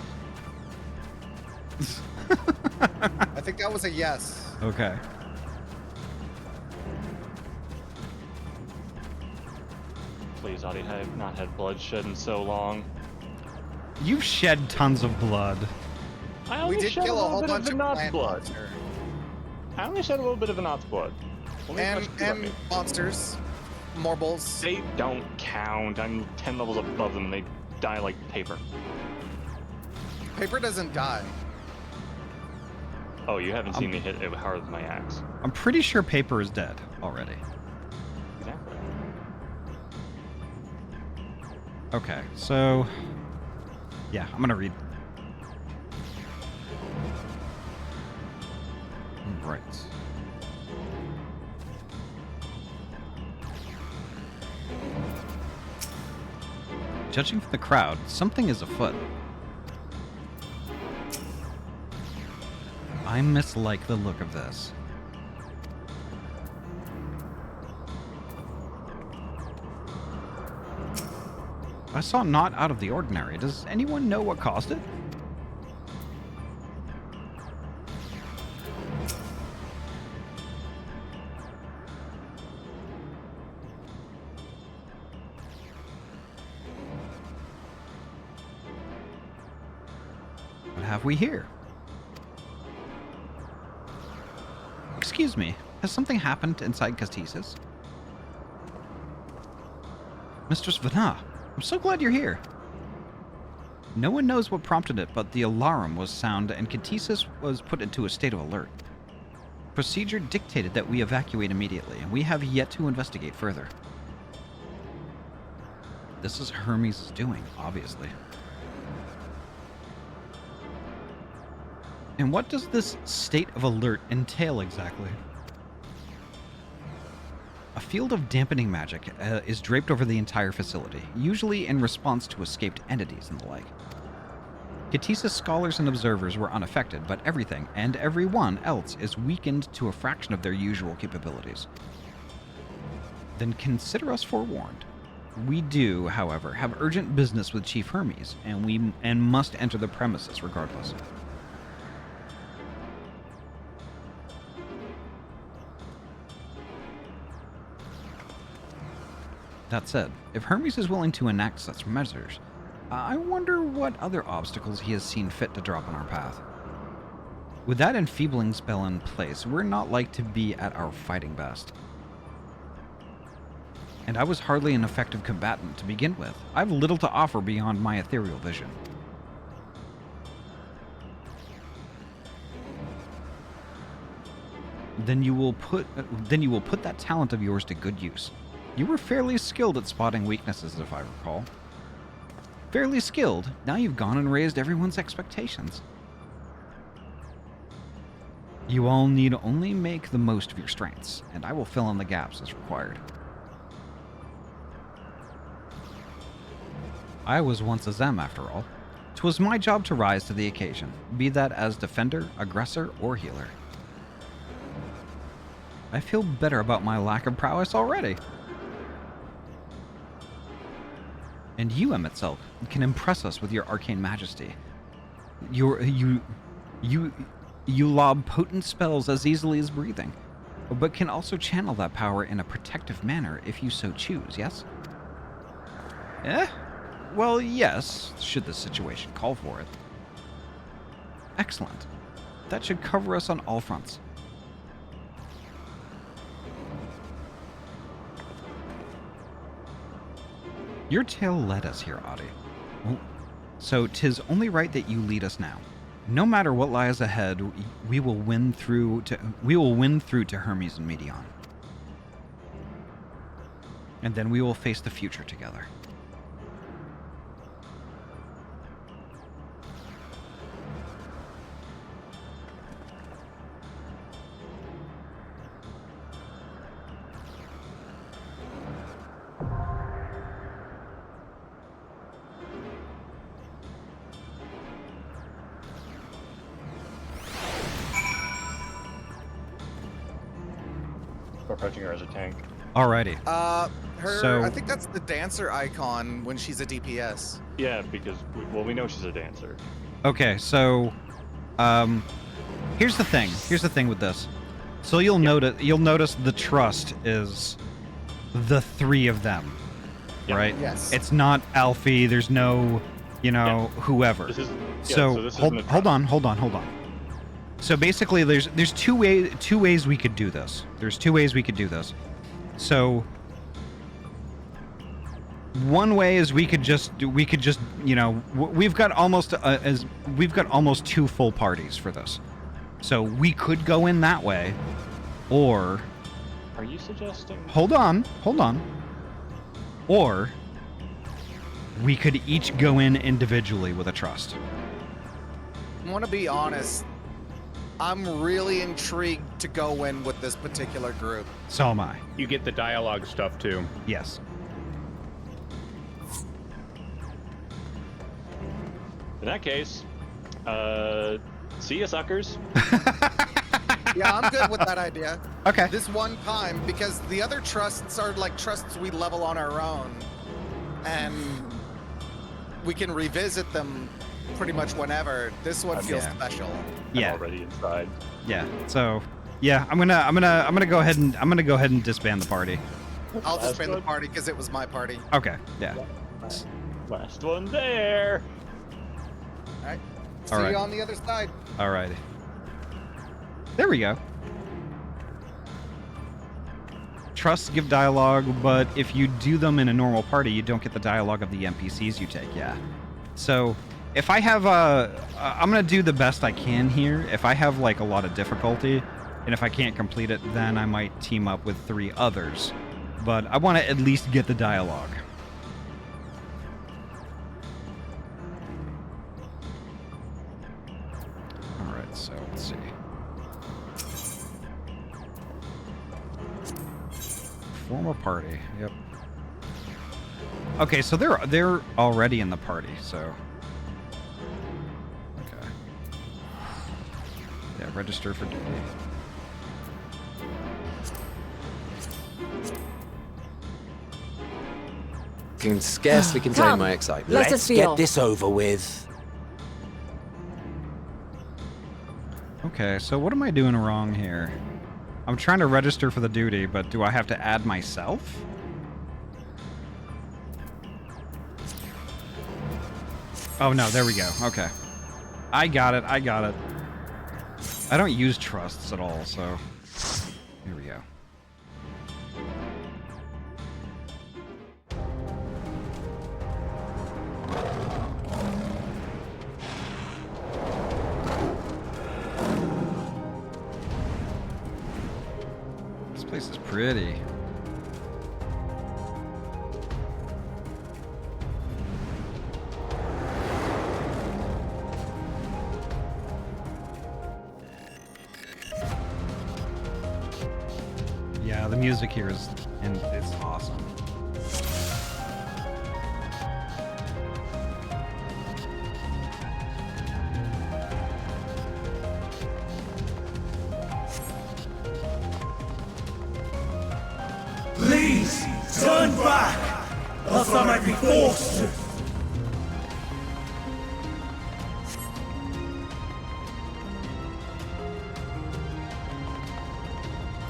I think that was a yes. Okay. Please, Ahty, I have not had bloodshed in so long. You've shed tons of blood. I We only did shed kill a whole little bit bunch of Venat's plant blood. monsters. I only shed a little bit of Venat's blood. Only And, touched two of me. and monsters. Morbles. They don't count. I'm 10 levels above them and they die like paper. Paper doesn't die. Oh, you haven't seen me hit it hard with my axe. I'm pretty sure Paper is dead already. Exactly. Okay, so... yeah, I'm gonna read. Right. Judging from the crowd, something is afoot. I mislike the look of this. I saw naught out of the ordinary. Does anyone know what caused it? What have we here? Excuse me, has something happened inside Catesis? Mistress Vana, I'm so glad you're here. No one knows what prompted it, but the alarm was sound and Catesis was put into a state of alert. Procedure dictated that we evacuate immediately, and we have yet to investigate further. This is Hermes' doing, obviously. And what does this state of alert entail exactly? A field of dampening magic is draped over the entire facility, usually in response to escaped entities and the like. Catesis scholars and observers were unaffected, but everything and everyone else is weakened to a fraction of their usual capabilities. Then consider us forewarned. We do, however, have urgent business with Chief Hermes, and must enter the premises regardless. That said, if Hermes is willing to enact such measures, I wonder what other obstacles he has seen fit to drop on our path. With that enfeebling spell in place, we're not like to be at our fighting best. And I was hardly an effective combatant to begin with. I have little to offer beyond my ethereal vision. Then you will put that talent of yours to good use. You were fairly skilled at spotting weaknesses, if I recall. Fairly skilled, now you've gone and raised everyone's expectations. You all need only make the most of your strengths, and I will fill in the gaps as required. I was once a Zem, after all. 'Twas my job to rise to the occasion, be that as defender, aggressor, or healer. I feel better about my lack of prowess already. And you, Emet-Selch, can impress us with your arcane majesty. You lob potent spells as easily as breathing, but can also channel that power in a protective manner if you so choose, yes? Well, yes, should the situation call for it. Excellent. That should cover us on all fronts. Your tale led us here, Ahty. So 'tis only right that you lead us now. No matter what lies ahead, we will win through to Hermes and Medion. And then we will face the future together. We're approaching her as a tank. Alrighty. I think that's the dancer icon when she's a DPS. Yeah, because we know she's a dancer. Okay, so here's the thing. Here's the thing with this. So you'll notice the trust is the three of them. Yeah. Right? Yes. It's not Alfie, there's no, whoever. This is, so this hold on. So basically there's two ways we could do this. There's two ways we could do this. So one way is we could just we've got almost two full parties for this. So we could go in that way, or are you suggesting? Hold on. Or we could each go in individually with a trust. I want to be honest. I'm really intrigued to go in with this particular group. So am I. You get the dialogue stuff too. Yes. In that case, see ya, suckers. Yeah, I'm good with that idea. Okay. This one time, because the other trusts are like trusts we level on our own, and we can revisit them pretty much whenever. This one feels special. Yeah. I'm already inside. Yeah. So, yeah, I'm gonna go ahead and disband the party. I'll disband the party because it was my party. Okay. Yeah. Last one there. All right. See All right. you on the other side. All right. There we go. Trusts give dialogue, but if you do them in a normal party, you don't get the dialogue of the NPCs you take. Yeah. So if I have I'm gonna do the best I can here. If I have like a lot of difficulty, and if I can't complete it, then I might team up with 3 others. But I want to at least get the dialogue. All right. So let's see. Form a party. Yep. Okay, so they're already in the party, so. Okay. Yeah, register for duty. Can scarcely contain Come, my excitement. let us Let's feel. get this over with. Okay, so what am I doing wrong here? I'm trying to register for the duty, but do I have to add myself? Oh no, there we go. Okay. I got it. I don't use trusts at all, so here we go. This place is pretty. Yeah, the music here is, and it's awesome. Please, turn back! else I might be forced to.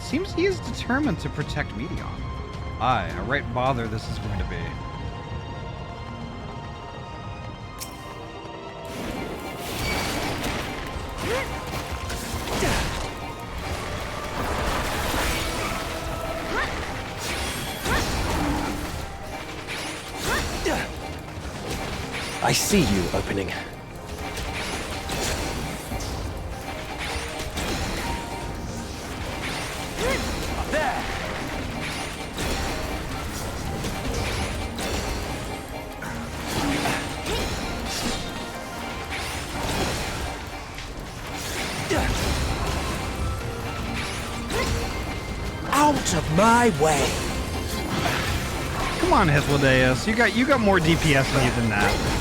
Seems he is determined to protect Medion. Aye, a right bother this is going to be. I see you opening. There! Out of my way! Come on, Hythlodaeus. You got more DPS in you than that.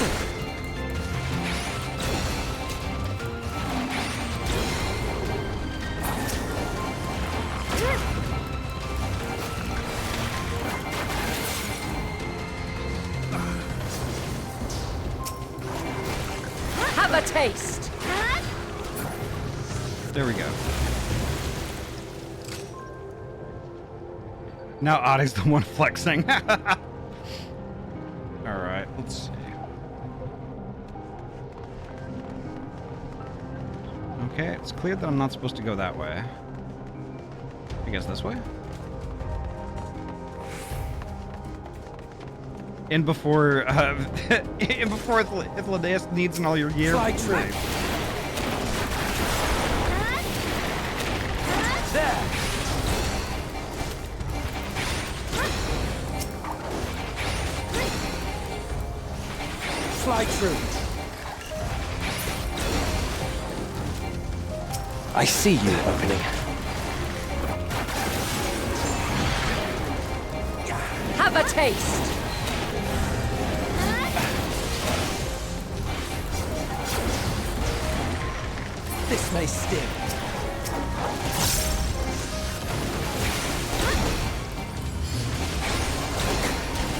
Have a taste. There we go. Now Ahty's the one flexing. Alright, let's see. Okay, it's clear that I'm not supposed to go that way. I guess this way? In before, in before Hythlodaeus needs all your gear. Fly tree. There! Fly true. I see you opening. Have a taste. This may sting.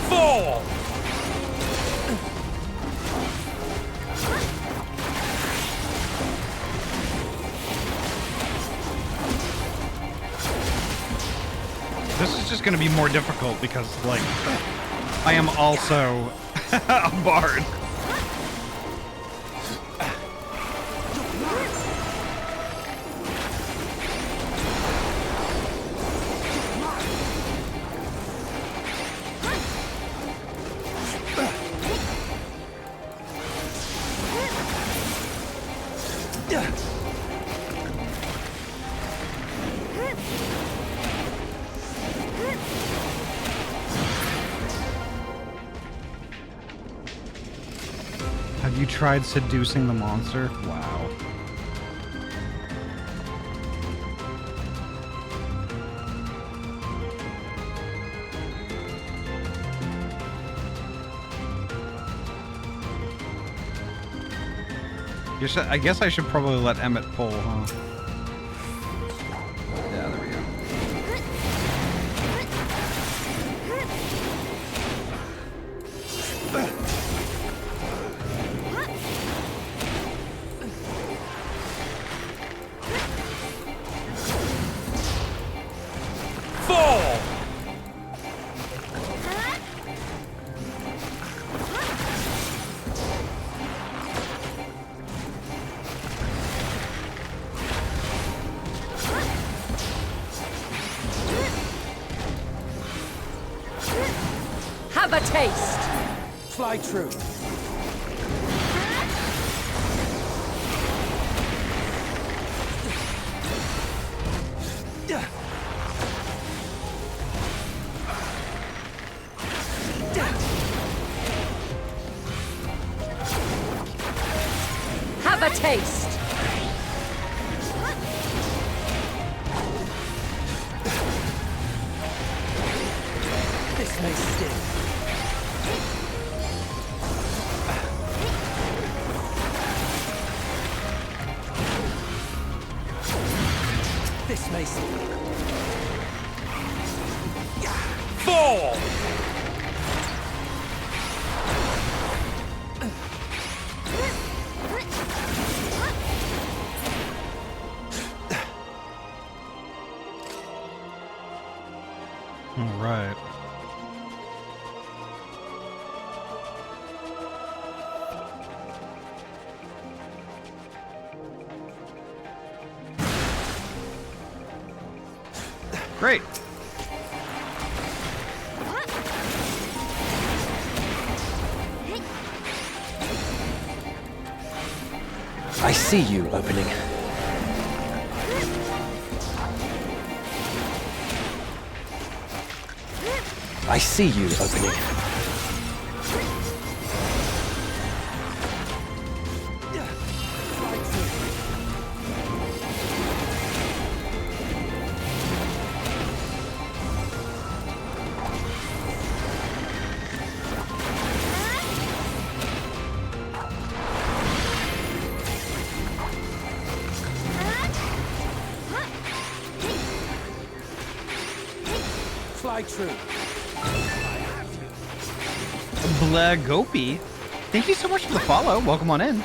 Fall! This is just going to be more difficult because, like, I am also a bard. Have you tried seducing the monster? Wow. I guess I should probably let Emmett pull, huh? Yeah, there we go. Fall! Have a taste. Fly true. Have a taste. This may sting. This may sting. Fall! Great. I see you opening. I see you opening. Fly true. Blagopi, thank you so much for the follow. Welcome on in.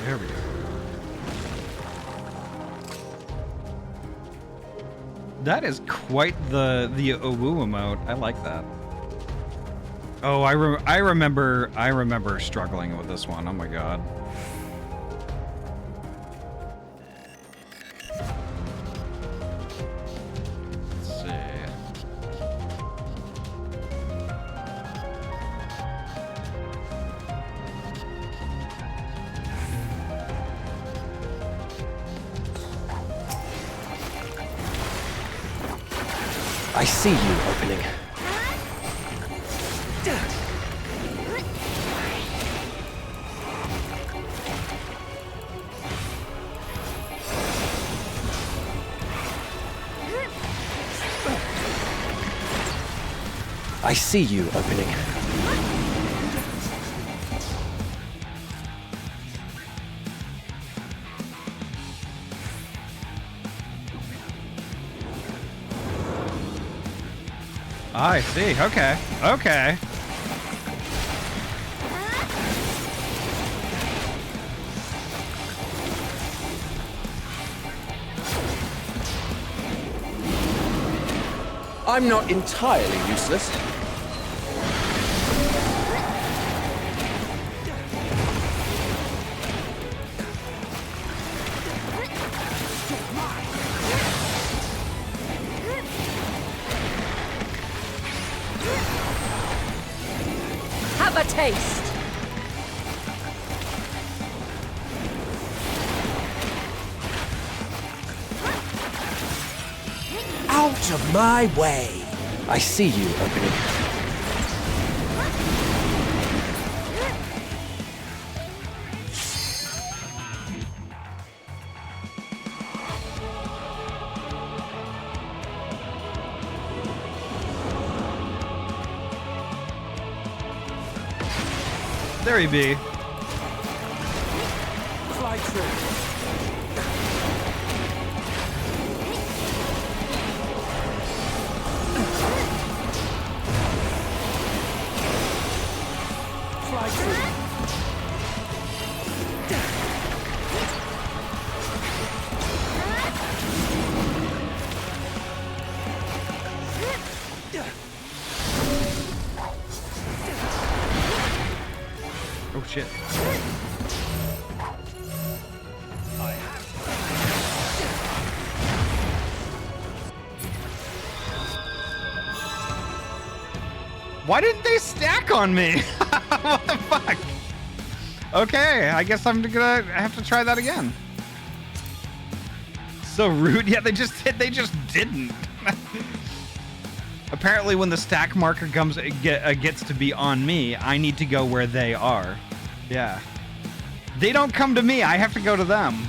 There we go. That is quite the Owu emote. I like that. Oh, I remember struggling with this one. Oh my god. Let's see. I see you opening. I see you opening. I see. Okay. Okay. I'm not entirely useless. Have a taste. Out of my way. I see you opening. There he be. Fly true. Fly true. Oh shit. Why didn't they stack on me? What the fuck? Okay, I guess I'm gonna have to try that again. So rude. Yeah, they just didn't. Apparently, when the stack marker gets to be on me, I need to go where they are. Yeah. They don't come to me. I have to go to them.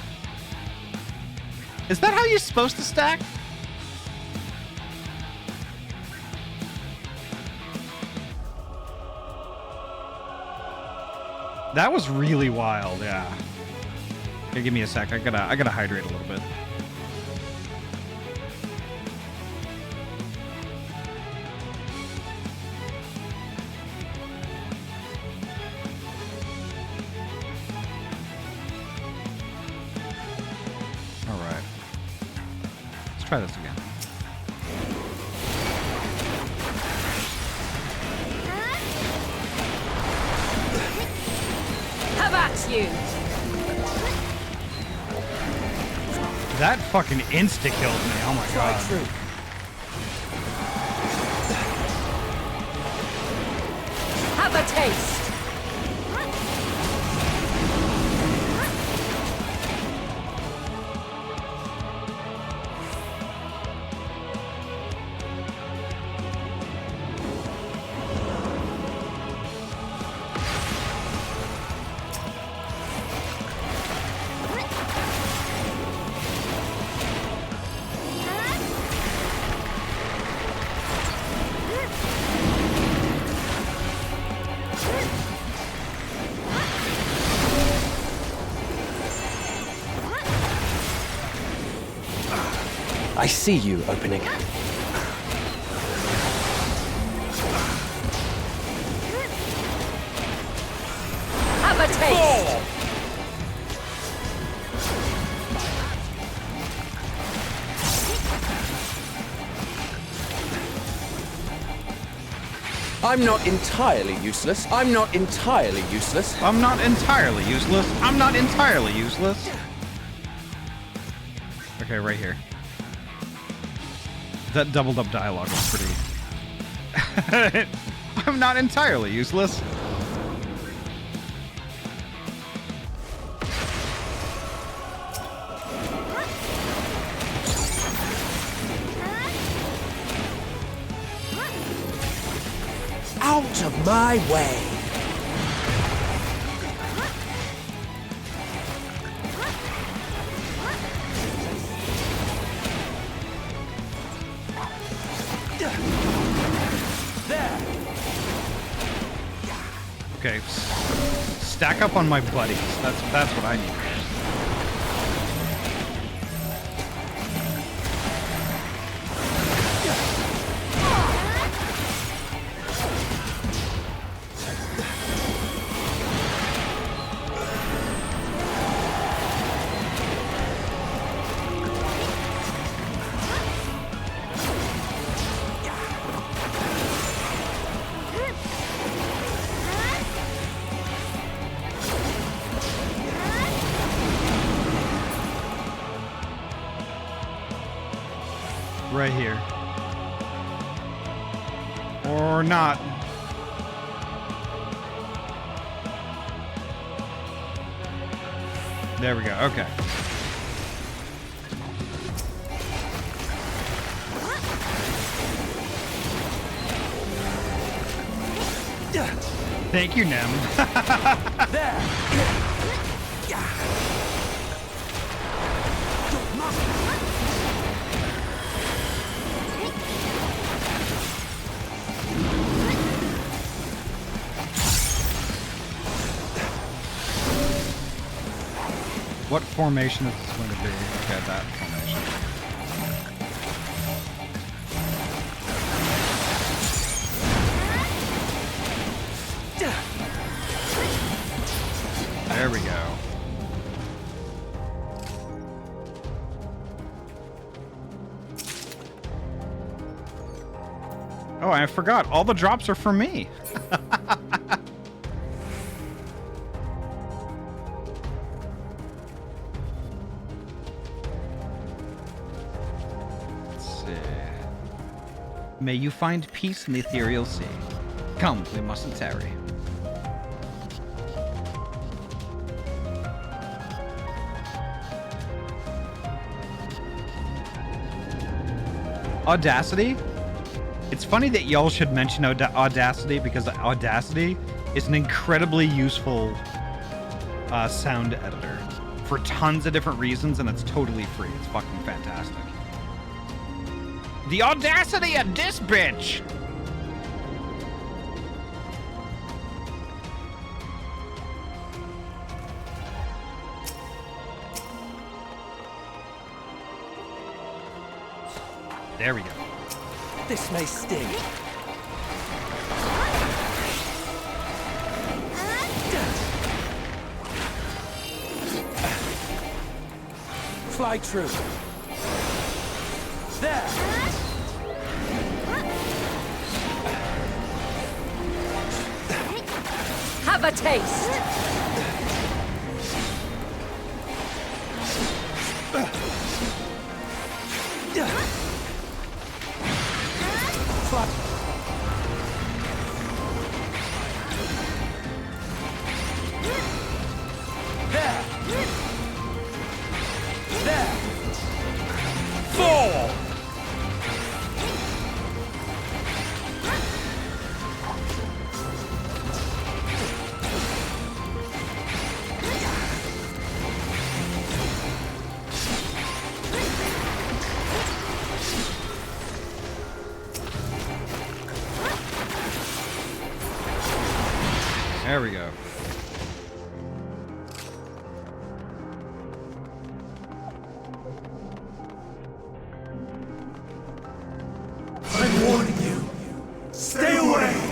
Is that how you're supposed to stack? That was really wild, yeah. Okay, give me a sec. I gotta hydrate a little bit. All right. try this again. Have at you! That fucking insta-killed me. Oh my god. Have a taste! I see you opening. Have a taste! I'm not entirely useless. I'm not entirely useless. I'm not entirely useless. I'm not entirely useless. Okay, right here. That doubled up dialogue was pretty... I'm not entirely useless. Out of my way. Okay, stack up on my buddies. That's what I need. Right here. Or not. There we go. Okay. Thank you, Nem. There. What formation is this going to be? Okay, that formation. There we go. Oh, I forgot. All the drops are for me. May you find peace in the ethereal sea. Come, we mustn't tarry. Audacity? It's funny that y'all should mention Audacity because Audacity is an incredibly useful sound editor for tons of different reasons, and it's totally free. It's fucking fantastic. The audacity of this bitch! There we go. This may sting. Fly true. Have a taste. Fall! There we go. I'm warning you. Stay away!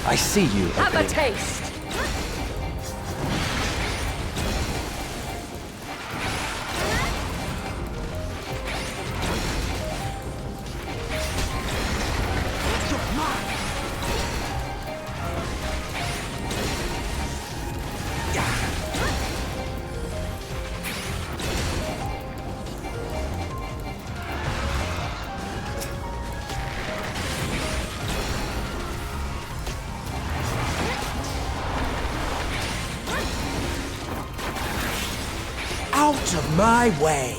I see you, Have a Ahty. taste. Out of my way!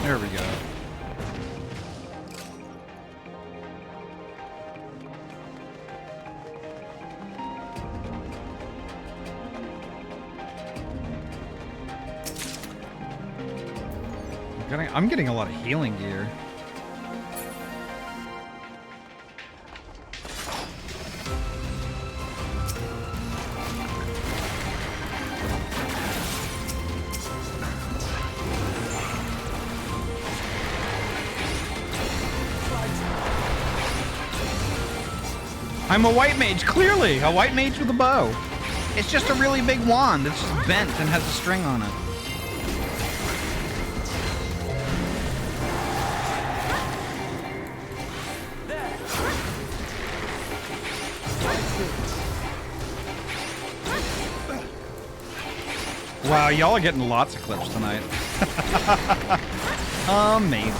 There we go. I'm getting a lot of healing gear. I'm a white mage, clearly! A white mage with a bow. It's just a really big wand. It's just bent and has a string on it. Wow, y'all are getting lots of clips tonight. Amazing.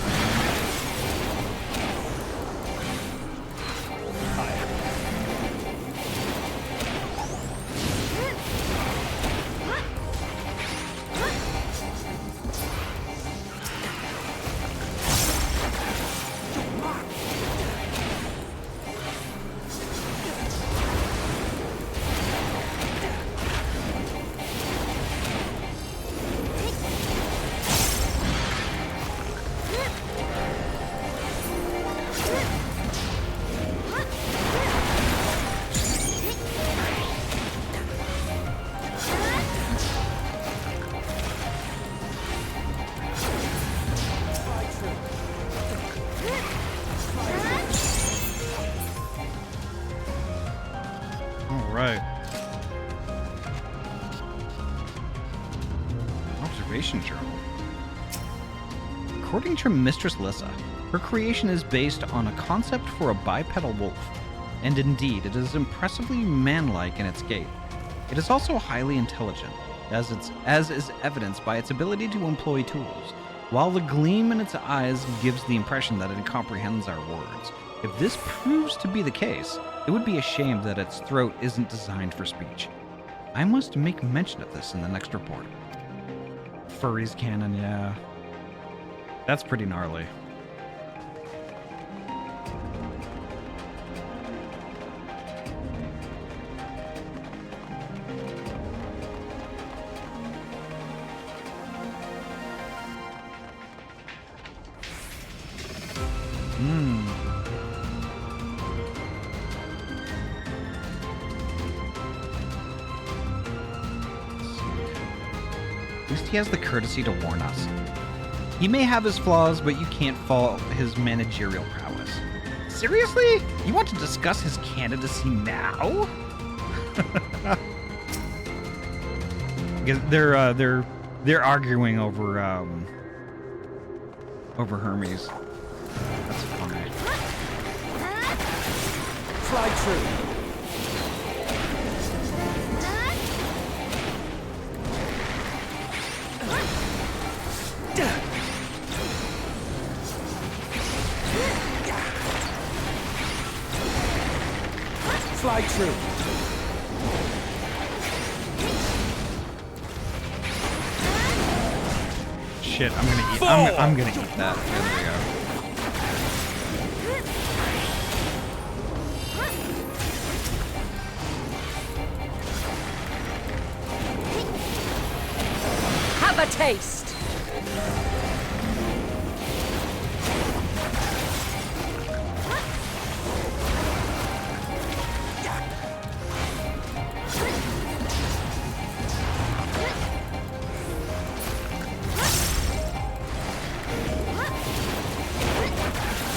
Right. Observation journal. According to Mistress Lissa, her creation is based on a concept for a bipedal wolf, and indeed it is impressively manlike in its gait. It is also highly intelligent, as is evidenced by its ability to employ tools, while the gleam in its eyes gives the impression that it comprehends our words. If this proves to be the case, it would be a shame that its throat isn't designed for speech. I must make mention of this in the next report. Furry's cannon, yeah. That's pretty gnarly. At least he has the courtesy to warn us. He may have his flaws, but you can't fault his managerial prowess. Seriously? You want to discuss his candidacy now? Because they're arguing over Hermes. That's fine. Fly true. Fly true. Shit, I'm gonna eat. I'm gonna eat that. Yeah, there we go. Have a taste.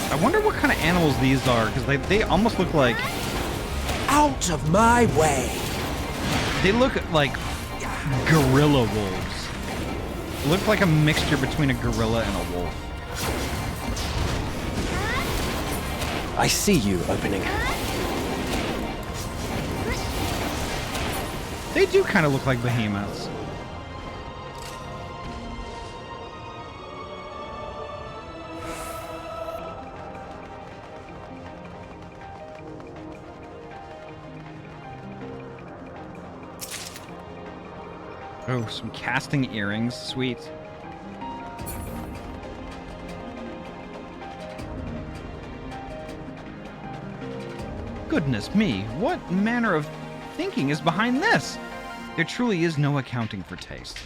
I wonder what kind of animals these are, because they almost look like... Out of my way! They look like gorilla wolves. They look like a mixture between a gorilla and a wolf. I see you opening. They do kind of look like behemoths. Oh, some casting earrings. Sweet. Goodness me, what manner of thinking is behind this? There truly is no accounting for taste.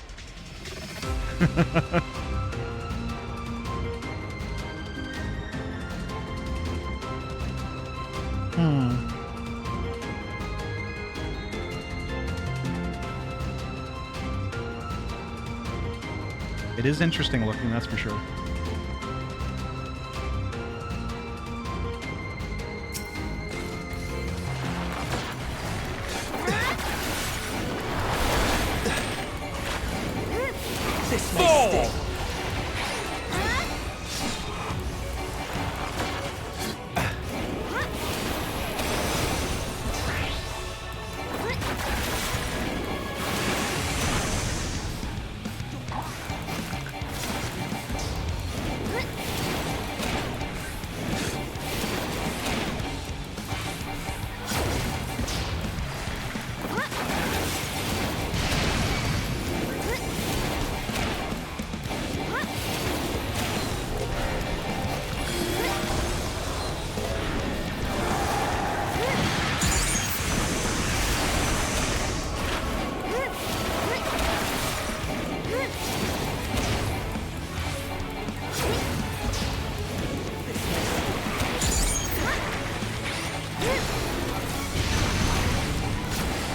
It is interesting looking, that's for sure. This may sting.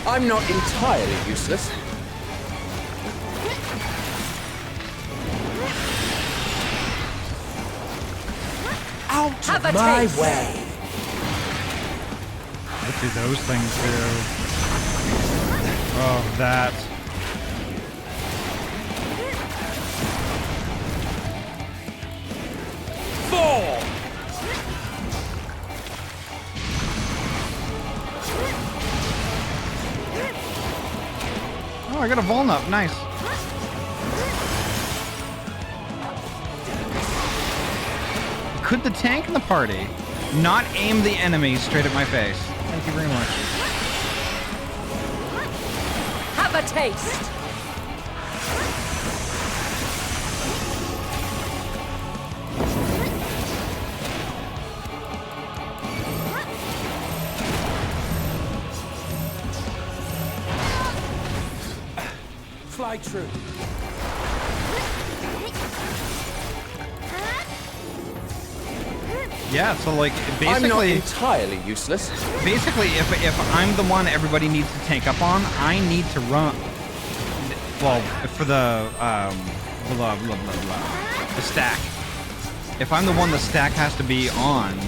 I'm not entirely useless. Out Have of a my taste. way! What do those things do? Oh, that. Fall! Oh, I got a walnut. Nice. Could the tank in the party not aim the enemy straight at my face? Thank you very much. Have a taste. Fly true. Yeah, so like I'm not basically, entirely useless. if I'm the one everybody needs to tank up on, I need to run. Well, for the blah blah blah blah, the stack. If I'm the one the stack has to be on,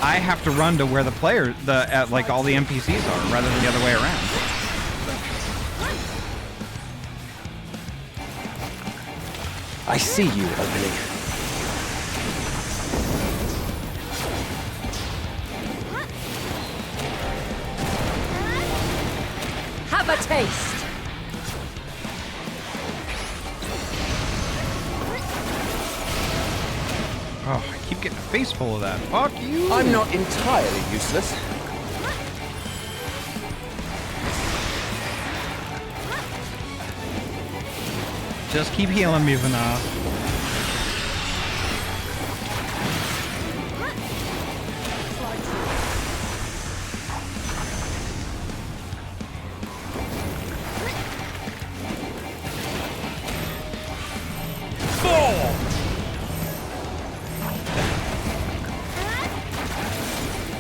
I have to run to where the player, like all the NPCs are, rather than the other way around. I see you, Ahty. Have a taste. Oh, I keep getting a face full of that. Fuck you. I'm not entirely useless. Just keep healing me, Vana.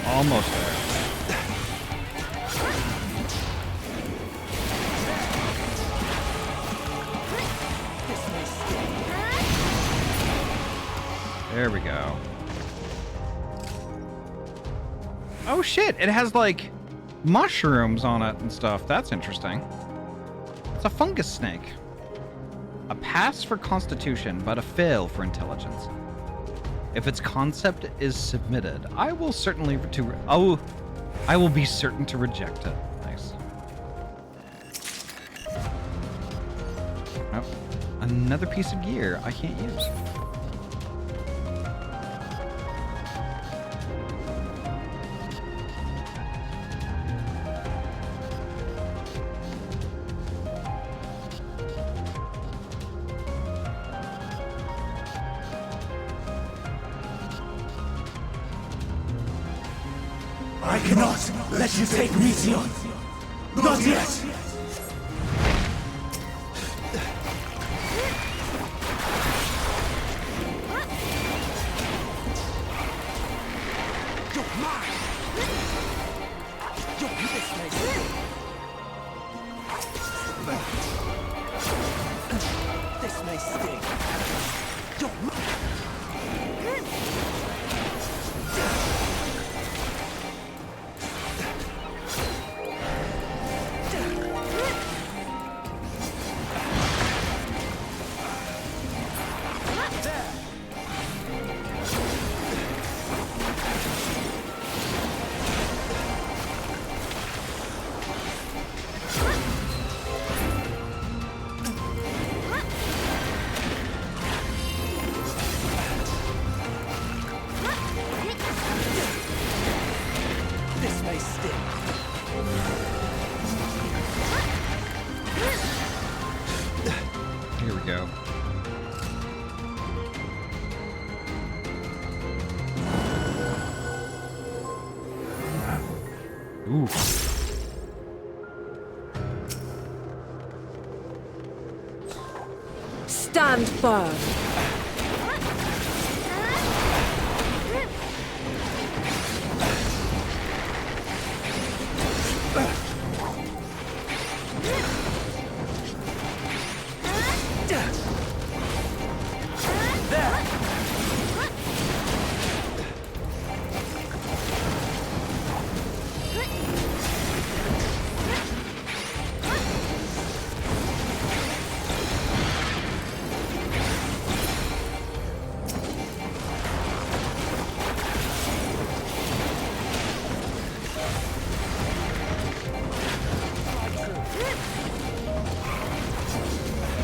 Almost there. There we go. Oh shit, it has like mushrooms on it and stuff. That's interesting. It's a fungus snake. A pass for constitution, but a fail for intelligence. If its concept is submitted, I will be certain to reject it. Nice. Oh, another piece of gear I can't use. I cannot let you take Mission. Not yet. You're mine. You're this may sting. This may sting. You're mine. This may sting. Here we go. Ooh. Stand firm.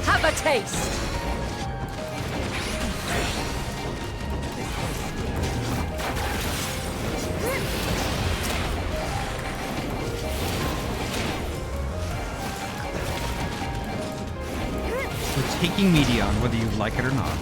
Have a taste. We're taking Medion, whether you like it or not.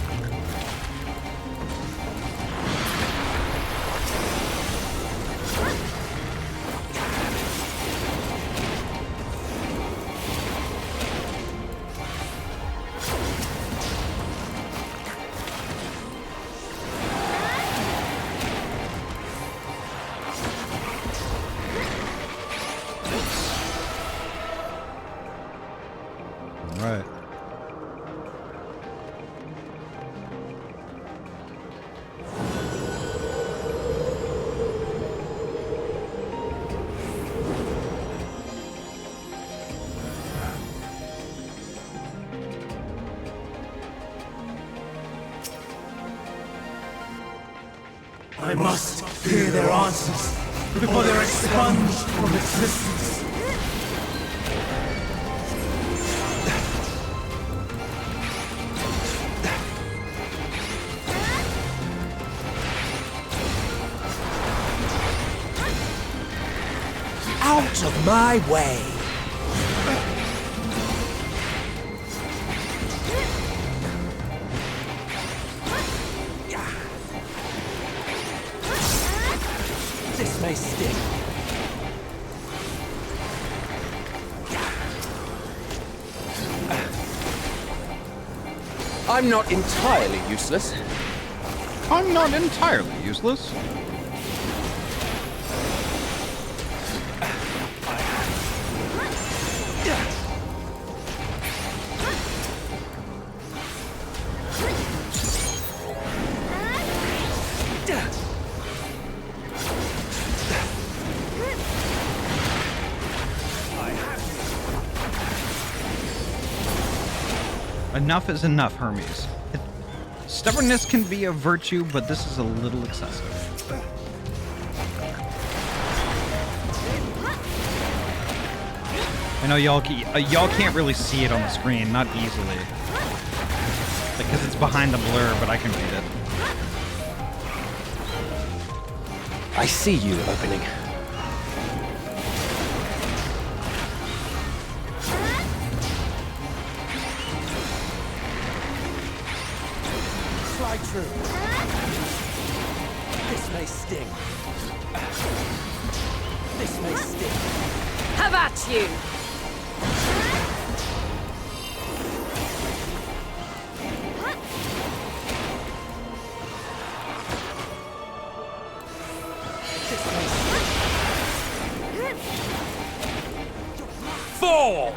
I must hear their answers before they're expunged from existence. Out of my way! This may sting. I'm not entirely useless. I'm not entirely useless. Enough is enough, Hermes. Stubbornness can be a virtue, but this is a little excessive. I know y'all can't really see it on the screen, not easily. Because it's behind the blur, but I can read it. I see you opening. Slide through. This may sting. This may sting. Have at you! This may sting. Fall!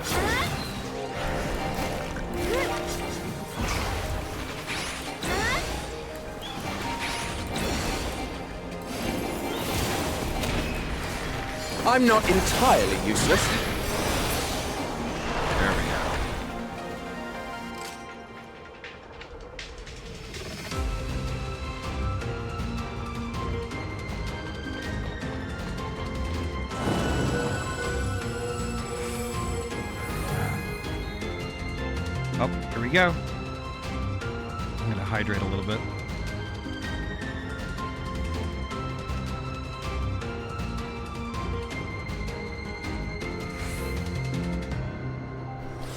I'm not entirely useless. There we go. Oh, here we go. I'm gonna hydrate a little bit.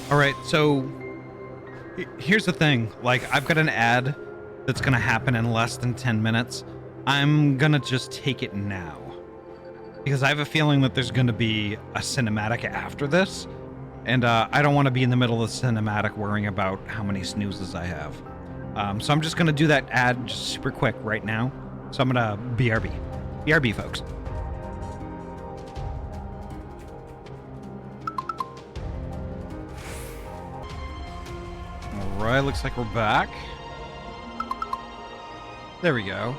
All right, so here's the thing. Like, I've got an ad that's gonna happen in less than 10 minutes. I'm gonna just take it now because I have a feeling that there's gonna be a cinematic after this, and I don't want to be in the middle of the cinematic worrying about how many snoozes I have. So I'm just gonna do that ad just super quick right now. So I'm gonna BRB, folks. All right, looks like we're back. There we go.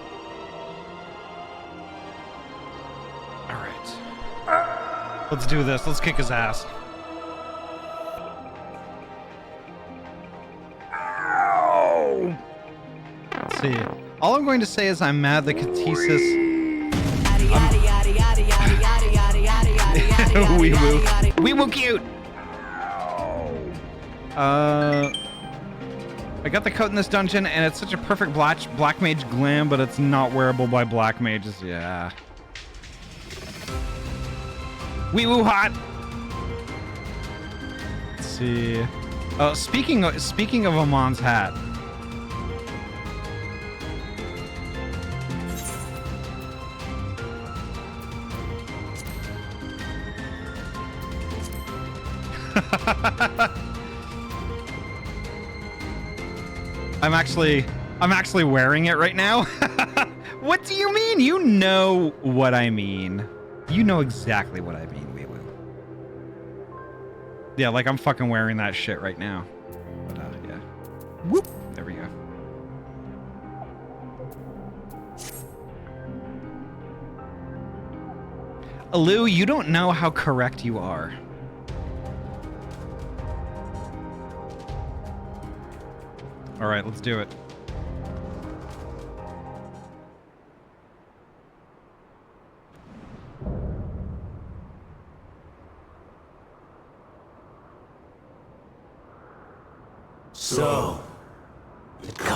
All right. Let's do this. Let's kick his ass. Ow! Let's see. All I'm going to say is I'm mad that Katesis... Wee woo. Wee woo cute! I got the coat in this dungeon, and it's such a perfect black mage glam, but it's not wearable by black mages. Yeah. Wee woo hot. Let's see. Speaking of Amon's hat. I'm actually wearing it right now. What do you mean? You know what I mean. You know exactly what I mean, wee woo. Yeah, like I'm fucking wearing that shit right now. But yeah. Whoop. There we go. Alu, you don't know how correct you are. All right, let's do it.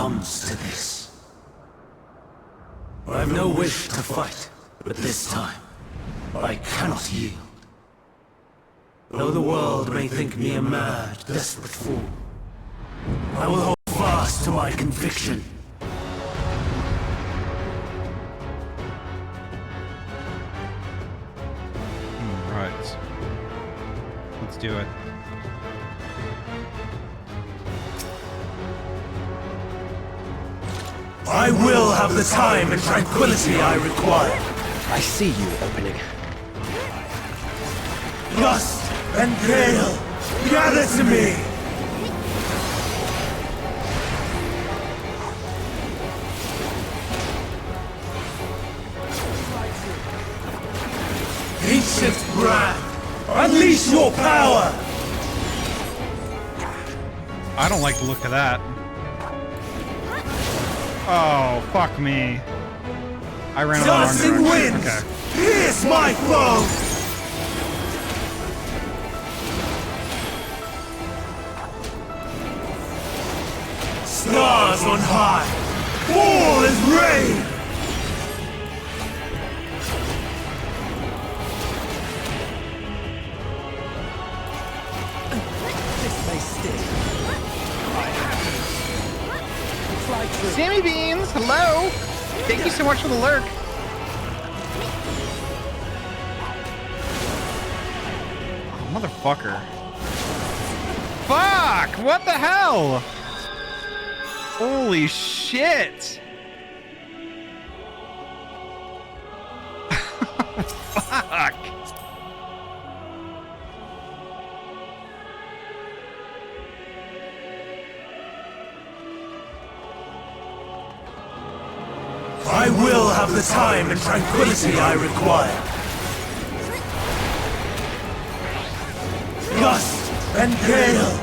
comes to this. I have no wish to fight, but this time, I cannot yield. Though the world may think me a mad, desperate fool, I will hold fast to my conviction. Right. Let's do it. I will have the time and tranquility I require. I see you opening. Lust and gale, gather to me! Ancient brand, unleash your power! I don't like the look of that. Oh, fuck me. I ran out of Dancing winds! Okay. Here's my foe! Stars on high! All is rain! This may stick. Sammy Beans, hello! Thank you so much for the lurk. Oh, motherfucker. Fuck! What the hell? Holy shit! Fuck! I will have the time and tranquility I require. Gust and gale,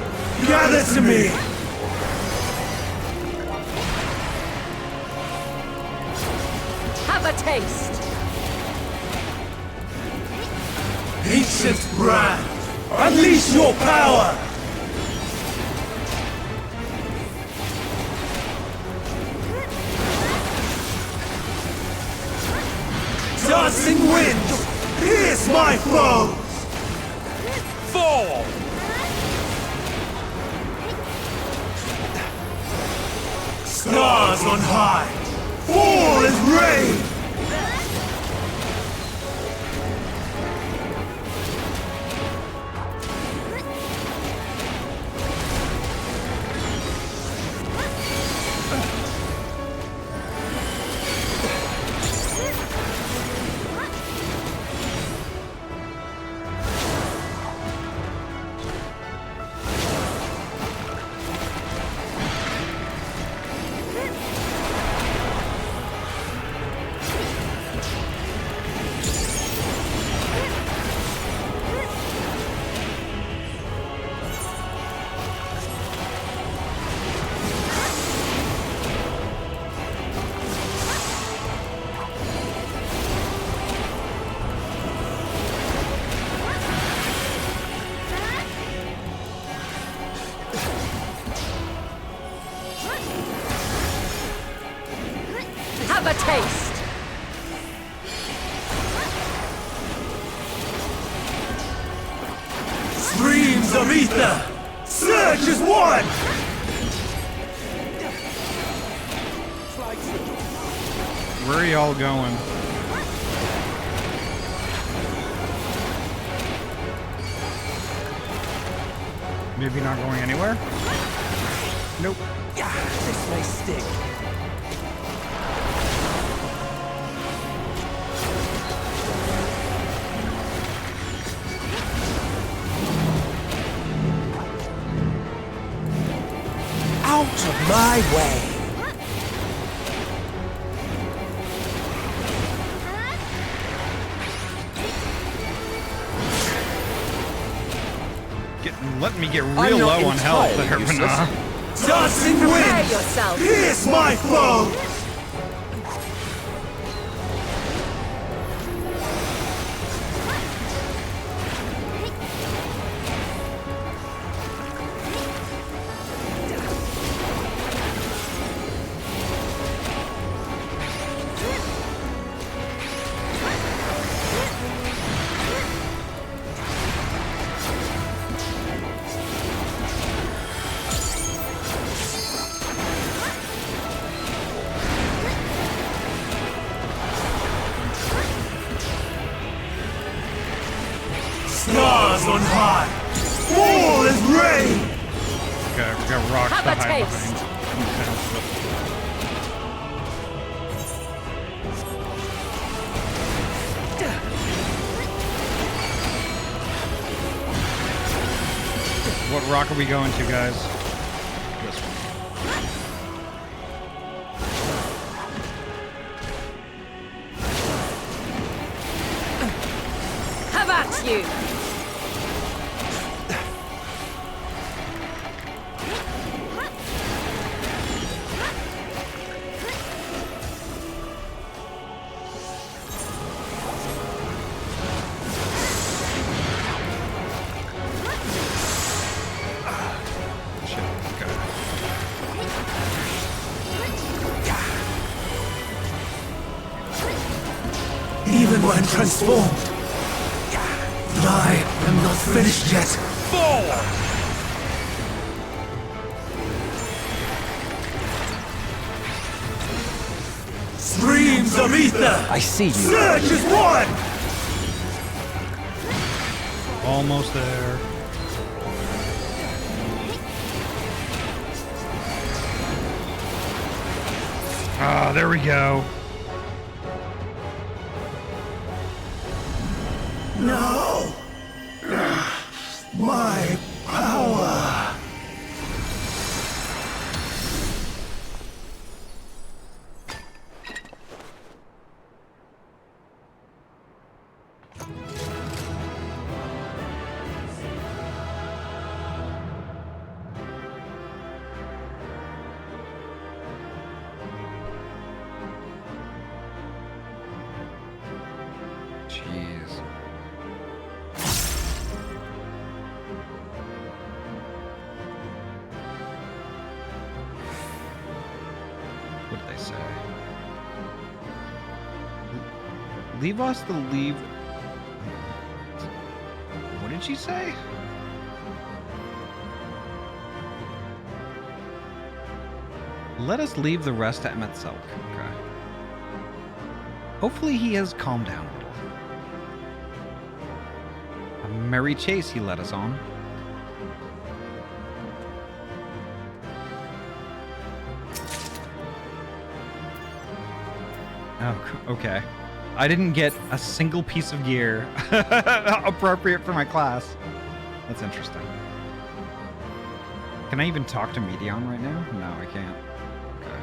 gather to me! Have a taste! Ancient brand, unleash your power! Dancing winds, pierce my foes! Fall! Stars on high, all is rain! Have a taste! Streams of ether! Surge as one! Where are y'all going? Maybe not going anywhere? Nope. This may stick. Out of my way! Letting me get real low on health there, but nah. Dancing Prepare winds! yourself! Here's my foes! fly! Fall as rain! Okay, we got rocks Have to a hide taste. behind. What rock are we going to, guys? This one. Have at you! Shit, okay. Even when transformed, I am not finished yet. Forward! Streams of ether! I see you. Surge is one! Almost there. Ah, there we go. No! My power! Jeez. What did they say? Leave us to leave. What did she say? Let us leave the rest to Emet-Selch. Okay. Hopefully he has calmed down a little. A merry chase he led us on. Oh, okay. I didn't get a single piece of gear appropriate for my class. That's interesting. Can I even talk to Medion right now? No, I can't. Okay.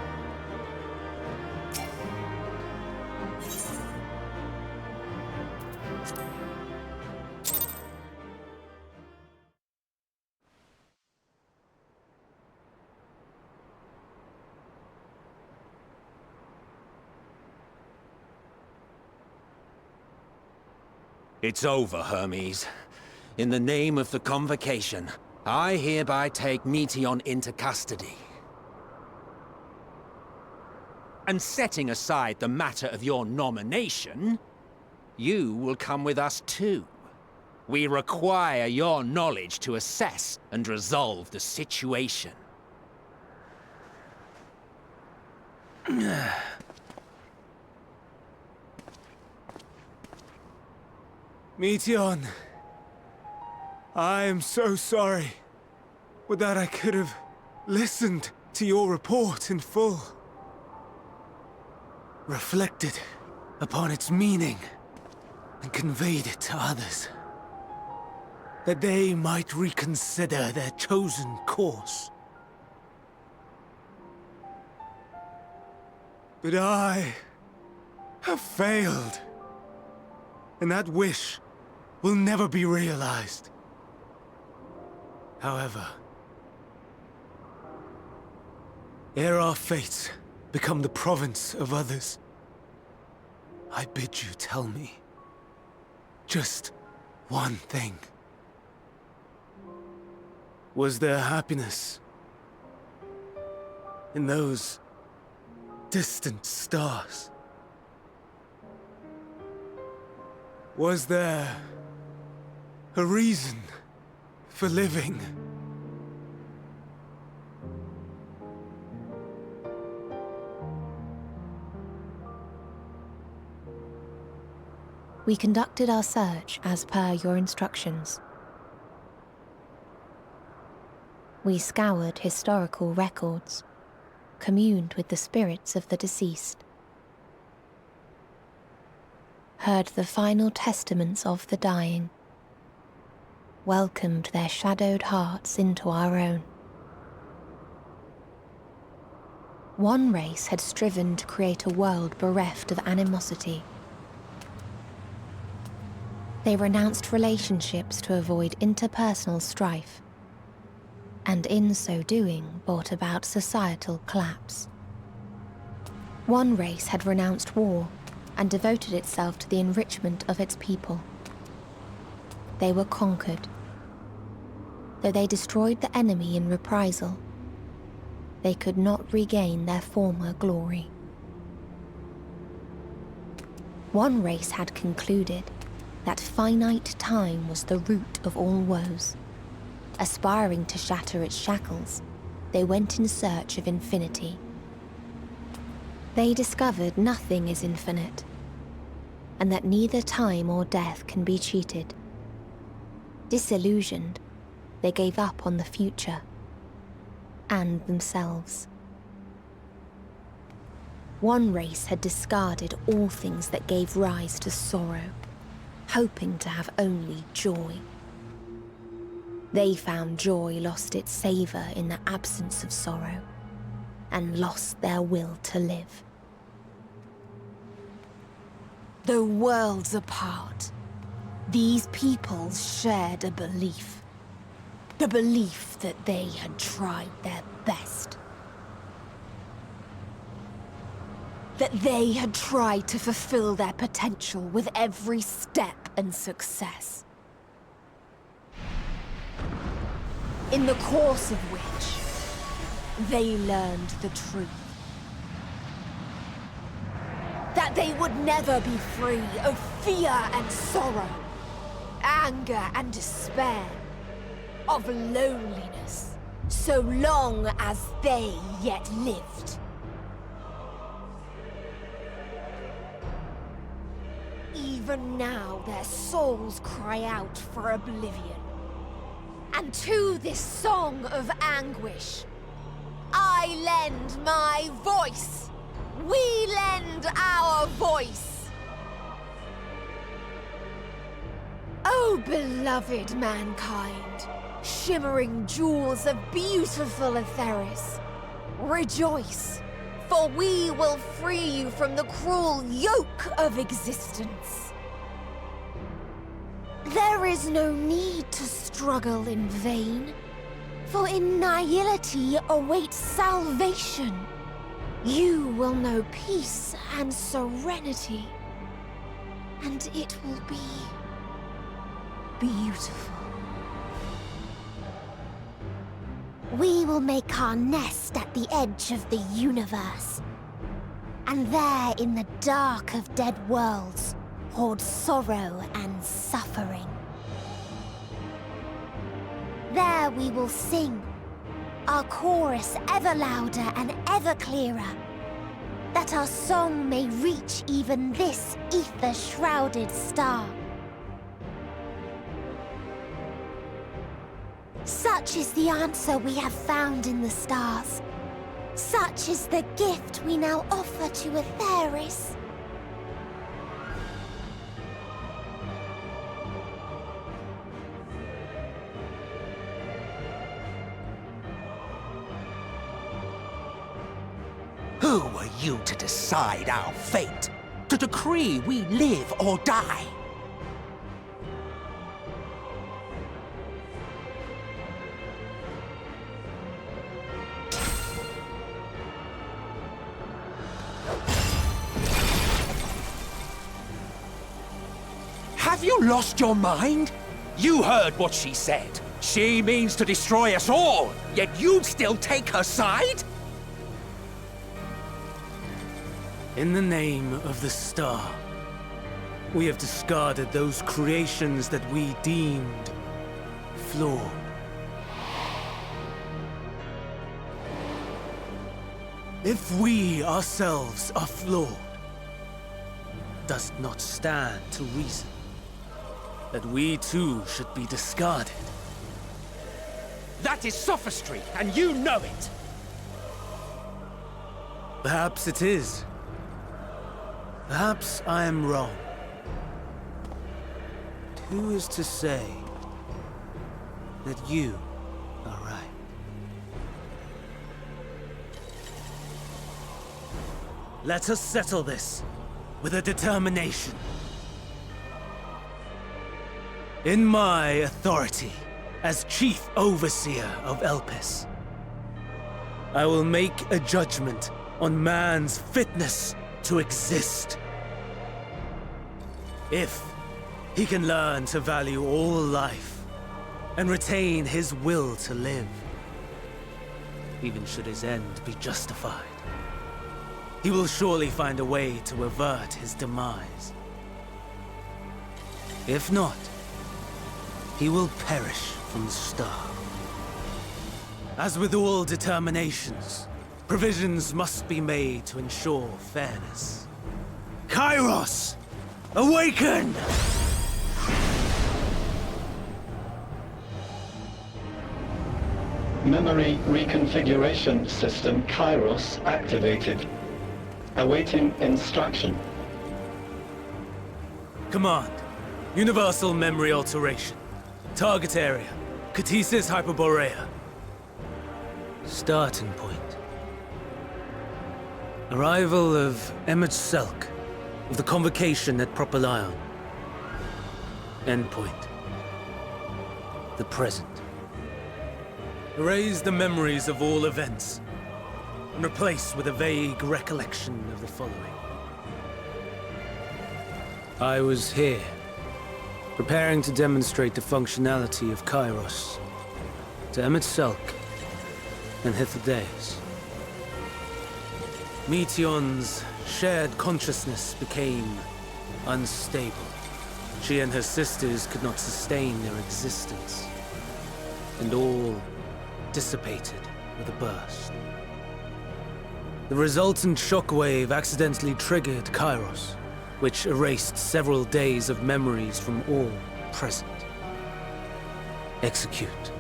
It's over, Hermes. In the name of the Convocation, I hereby take Meteon into custody. And setting aside the matter of your nomination, you will come with us too. We require your knowledge to assess and resolve the situation. Meteon, I am so sorry. With that, I could have listened to your report in full. Reflected upon its meaning and conveyed it to others. That they might reconsider their chosen course. But I have failed. And that wish will never be realized. However, ere our fates become the province of others, I bid you tell me just one thing. Was there happiness in those distant stars? Was there a reason for living? We conducted our search as per your instructions. We scoured historical records, communed with the spirits of the deceased, heard the final testaments of the dying, welcomed their shadowed hearts into our own. One race had striven to create a world bereft of animosity. They renounced relationships to avoid interpersonal strife, and in so doing brought about societal collapse. One race had renounced war and devoted itself to the enrichment of its people. They were conquered. Though they destroyed the enemy in reprisal, they could not regain their former glory. One race had concluded that finite time was the root of all woes. Aspiring to shatter its shackles, they went in search of infinity. They discovered nothing is infinite, and that neither time or death can be cheated. Disillusioned, they gave up on the future and themselves. One race had discarded all things that gave rise to sorrow, hoping to have only joy. They found joy lost its savor in the absence of sorrow, and lost their will to live. Though worlds apart, these peoples shared a belief. The belief that they had tried their best. That they had tried to fulfill their potential with every step and success. In the course of which, they learned the truth. That they would never be free of fear and sorrow, anger and despair, of loneliness, so long as they yet lived. Even now their souls cry out for oblivion. And to this song of anguish, I lend my voice. We lend our voice. Oh, beloved mankind, shimmering jewels of beautiful Etheris, rejoice, for we will free you from the cruel yoke of existence. There is no need to struggle in vain, for in nihility awaits salvation. You will know peace and serenity, and it will be beautiful. We will make our nest at the edge of the universe, and there in the dark of dead worlds hoard sorrow and suffering. There we will sing, our chorus ever louder and ever clearer, that our song may reach even this ether-shrouded star. Such is the answer we have found in the stars. Such is the gift we now offer to Etheris. Who are you to decide our fate? To decree we live or die? Have you lost your mind? You heard what she said. She means to destroy us all, yet you'd still take her side? In the name of the star, we have discarded those creations that we deemed flawed. If we ourselves are flawed, does it not stand to reason that we too should be discarded? That is sophistry, and you know it! Perhaps it is. Perhaps I am wrong. But who is to say that you are right? Let us settle this with a determination. In my authority as Chief Overseer of Elpis, I will make a judgment on man's fitness to exist. If he can learn to value all life and retain his will to live, even should his end be justified, he will surely find a way to avert his demise. If not, he will perish from the start. As with all determinations, provisions must be made to ensure fairness. Kairos! Awaken! Memory reconfiguration system Kairos activated. Awaiting instruction. Command. Universal memory alteration. Target area. Catesis Hyperborea. Starting point. Arrival of Emet-Selch of the Convocation at Propylion. Endpoint. The present. Erase the memories of all events and replace with a vague recollection of the following. I was here, preparing to demonstrate the functionality of Kairos to Emet-Selch and Hythodeus. Meteion's shared consciousness became unstable. She and her sisters could not sustain their existence, and all dissipated with a burst. The resultant shockwave accidentally triggered Kairos, which erased several days of memories from all present. Execute.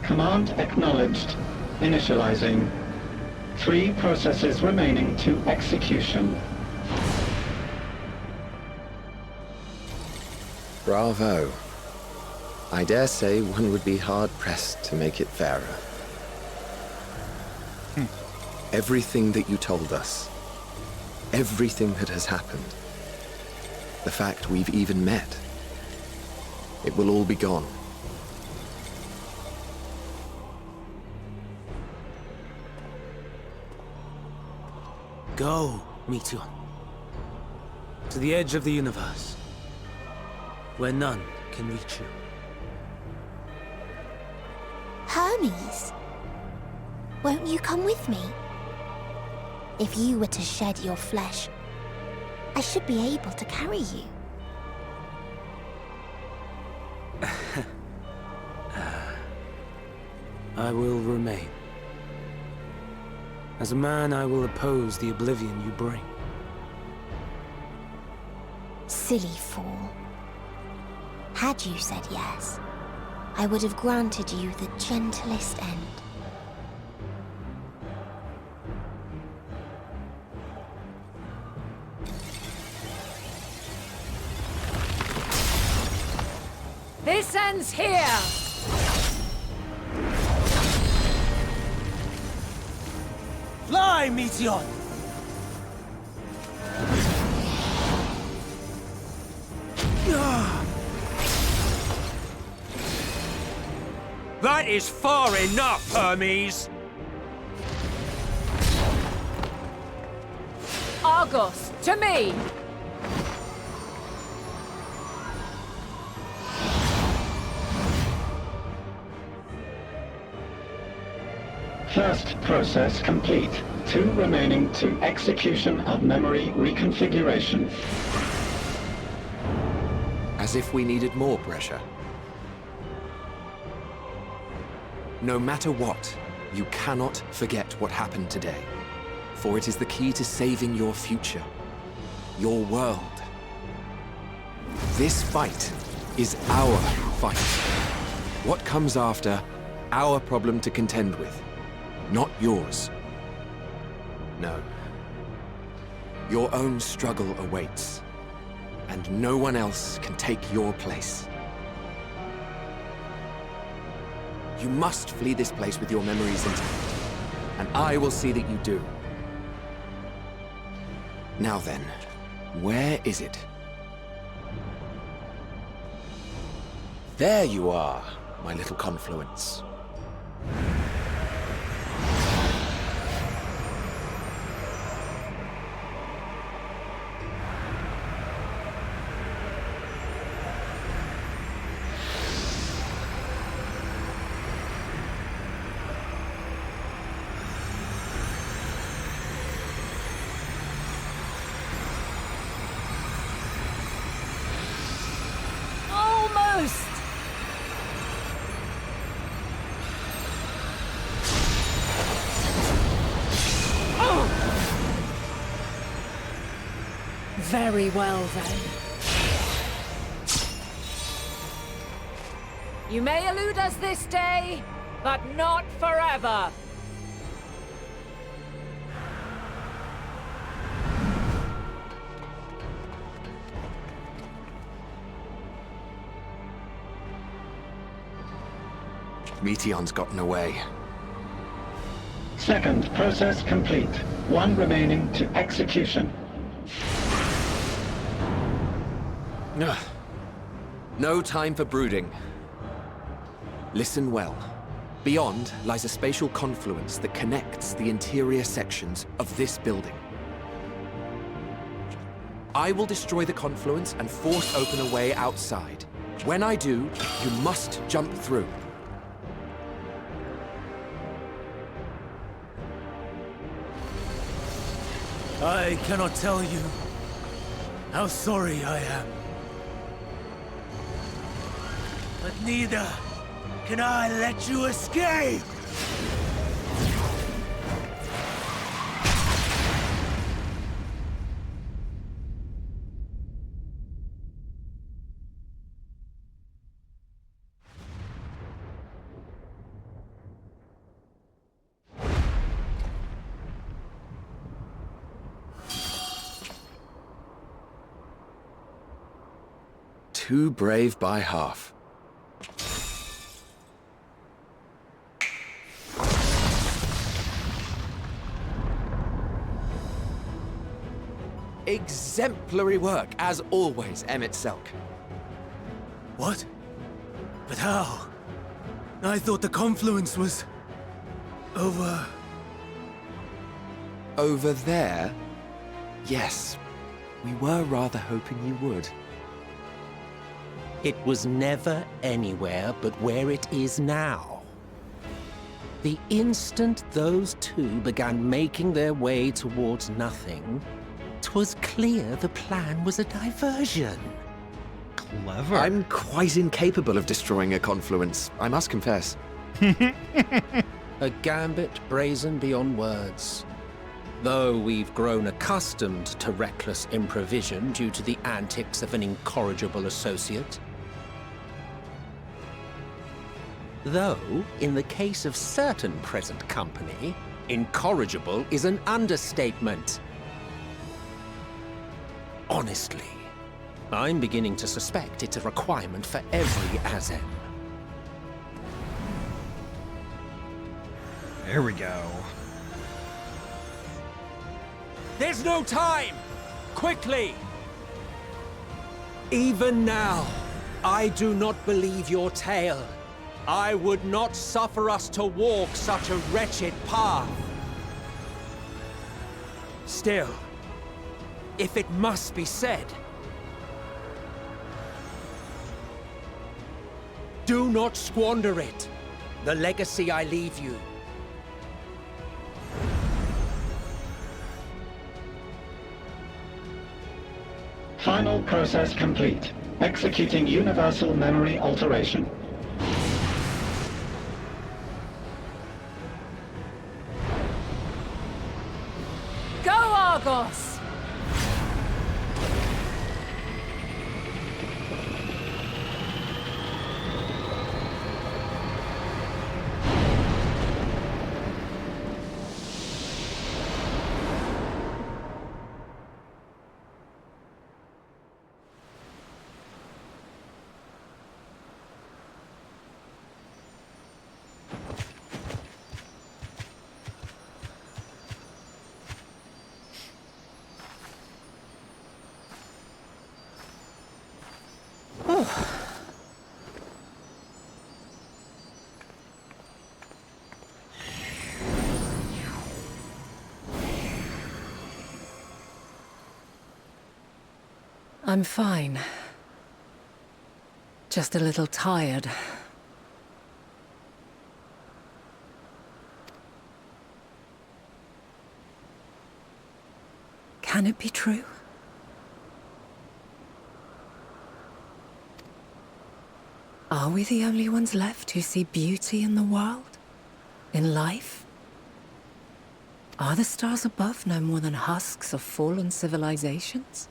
Command acknowledged. Initializing. 3 processes remaining to execution. Bravo. I dare say one would be hard-pressed to make it fairer. Everything that you told us, everything that has happened, the fact we've even met, it will all be gone. Go, Meteion. To the edge of the universe, where none can reach you. Hermes? Won't you come with me? If you were to shed your flesh, I should be able to carry you. I will remain. As a man, I will oppose the oblivion you bring. Silly fool. Had you said yes, I would have granted you the gentlest end. This ends here! Fly, Meteion! That is far enough, Hermes! Argos, to me! First process complete. 2 remaining to execution of memory reconfiguration. As if we needed more pressure. No matter what, you cannot forget what happened today. For it is the key to saving your future. Your world. This fight is our fight. What comes after, our problem to contend with, not yours. No. Your own struggle awaits, and no one else can take your place. You must flee this place with your memories intact, and I will see that you do. Now then, where is it? There you are, my little confluence. Almost! Very well, then. You may elude us this day, but not forever. Meteon's gotten away. Second process complete. One remaining to execution. Ugh. No time for brooding. Listen well. Beyond lies a spatial confluence that connects the interior sections of this building. I will destroy the confluence and force open a way outside. When I do, you must jump through. I cannot tell you how sorry I am. But neither can I let you escape! Too brave by half. Exemplary work, as always, Emet-Selch. What? But how? I thought the confluence was... over... Over there? Yes. We were rather hoping you would. It was never anywhere but where it is now. The instant those two began making their way towards nothing, 'twas clear the plan was a diversion. Clever. I'm quite incapable of destroying a confluence, I must confess. A gambit brazen beyond words. Though we've grown accustomed to reckless improvision due to the antics of an incorrigible associate. Though, in the case of certain present company, incorrigible is an understatement. Honestly, I'm beginning to suspect it's a requirement for every Azem. There we go. There's no time! Quickly! Even now, I do not believe your tale. I would not suffer us to walk such a wretched path. Still, if it must be said, do not squander it. The legacy I leave you. Final process complete. Executing universal memory alteration. Go, Argos! I'm fine. Just a little tired. Can it be true? Are we the only ones left who see beauty in the world? In life? Are the stars above no more than husks of fallen civilizations?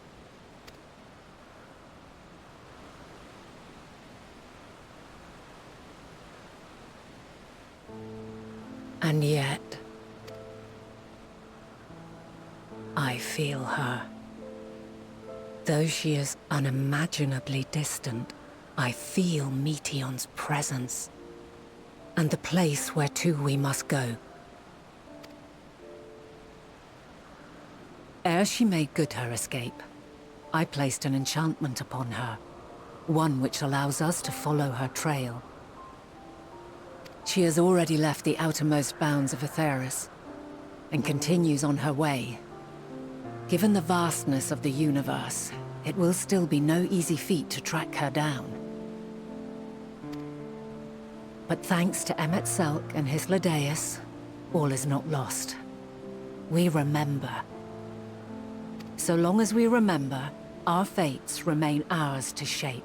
And yet, I feel her. Though she is unimaginably distant, I feel Meteion's presence, and the place where to we must go. Ere she made good her escape, I placed an enchantment upon her, one which allows us to follow her trail. She has already left the outermost bounds of Aetheris, and continues on her way. Given the vastness of the universe, it will still be no easy feat to track her down. But thanks to Emet-Selch and his Ladeus, all is not lost. We remember. So long as we remember, our fates remain ours to shape.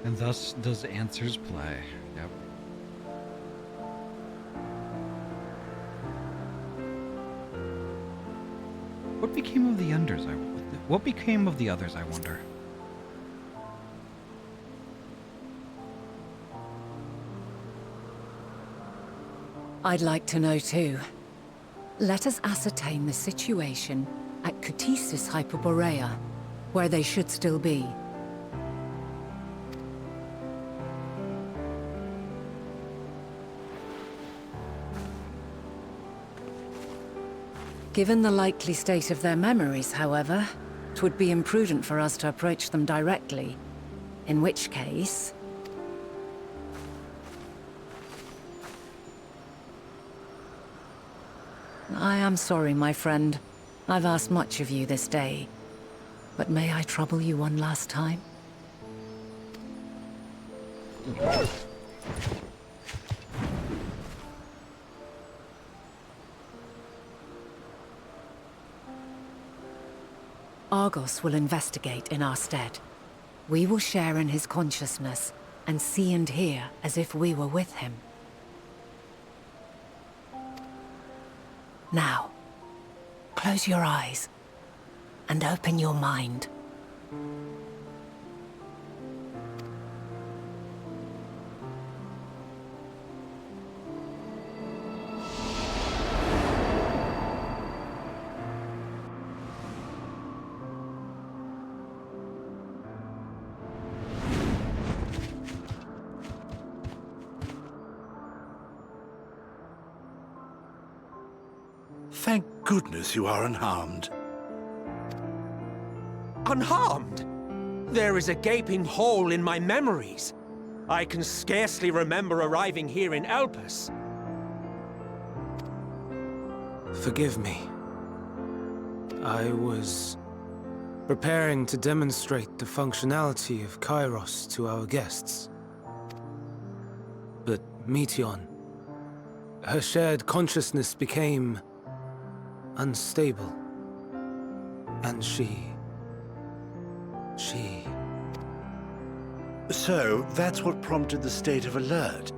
And thus does Answers play. Yep. What became of the unders? What became of the others, I wonder? I'd like to know too. Let us ascertain the situation at Cutisis Hyperborea, where they should still be. Given the likely state of their memories, however, it would be imprudent for us to approach them directly. In which case... I am sorry, my friend. I've asked much of you this day. But may I trouble you one last time? Argos will investigate in our stead. We will share in his consciousness and see and hear as if we were with him. Now, close your eyes and open your mind. Thank goodness you are unharmed. Unharmed? There is a gaping hole in my memories. I can scarcely remember arriving here in Elpis. Forgive me. I was preparing to demonstrate the functionality of Kairos to our guests. But Meteion, her shared consciousness became unstable. And she... So, that's what prompted the state of alert.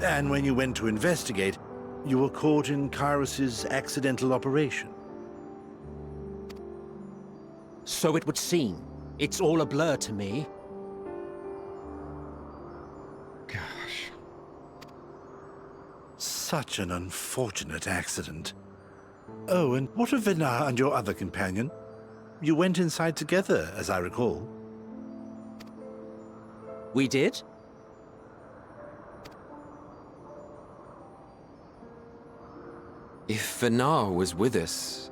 And when you went to investigate, you were caught in Kairos's accidental operation. So it would seem. It's all a blur to me. Gosh. Such an unfortunate accident. Oh, and what of Venar and your other companion? You went inside together, as I recall. We did? If Venar was with us,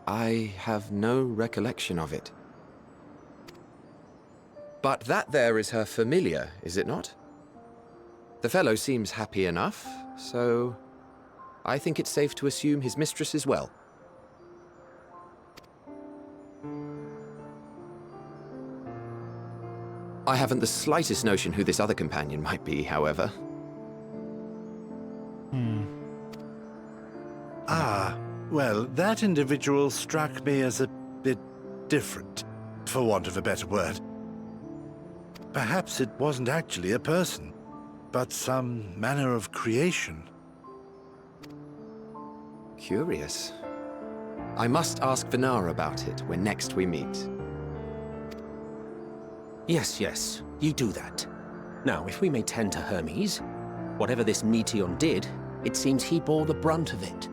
I have no recollection of it. But that there is her familiar, is it not? The fellow seems happy enough, so I think it's safe to assume his mistress is well. I haven't the slightest notion who this other companion might be, however. Ah, well, that individual struck me as a bit different, for want of a better word. Perhaps it wasn't actually a person, but some manner of creation. Curious. I must ask Vinara about it when next we meet. Yes, yes, you do that. Now, if we may tend to Hermes, whatever this Meteion did, it seems he bore the brunt of it.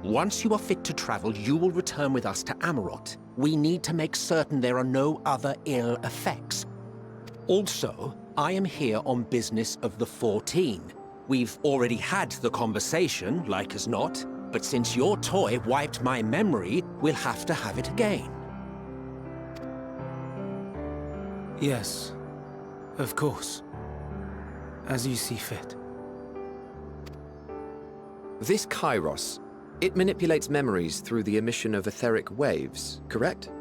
Once you are fit to travel, you will return with us to Amarot. We need to make certain there are no other ill effects. Also, I am here on business of the 14. We've already had the conversation, like as not, but since your toy wiped my memory, we'll have to have it again. Yes, of course. As you see fit. This Kairos, it manipulates memories through the emission of etheric waves, correct?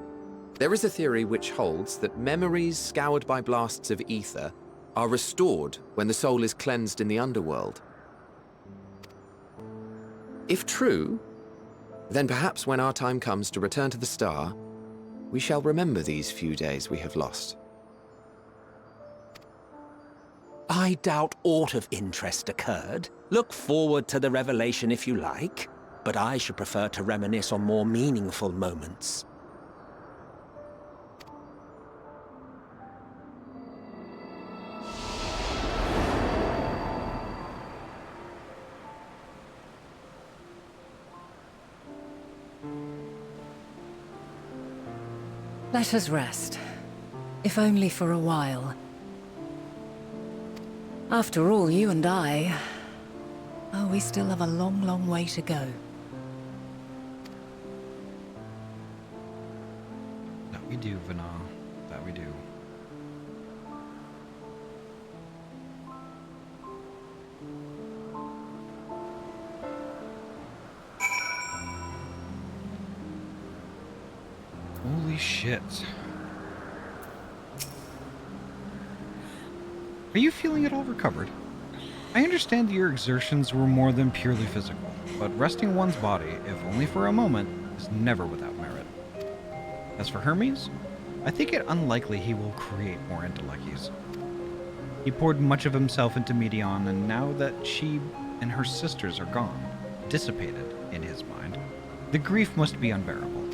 There is a theory which holds that memories scoured by blasts of ether are restored when the soul is cleansed in the underworld. If true, then perhaps when our time comes to return to the star, we shall remember these few days we have lost. I doubt aught of interest occurred. Look forward to the revelation if you like, but I should prefer to reminisce on more meaningful moments. Let us rest, if only for a while. After all, you and I... oh, we still have a long, long way to go. That we do, Vana. That we do. Holy shit. Are you feeling at all recovered? I understand that your exertions were more than purely physical, but resting one's body, if only for a moment, is never without merit. As for Hermes, I think it unlikely he will create more Endwalkers. He poured much of himself into Meteion, and now that she and her sisters are gone, dissipated in his mind, the grief must be unbearable.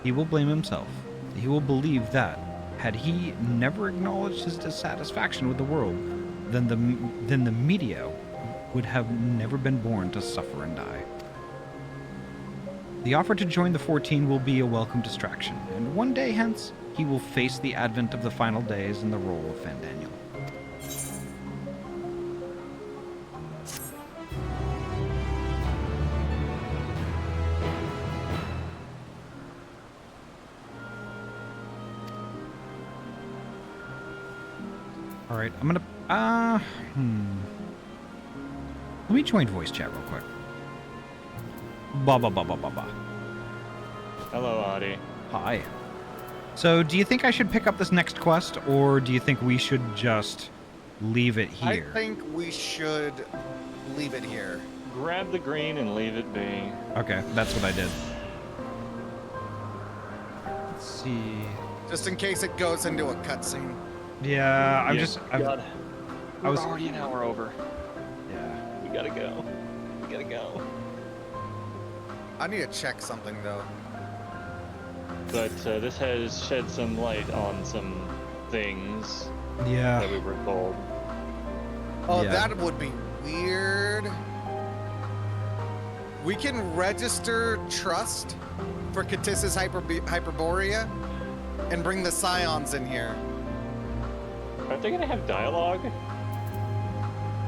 He will blame himself. He will believe that, had he never acknowledged his dissatisfaction with the world, then the Meteion would have never been born to suffer and die. The offer to join the 14 will be a welcome distraction, and one day hence, he will face the advent of the final days in the role of Fandaniel. Alright, I'm gonna, let me join voice chat real quick. Ba ba ba ba ba ba. Hello, Ahty. Hi. So, do you think I should pick up this next quest, or do you think we should just leave it here? I think we should leave it here. Grab the green and leave it be. Okay, that's what I did. Let's see. Just in case it goes into a cutscene. Yeah, I was already an hour over. Yeah. We gotta go. We gotta go. I need to check something though. But this has shed some light on some things that we were told. Oh, Yeah. that would be weird. We can register trust for Katis's Hyperborea and bring the Scions in here. Are they gonna have dialogue?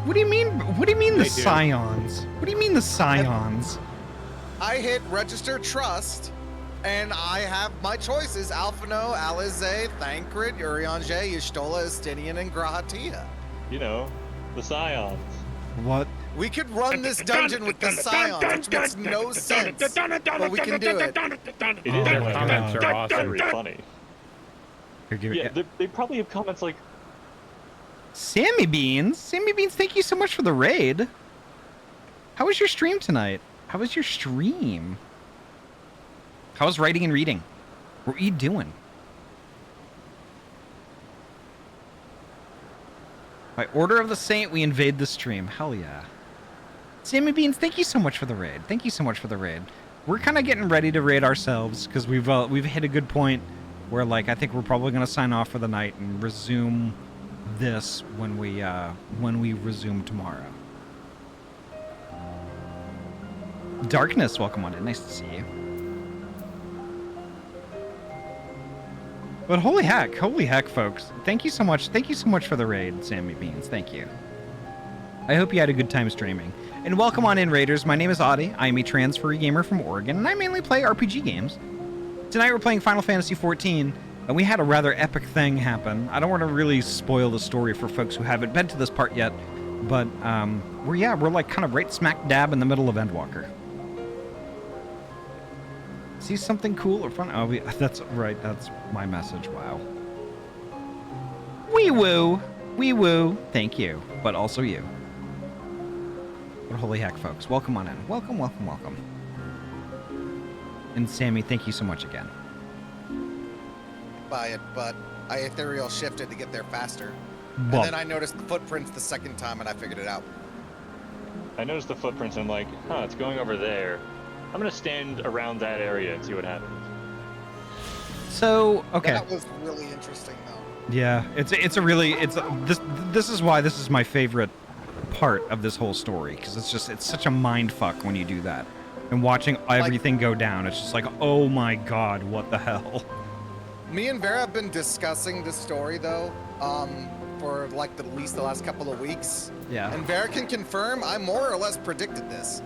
What do you mean? What do you mean the They do. Scions? What do you mean the Scions? I hit register trust, And I have my choices: Alphino, Alizé, Thancred, Urianger, Y'shtola, Estinian, and Grahatia. You know, the Scions. What? We could run this dungeon with the Scions, which makes no sense, but we can do it. It is Their like, comments are awesome. very funny. Yeah, they probably have comments like, Sammy Beans? Sammy Beans, thank you so much for the raid. How was your stream tonight? How was your stream? How was writing and reading? What were you doing? By order of the saint, we invade the stream. Hell yeah. Sammy Beans, thank you so much for the raid. Thank you so much for the raid. We're kind of getting ready to raid ourselves because we've hit a good point where, like, I think we're probably going to sign off for the night and resume this when we resume tomorrow. Darkness, welcome on in. Nice to see you. But holy heck, folks. Thank you so much. Thank you so much for the raid, Sammy Beans. Thank you. I hope you had a good time streaming. And welcome on in, Raiders. My name is Ahty. I am a transferee gamer from Oregon, and I mainly play RPG games. Tonight we're playing Final Fantasy XIV, and we had a rather epic thing happen. I don't want to really spoil the story for folks who haven't been to this part yet, but we're like kind of right smack dab in the middle of Endwalker. See something cool or fun? Oh, that's right. That's my message. Wow. Wee woo. Wee woo. Thank you. But also you. But holy heck, folks. Welcome on in. Welcome, welcome, welcome. And Sammy, thank you so much again. By it, but I ethereal shifted to get there faster. Well, And then I noticed the footprints the second time and I figured it out. I noticed the footprints and I'm like, huh, it's going over there. I'm gonna stand around that area and see what happens. So, okay. That was really interesting, though. Yeah, this is why this is my favorite part of this whole story, because it's such a mind fuck when you do that. And watching everything go down, it's just like, oh my god, what the hell? Me and Vera have been discussing this story, though, for like at least the last couple of weeks. Yeah. And Vera can confirm I more or less predicted this.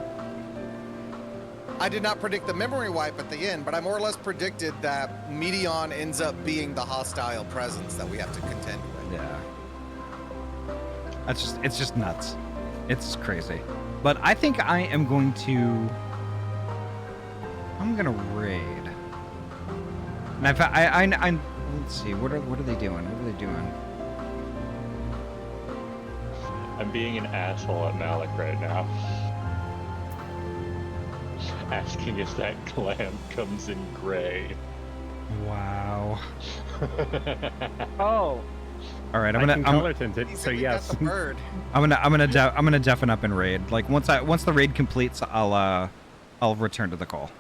I did not predict the memory wipe at the end, but I more or less predicted that Meteon ends up being the hostile presence that we have to contend with. Yeah. It's just nuts. It's crazy. But I think I am going to... I'm gonna raid. And I let's see, what are they doing? What are they doing? I'm being an asshole at Malik right now. Asking if that glam comes in gray. Wow. Oh. All right, I'm color tint it, so yes. I'm gonna deafen up and raid. Like once the raid completes, I'll return to the call.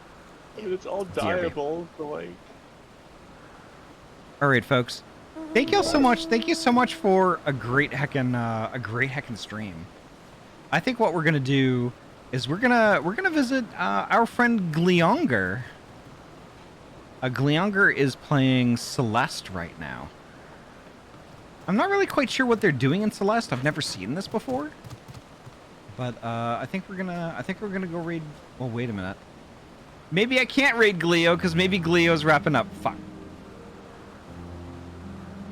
It's all diable, so like. All right, folks. Thank y'all so much. Thank you so much for a great heckin' stream. I think what we're gonna do is we're gonna visit our friend Gleonger. Gleonger is playing Celeste right now. I'm not really quite sure what they're doing in Celeste. I've never seen this before. But I think we're gonna go raid. Well, wait a minute. Maybe I can't raid Gleo because maybe Gleo's wrapping up. Fuck.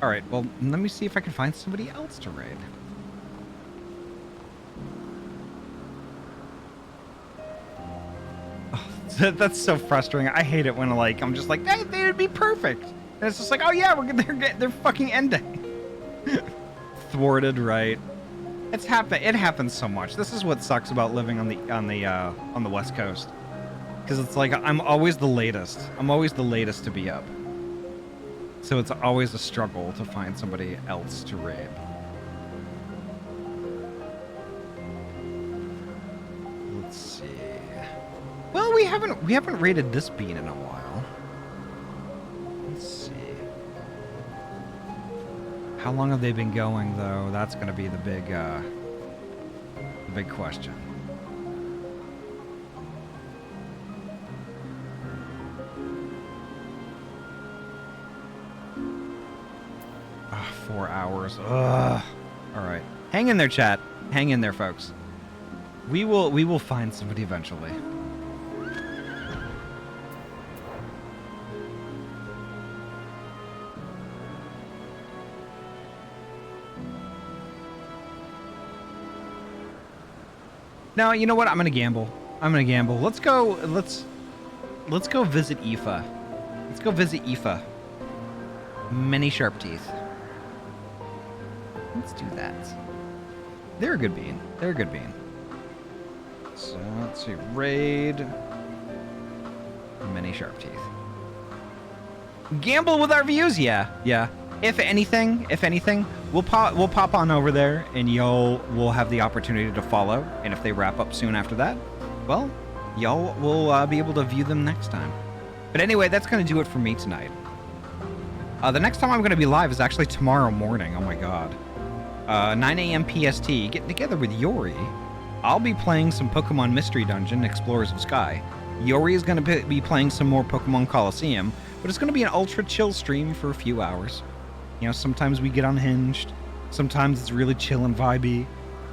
All right. Well, let me see if I can find somebody else to raid. Oh, that's so frustrating. I hate it when I'm just like, they would be perfect. And it's just like, oh yeah, they're fucking ending. Thwarted, right? It happens so much. This is what sucks about living on the West Coast, because it's like I'm always the latest. I'm always the latest to be up. So it's always a struggle to find somebody else to raid. Let's see. Well, we haven't raided this bean in a while. Let's see. How long have they been going, though? That's going to be the big question. Oh, 4 hours. Ugh. All right. Hang in there, chat. Hang in there, folks. We will find somebody eventually. No, you know what? I'm gonna gamble. Let's go visit Aoife. Let's go visit Aoife. Many sharp teeth. Let's do that. They're a good bean. So let's see. Raid. Many sharp teeth. Gamble with our views, yeah. If anything, we'll pop on over there, and y'all will have the opportunity to follow. And if they wrap up soon after that, well, y'all will be able to view them next time. But anyway, that's gonna do it for me tonight. The next time I'm gonna be live is actually tomorrow morning. Oh my god, 9 a.m. PST. Getting together with Yori. I'll be playing some Pokemon Mystery Dungeon, Explorers of Sky. Yori is gonna be playing some more Pokemon Coliseum, but it's gonna be an ultra chill stream for a few hours. You know, sometimes we get unhinged, sometimes it's really chill and vibey,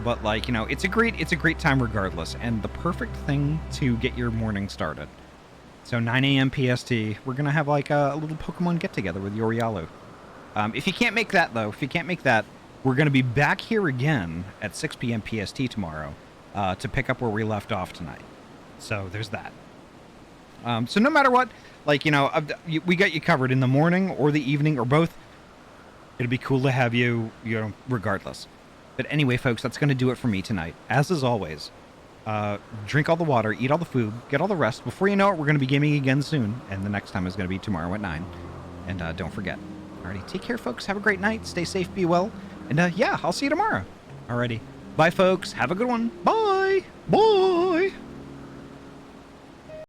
but like, you know, it's a great time regardless, and the perfect thing to get your morning started. So 9 a.m. PST, we're gonna have like a little Pokemon get together with Yorialu. If you can't make that though, we're gonna be back here again at 6 p.m. PST tomorrow to pick up where we left off tonight. So there's that. So no matter what, like, you know, we got you covered in the morning or the evening or both. It'd be cool to have you, you know, regardless. But anyway, folks, that's going to do it for me tonight. As is always, drink all the water, eat all the food, get all the rest. Before you know it, we're going to be gaming again soon. And the next time is going to be tomorrow at 9. And don't forget. Alrighty, take care, folks. Have a great night. Stay safe, be well. And yeah, I'll see you tomorrow. Alrighty. Bye, folks. Have a good one. Bye. Bye.